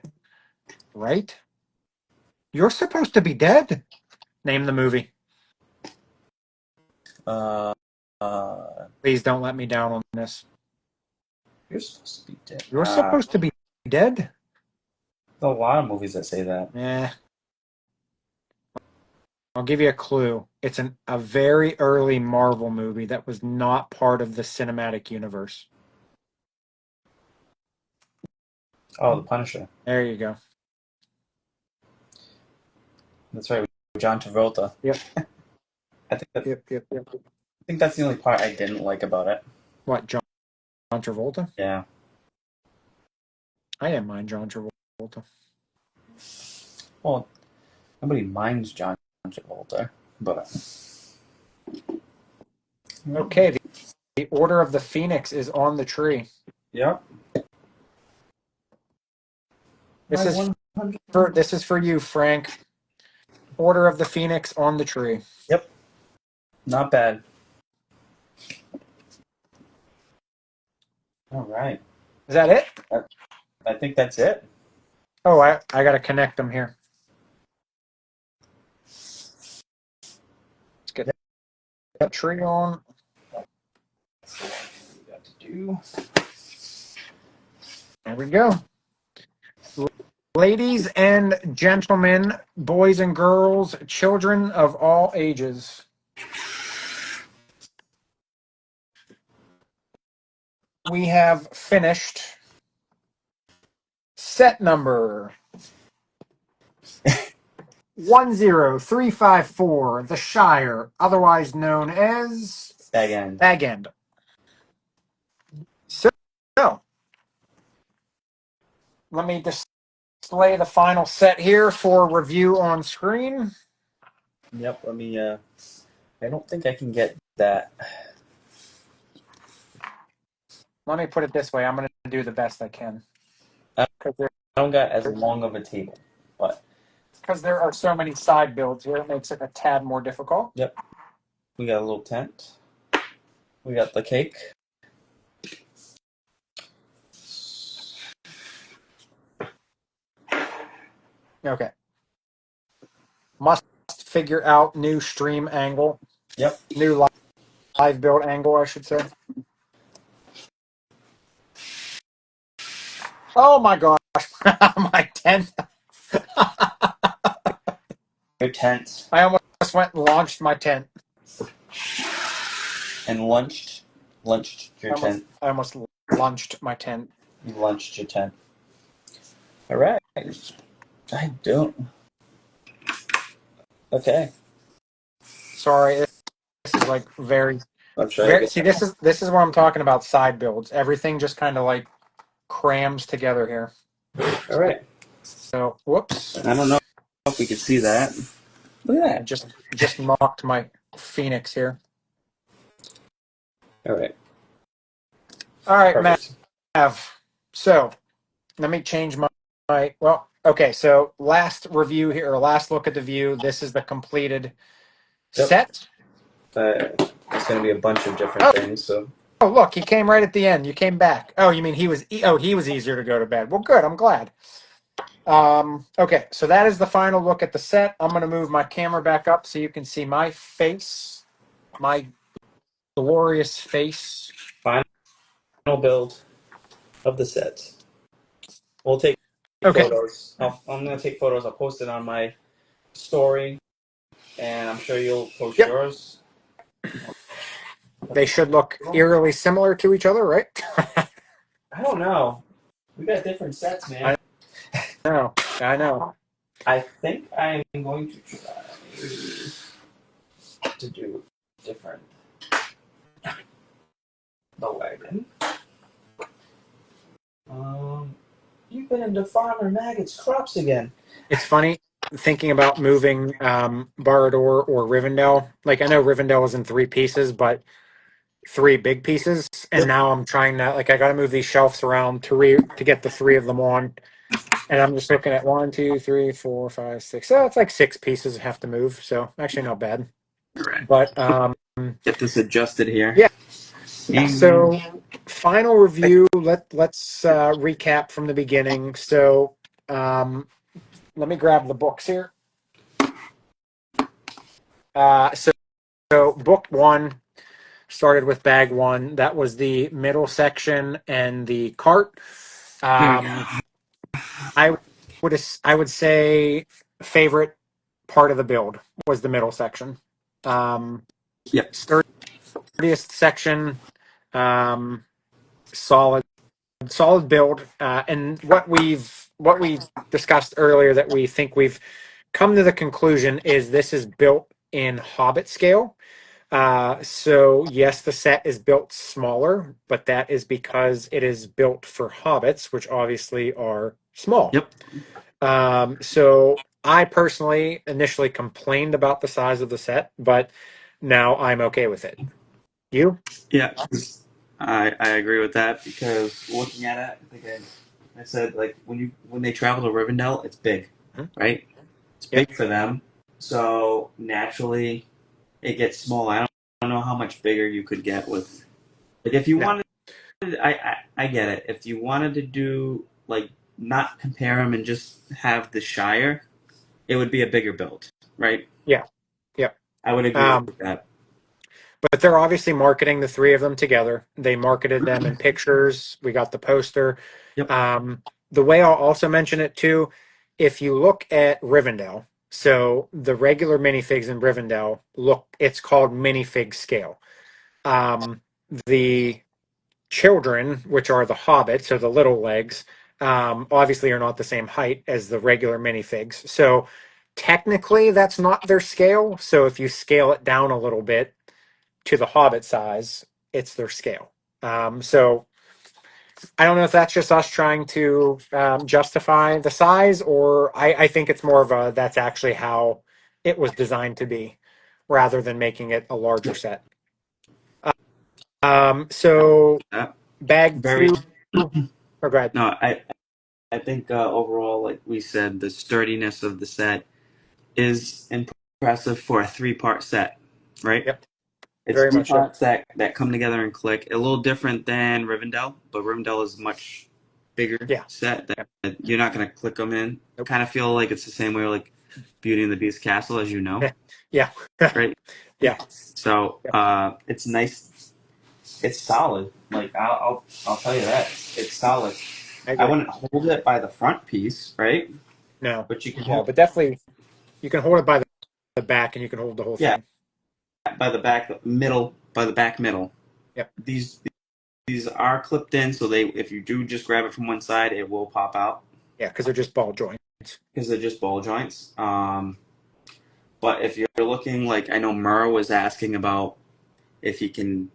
right? You're supposed to be dead. Name the movie. Uh, Please don't let me down on this. You're supposed to be dead. You're supposed to be dead? There's a lot of movies that say that. Eh. I'll give you a clue. It's a very early Marvel movie that was not part of the cinematic universe. Oh, The Punisher. There you go. That's right, with John Travolta. Yep. I think that, Yep. I think that's the only part I didn't like about it. What, John Travolta? Yeah. I didn't mind John Travolta. Well, nobody minds John Travolta, but Okay, the Order of the Phoenix is on the tree. Yep. This My is 100. this is for you, Frank. Order of the Phoenix on the tree. Yep. Not bad. All right. Is that it? I think that's it. Oh, I got to connect them here. Let's get that tree on. That's what we got to do. There we go. Ladies and gentlemen, boys and girls, children of all ages. We have finished set number 10354, the Shire, otherwise known as Bag end. Bag End. So, let me display the final set here for review on screen. Yep. Let me. I don't think I can get that. Let me put it this way. I'm going to do the best I can. I don't got as long of a table, but Because there are so many side builds here, it makes it a tad more difficult. yep. We got a little tent. We got the cake. Okay. Must figure out new stream angle. Yep. New live build angle, I should say. Oh my gosh. My tent. Your tent. I almost went and launched my tent. And lunched your tent. I almost launched my tent. You lunched your tent. All right. I don't. Okay. Sorry, this is like very, I'll try very. again. See, this is what I'm talking about. Side builds. Everything just kind of like crams together here. All right. So, whoops. I don't know if we can see that. Look I at just mocked my Phoenix here. that. All right. All right, Perfect. Mav. So let me change my well. Okay, so last review here, or last look at the view. This is the completed Yep. set. It's going to be a bunch of different Oh, things. So oh, look, he came right at the end. You came back. Oh, you mean he was? Oh, he was easier to go to bed. Well, good. I'm glad. Okay, so that is the final look at the set. I'm going to move my camera back up so you can see my face, my glorious face. final build of the set. We'll take Okay. photos. I'm going to take photos. I'll post it on my story, and I'm sure you'll post Yep. yours. They should look eerily similar to each other, right? I don't know. We got different sets, man. No, I know. I think I'm going to try to do different. The wagon. You've been into Farmer Maggot's crops again. It's funny thinking about moving Barrador or Rivendell. Like I know Rivendell is in three pieces, but three big pieces, and Yep. now I'm trying to like I got to move these shelves around to get the three of them on, and I'm just looking at 1, 2, 3, 4, 5, 6. So it's like six pieces I have to move. So actually not bad, All right. but Get this adjusted here. yeah. And So final review. Let's recap from the beginning. So let me grab the books here. So book one, started with bag one. That was the middle section and the cart. There we go. Um, I I would say favorite part of the build was the middle section. Um, Yep. Sturdiest section, um, solid solid build, and what we discussed earlier that we think we've come to the conclusion is this is built in Hobbit scale. So yes, the set is built smaller, but that is because it is built for hobbits, which obviously are small. Yep. So I personally initially complained about the size of the set, but now I'm okay with it. You? Yeah. I agree with that because looking at it, I think I said like when they travel to Rivendell, it's big, Mhm. right? It's Yep. big for them, so naturally it gets small. I don't know how much bigger you could get with like if you No. wanted. I get it. If you wanted to do like not compare them and just have the Shire, it would be a bigger build, right? Yeah. Yep. I would agree Um, with that. but they're obviously marketing the three of them together. They marketed them in pictures. We got the poster. Yep. The way I'll also mention it too, if you look at Rivendell, so the regular minifigs in Rivendell look, it's called minifig scale. Um, the children, which are the hobbits or the little legs, obviously are not the same height as the regular minifigs. So technically, that's not their scale. So if you scale it down a little bit to the hobbit size, it's their scale. So I don't know if that's just us trying to justify the size, or I think it's more of a that's actually how it was designed to be, rather than making it a larger Yep. set. So That bag very two, or go ahead. no. I think overall, like we said, the sturdiness of the set is impressive for a three-part set, right? Yep, It's very three much so. parts that come together and click. A little different than Rivendell, but Rivendell is much bigger Yeah. set Yep. that you're not going to click them in. Nope. Kind of feel like it's the same way like Beauty and the Beast Castle, as you know, Yeah. right? Yeah. So Yep. it's nice. It's solid. Like I'll tell you that it's solid. I I agree. wouldn't hold it by the front piece, right? No, But you can no, hold but definitely you can hold it by the back and you can hold the whole yeah thing. by the back middle by the back middle. Yep. These are clipped in, so they if you do just grab it from one side, it will pop out Yeah, because they're just ball joints. because they're just ball joints. But if you're looking like I know Murr was asking about if you can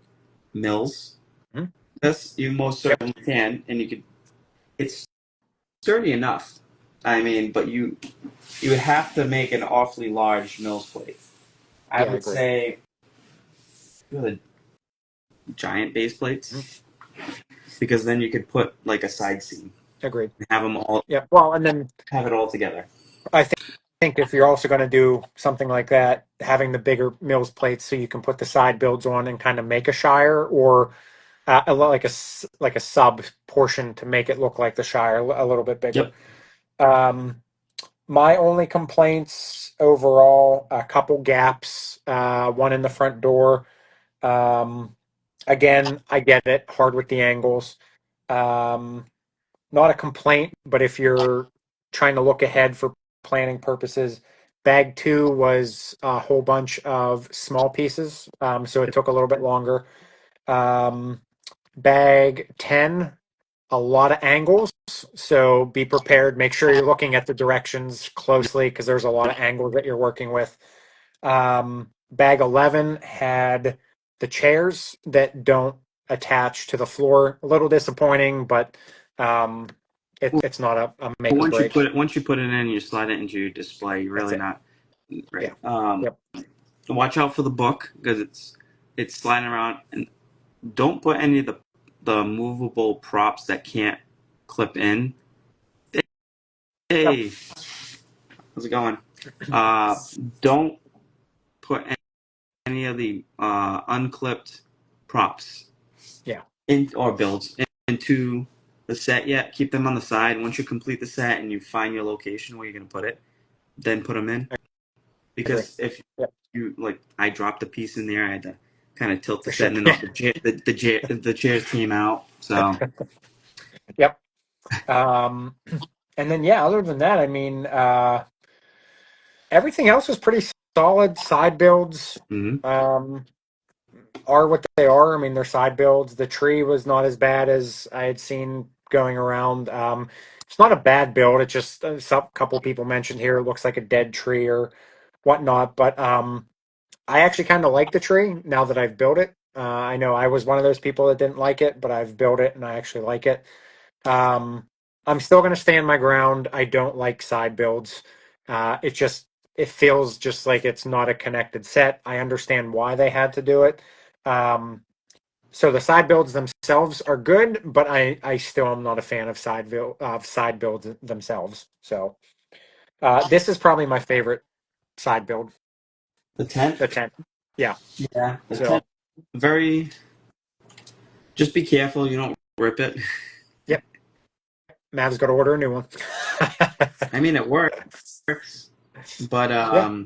mills Mhm. this, you most Yep. certainly can, and you could. It's sturdy enough. I mean, but you would have to make an awfully large mills plate. I Yeah, I would agree. say the giant base Mhm. plates because then you could put like a side seam Agreed. and have them all Yeah. Well, and then have it all together. I think if you're also going to do something like that, having the bigger mills plates so you can put the side builds on and kind of make a Shire, or like like a sub portion to make it look like the Shire a little bit bigger. Yep. Um, my only complaints overall, a couple gaps, one in the front door. Um, Again, I get it, hard with the angles. Um, Not a complaint, but if you're trying to look ahead for planning purposes, bag two was a whole bunch of small pieces, so it took a little bit longer. Um, Bag 10, a lot of angles, so be prepared. Make sure you're looking at the directions closely because there's a lot of angles that you're working with. Bag 11 had the chairs that don't attach to the floor. A little disappointing, but um, it's not a make or break. Once you put it in, you slide it into your display. You're That's really it. not Yeah. right. Yep. Watch out for the book because it's sliding around, and don't put any of the movable props that can't clip in. Yep. Hey, how's it going? Uh, don't put any of the unclipped props Yeah. in or builds into the set yet. Keep them on the side. Once you complete the set and you find your location where you're gonna put it, then put them in. I agree. Because if Yep. you like, I dropped a piece in there. I had to kind of tilt the For set, sure. and then Yeah. the chairs came out. So Yep. Um, and then yeah, other than that, I mean, everything else was pretty solid. Side builds mhm. um, are what they are. I mean, they're side builds. The tree was not as bad as I had seen going around. It's not a bad build. It just some couple people mentioned here it looks like a dead tree or whatnot. But I actually kind of like the tree now that I've built it. I know I was one of those people that didn't like it, but I've built it and I actually like it. Um, I'm still going to stand my ground. I don't like side builds. It just it feels just like it's not a connected set. I understand why they had to do it. Um, so the side builds themselves are good, but I still am not a fan of side builds themselves. So this is probably my favorite side build, The tent, the tent. Yeah. yeah, the tent. So Very. Just be careful you don't rip it. yep, Mav's got to order a new one. I mean, it works, but Yeah.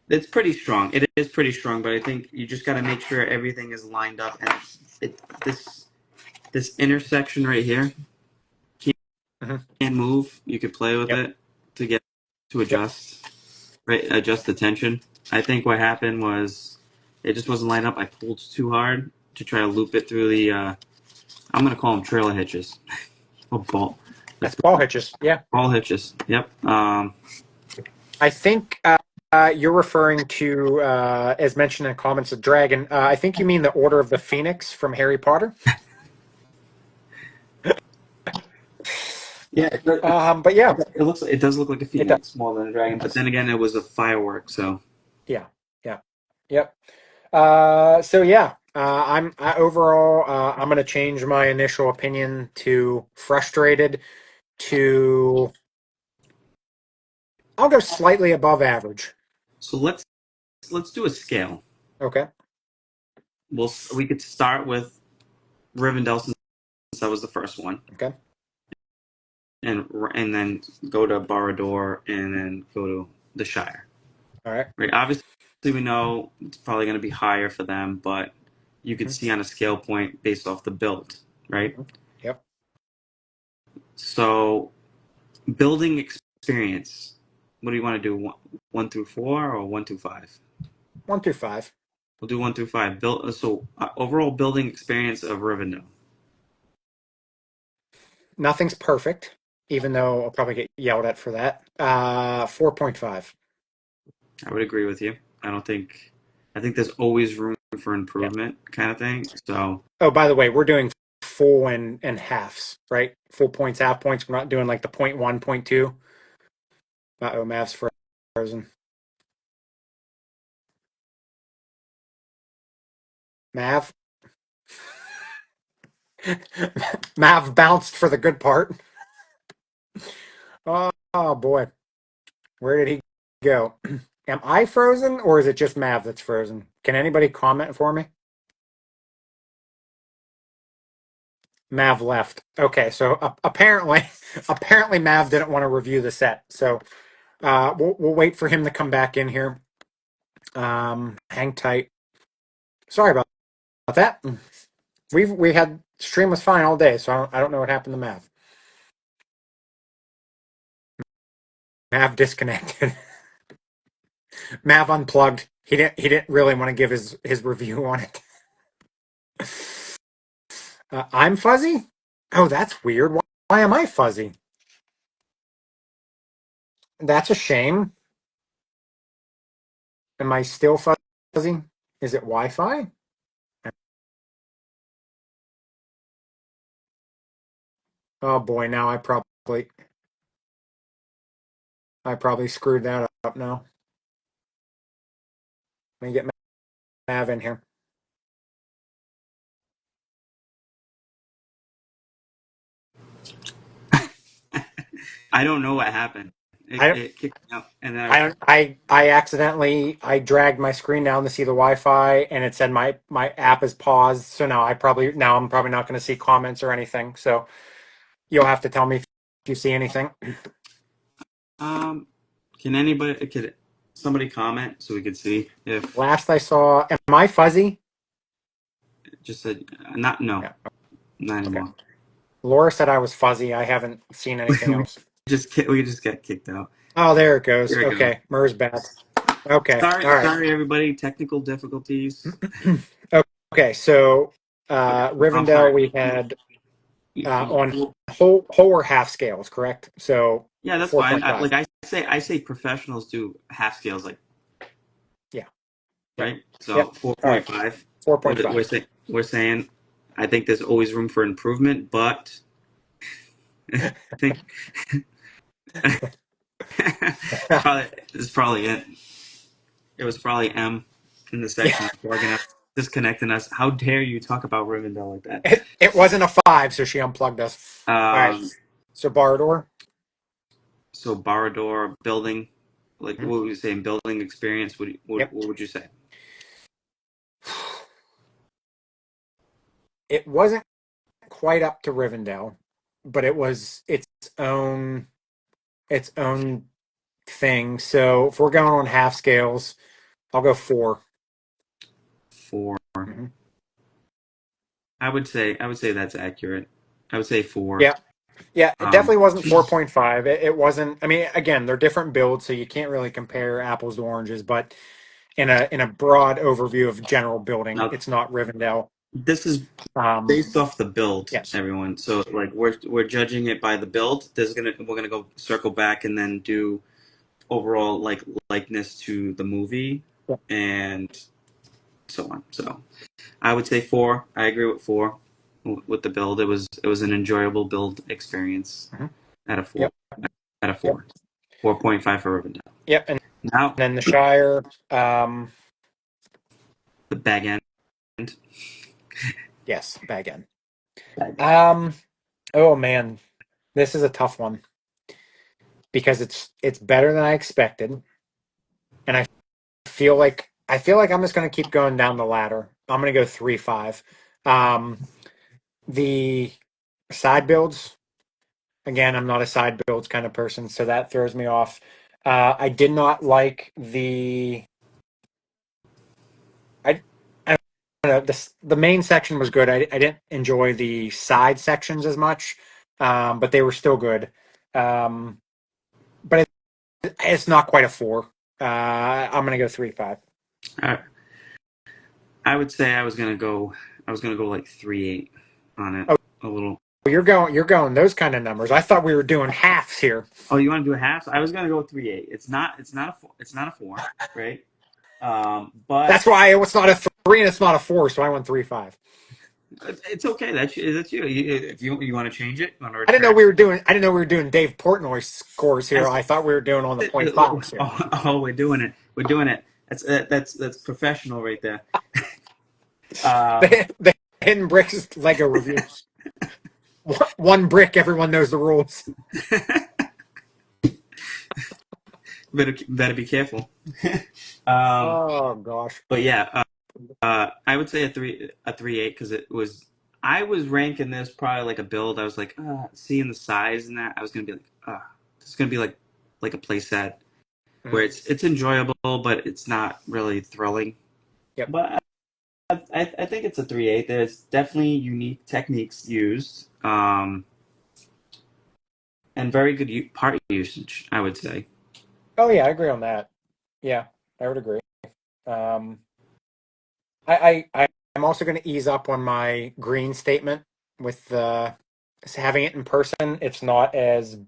it's pretty strong. It is pretty strong, but I think you just got to make sure everything is lined up. And this intersection right here Hmm. can't move. You could play with Yep. it to get to Yep. adjust, right? Adjust the tension. I think what happened was it just wasn't lined up. I pulled too hard to try to loop it through the. I'm gonna call them trailer hitches. Oh, ball. The That's ball hitches. Yeah. ball hitches. Yep. I think you're referring to, as mentioned in comments, of Dragon. I think you mean the Order of the Phoenix from Harry Potter. Yeah. But yeah, It looks. It does look like a it phoenix more than a dragon. But does. then again, it was a firework. So Yeah, yeah, yep. So yeah, overall, I'm going to change my initial opinion to frustrated to I'll go slightly above average. let's do a scale. Okay. We could start with Rivendell since that was the first one, Okay. and then go to Barad-dûr, and then go to the Shire. All right. Right. Obviously, we know it's probably going to be higher for them, but you could Mm-hmm. see on a scale point based off the build, right? Mm-hmm. Yep. So building experience. What do you want to do? One through four or 1 through 5? 1 through 5. We'll do 1 through 5. Overall building experience of Rivendell. Nothing's perfect, even though I'll probably get yelled at for that. 4.5. I would agree with you. I don't think. I think there's always room for Yeah. improvement, kind of thing. So Oh, by the way, we're doing full and halves, right? Full points, half points. We're not doing like the point one, point two. Uh-oh, Mav's frozen. Mav. Mav bounced for the good part. Oh boy. Where did he go? Am I frozen or is it just Mav that's frozen? Can anybody comment for me? Mav left. Okay, so apparently, apparently Mav didn't want to review the set. So we'll wait for him to come back in here. Hang tight. Sorry about that. We had stream was fine all day, so I don't know what happened to Mav. Mav disconnected. Mav unplugged. He didn't really want to give his review on it. I'm fuzzy. Oh, that's weird. Why am I fuzzy? That's a shame. Am I still fuzzy? Is it Wi-Fi? Oh boy, now I probably screwed that up now. Let me get Mav in here. I don't know what happened. I It kicked me out, and then I was. I accidentally I dragged my screen down to see the Wi-Fi and it said my app is paused. So now I'm probably not going to see comments or anything. So you'll have to tell me if you see anything. Um, can anybody? Could somebody comment so we could see if? Last I saw, am I fuzzy? Just said not no, Yeah. not Okay. anymore. Laura said I was fuzzy. I haven't seen anything we else. we just got kicked out. Oh, there it goes. There we go. Okay. Murr's back. Okay. All right. Sorry, everybody. Technical difficulties. Okay. So, Okay, I'm Rivendell, sorry. we had on Well, whole or half scales, correct? So yeah, that's fine. 4.5. Like I say, professionals do half scales, like Yeah. Yep. right. So Yep. four All point right. five. We're 4.5. saying I think there's always room for improvement, but I think probably this is probably it. It was probably M in the Yeah. section bugging us, disconnecting us. How dare you talk about Rivendell like that? It wasn't a 5, so she unplugged us. All right. Um, So Barador. so Barador building, like Mhm. what were you saying? Building experience. Yep. What would you say? It wasn't quite up to Rivendell, but it was own its own thing. So if we're going on half scales, I'll go 4. Four. Mhm. I would say that's accurate. I would say four. Yeah. Yeah, it Um, definitely wasn't 4.5. It wasn't. I mean, again, they're different builds, so you can't really compare apples to oranges. But in a broad overview of general building, now it's not Rivendell. this is Um, based off the build, yes. everyone. So like we're judging it by the build. We're gonna go circle back and then do overall like likeness to the movie Yeah. and so on. So I would say four. I agree with four with the build. It was an enjoyable build experience Mhm. at a four. Yep. At a Yep. 4. 4.5 for Rivendell. Yep. And Now then the Shire. the bag end. Yes, bag end. Bag end. Um. Oh man, this is a tough one because it's better than I expected, and I feel like I'm just going to keep going down the ladder. I'm going to go 3.5. Um, the side builds, again, I'm not a side builds kind of person, so that throws me off. I did not like I I don't know, the main section was good. I didn't enjoy the side sections as much, but they were still good. But it's not quite a 4. I'm going to go 3.5. I, I would say I was gonna go like 3.8 on it. Oh, A little. you're going those kind of numbers. I thought we were doing halves here. Oh, you want to do a half? I was gonna go 3.8. It's not a four, right? But That's why it's not a 3 and it's not a 4, so I went 3.5. it's okay. That's you. If you want to change it, you want to I didn't know we retract. were doing. I didn't know we were doing Dave Portnoy scores I, here. I thought we were doing on the point fives here. oh, we're doing it. We're doing it. That's professional right there. Um, The hidden bricks Lego reviews. One brick, everyone knows the rules. better be careful. um, Oh gosh. but yeah, I would say a 3.8 because it was. I was ranking this probably like a build. I was like, seeing the size and that, I was gonna be like, this is gonna be like a play set where Mhm. it's enjoyable, but it's not really thrilling. Yep. But I think it's a 3.8. There's definitely unique techniques used, and very good part usage. I would say. Oh yeah, I agree on that. Yeah, I would agree. Um, I'm also going to ease up on my green statement with having it in person. It's not as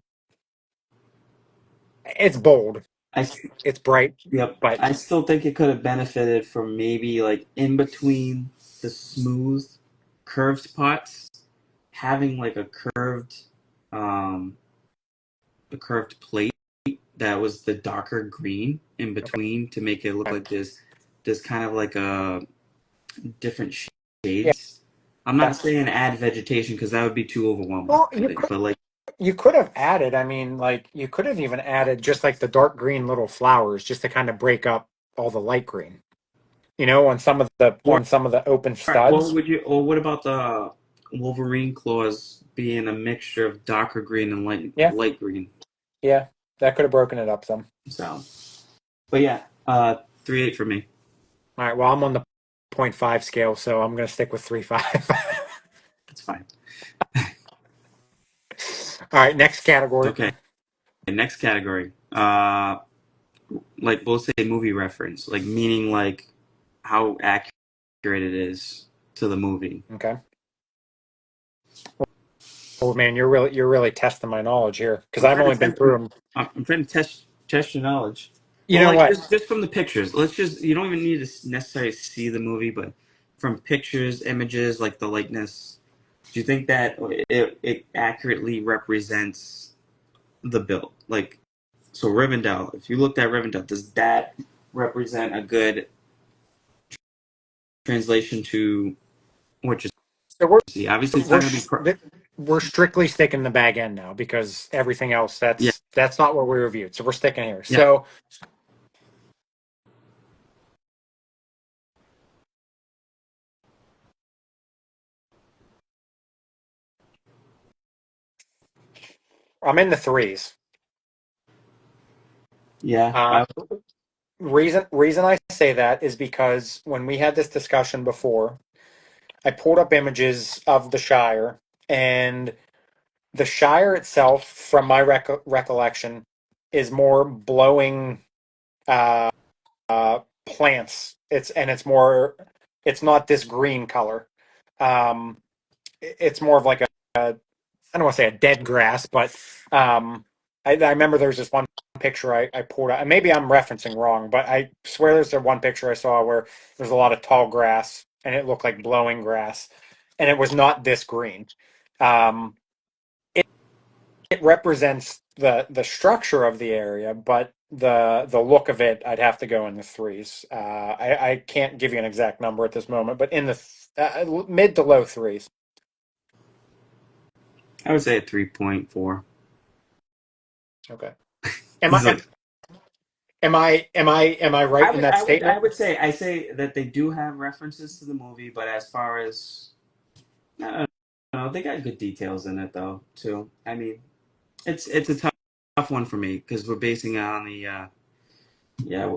it's bold. I It's bright, Yep. but I still think it could have benefited from maybe like in between the smooth curved parts, having like um, a curved plate that was the darker green in okay. between to make it look like there's kind of like a different Yeah. shades. I'm not saying add vegetation because that would be too overwhelming. Well, I think, but like you could have added. I mean, like you could have even added just like the dark green little flowers, just to kind of break up all the light green. You know, or on some of the open or studs. would you or what about the Wolverine claws being a mixture of darker green and Yeah, light green? yeah, that could have broken it up some. So, but yeah, 3.8 for me. All right. Well, I'm on the 0.5 scale, so I'm going to stick with 3.5. That's fine. All right, next category. Okay, next category. Like we'll say movie reference, like meaning like how accurate it is to the movie. Okay. Oh man, you're really testing my knowledge here because I'm I've trying to only been test. through them. I'm trying to test your knowledge. You Well, know like what? just from the pictures. Let's just you don't even need to necessarily see the movie, but from pictures, images, like the likeness. Do you think that it accurately represents the build? Like, so Rivendell. If you looked at Rivendell, does that represent a good translation to what you So we're see? Obviously, it's not we're going to be. sh- we're strictly sticking the bag end now because everything else Yeah, that's not what we reviewed. So we're sticking here. yeah, So I'm in the threes. yeah. Uh, I, reason I say that is because when we had this discussion before, I pulled up images of the Shire, and the Shire itself, from my recollection, is more blowing uh, plants. It's more. It's not this green color. It's more of like a I don't want to say a dead grass, but I remember there's this one picture I pulled out, and maybe I'm referencing wrong, but I swear there's the one picture I saw where there's a lot of tall grass, and it looked like blowing grass, and it was not this green. Um, it represents the structure of the area, but the look of it, I'd have to go in the threes. I can't give you an exact number at this moment, but in the mid to low threes. I would say a 3.4. Okay. Am It's I like am I right in that I statement? would say I say that they do have references to the movie, but as far as I don't know, they got good details in it though too. I mean, it's a tough one for me because we're basing it on the yeah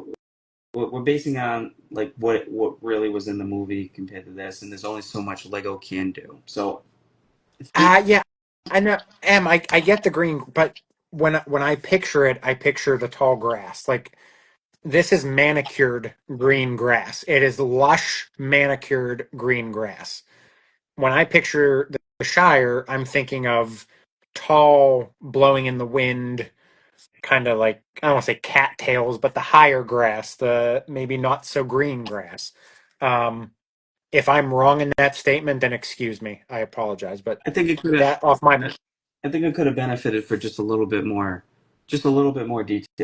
we're basing it on like what really was in the movie compared to this, and there's only so much Lego can do. So Yeah, I know. I get the green, but when I picture it, I picture the tall grass. Like this is manicured green grass. It is lush manicured green grass. When I picture the Shire, I'm thinking of tall, blowing in the wind, kind of like I don't want to say cattails, but the higher grass, the maybe not so green grass. Um, if I'm wrong in that statement, then excuse me. I apologize, but I think it could have that off my I think it could have benefited for just a little bit more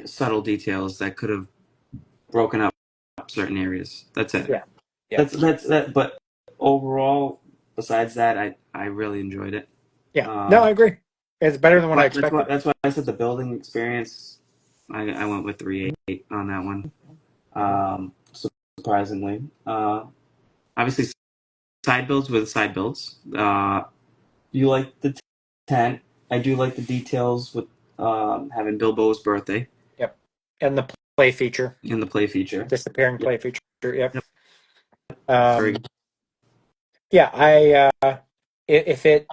subtle details that could have broken up certain areas. That's it. yeah, yeah, That's that. But overall, besides that, I really enjoyed it. yeah. No, I Um, agree. It's better than what I but expected. that's why I said the building experience. I went with 3.8 on that one. Surprisingly, obviously side builds with side builds. You like the tent. I do like the details with having Bilbo's birthday Yep. And the play feature, in the play feature. disappearing Yep, play feature. Yep. yep, very good. Um, yeah, if it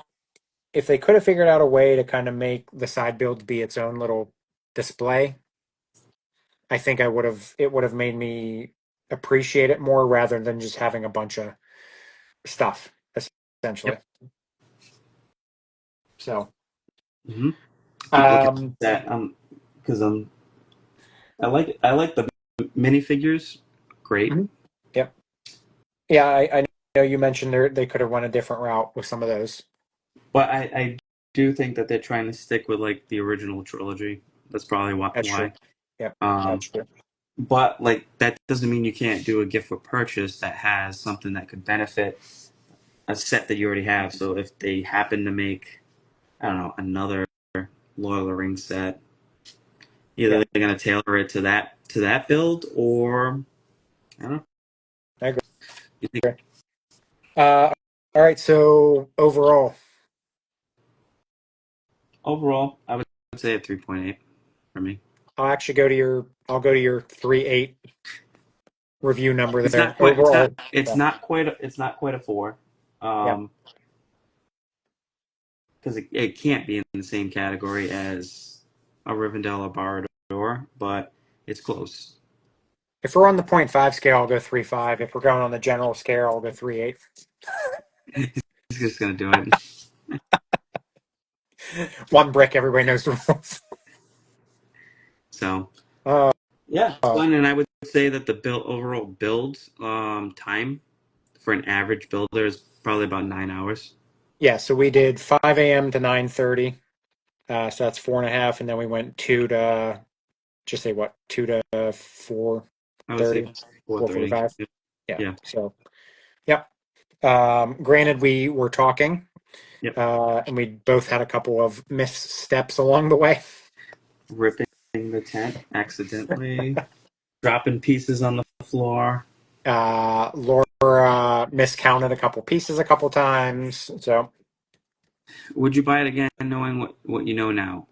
if they could have figured out a way to kind of make the side build be its own little display, I think it would have made me appreciate it more rather than just having a bunch of stuff essentially. Yep. So, Mm-hmm. Keep looking um, at that because I like the minifigures. Great. mhm. Yep. Yeah, I know you mentioned they could have went a different route with some of those. But I do think that they're trying to stick with like the original trilogy. That's probably That's true. why. Yep, Um, that's true. but like that doesn't mean you can't do a gift for purchase that has something that could benefit a set that you already have. So if they happen to make, I don't know, another Lord of the Rings set, either Yeah, they're gonna tailor it to that build, or I don't know. I agree. You think Uh, all right. So overall, overall, I would say a 3.8 for me. I'll go to your 3.8. review number It's there not quite. It's not. overall. It's Yeah, not quite. It's not quite a four. yeah. Because it can't be in the same category as a Rivendell or Barad-dûr, but it's close. If we're on the 0.5 scale, I'll go 3.5. If we're going on the general scale, I'll go 3.8. He's just gonna do it. One brick, everybody knows the rules. So Uh, yeah, it's fun, and I would say that the overall build time for an average builder is probably about 9 hours. yeah, so we did 5 a.m. to 9:30. So that's 4.5, and then we went two to just say what 4:30, I would say 4:30. 4:45. Yeah. Yeah. So yep. Granted, we were talking, Yep. and we both had a couple of missteps along the way. Ripping the tent accidentally, dropping pieces on the floor. Laura miscounted a couple pieces a couple times. So Would you buy it again, knowing what you know now?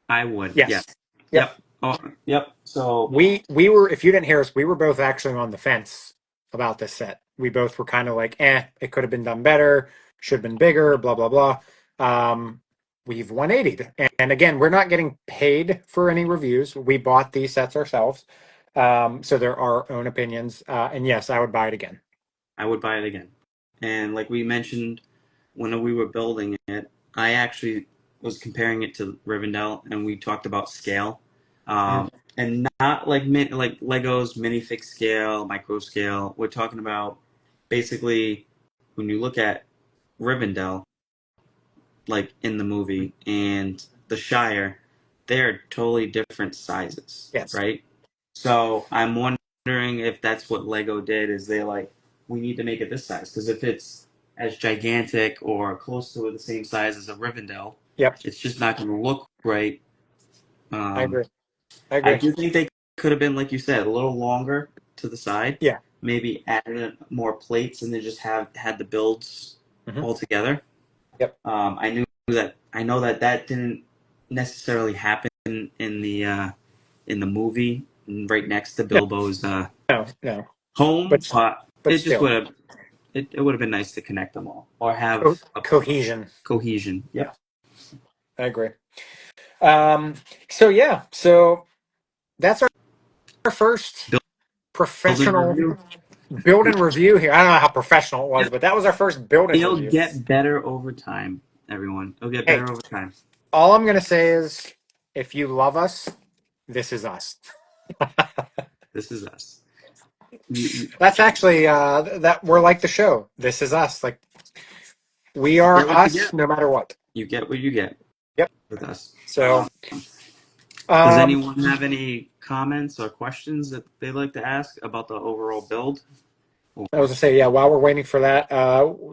I would. Yes. yes. Yep. Yep. Oh, yep. So We were, if you didn't hear us, we were both actually on the fence about this set. We both were kind of like, it could have been done better, should have been bigger, blah blah blah. We've 180'd. And again, we're not getting paid for any reviews. We bought these sets ourselves. So there are our own opinions. And yes, I would buy it again. I would buy it again. And like we mentioned when we were building it, I actually was comparing it to Rivendell, and we talked about scale, Mhm. and not like like Legos minifig scale, micro scale. We're talking about basically when you look at Rivendell, like in the movie, and the Shire, they're totally different sizes, Yes. right? So I'm wondering if that's what Lego did. Is they like, we need to make it this size, because if it's as gigantic or close to the same size as a Rivendell, Yep. it's just not going to look right. I Um, agree. I I agree. do think they could have been, like you said, a little longer to the side. Yeah. Maybe added more plates and then just have had the builds Hmm. all together. Yep. I know that that didn't necessarily happen in the movie right next to No, Bilbo's no, no. home, But but but it just still, would have it would have been nice to connect them all or have a cohesion. cohesion. Yeah, Yep. I agree. Um, so yeah, so that's our first Build and professional review. build and review here. I don't know how professional it was, Yep. but that was our first build and It'll review. get better over time, everyone. It'll get Hey, better over time. all I'm gonna say is, if you love us, this is us. This is us. That's actually that we're like the show. This is us. Like we You are get what you us, get. no matter what. You get what you get Yep. with us. So, Does um, anyone have any comments or questions that they'd like to ask about the overall build? I was gonna say, yeah, while we're waiting for that,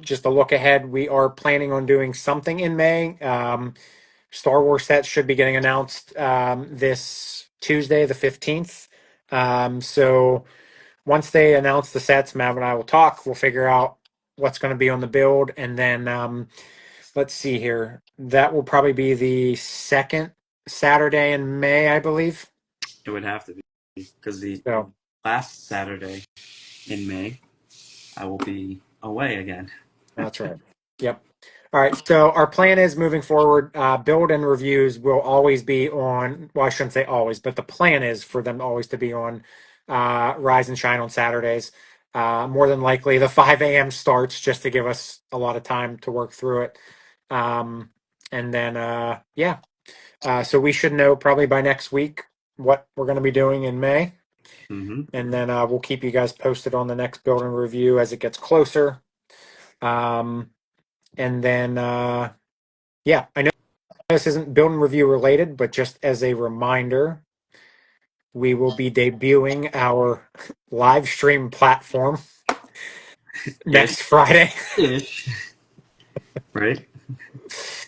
just a look ahead, we are planning on doing something in May. Star Wars sets should be getting announced this Tuesday, the 15th. So once they announce the sets, Mav and I will talk. We'll figure out what's going to be on the build. And then let's see here. That will probably be the second Saturday in May, I believe. It would have to be because the So last Saturday in May, I will be away again. that's right. Yep. All right. So our plan is moving forward. Build and reviews will always be on. Well, I shouldn't say always, but the plan is for them always to be on Rise and Shine on Saturdays. More than likely, the 5 a.m. starts just to give us a lot of time to work through it. And then, yeah. So we should know probably by next week what we're going to be doing in May. Hmm. And then we'll keep you guys posted on the next build and review as it gets closer. Um, and then, yeah, I know this isn't build and review related, but just as a reminder, we will be debuting our live stream platform Ish, next Friday. ish, right?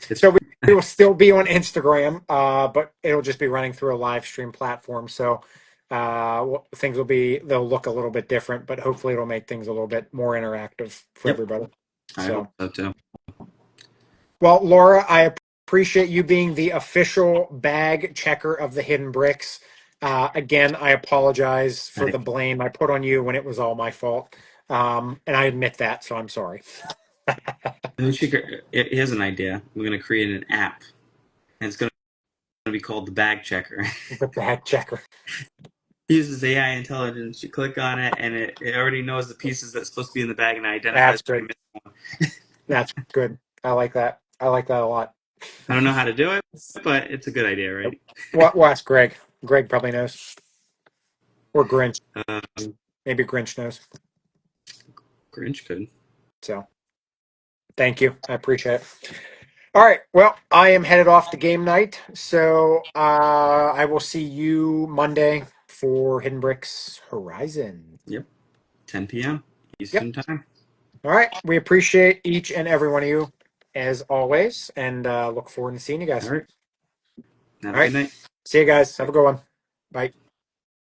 It's So we will still be on Instagram, but it'll just be running through a live stream platform. So things they'll look a little bit different, but hopefully it'll make things a little bit more interactive for yep. everybody. I hope So, so too. well, Laura, I appreciate you being the official bag checker of the Hidden Bricks. Again, I apologize for Right. the blame I put on you when it was all my fault. And I admit that, so I'm sorry. Here's an idea. We're going to create an app, and it's going to be called the Bag Checker. The bag checker. Uses AI intelligence. You click on it, and it already knows the pieces that's supposed to be in the bag and identifies That's if you good. missed one. That's good. I like that. I like that a lot. I don't know how to do it, but it's a good idea, right? We'll ask Greg. Greg probably knows. Or Grinch. Um, Maybe Grinch knows. Grinch could. So thank you. I appreciate it. All right. Well, I am headed off to game night. So I will see you Monday for Hidden Bricks Horizon. Yep. 10 p.m. Yep. Eastern Time. All right. We appreciate each and every one of you as always and look forward to seeing you All guys. right. Have All a good right. night. See you guys. Have a good one. Bye.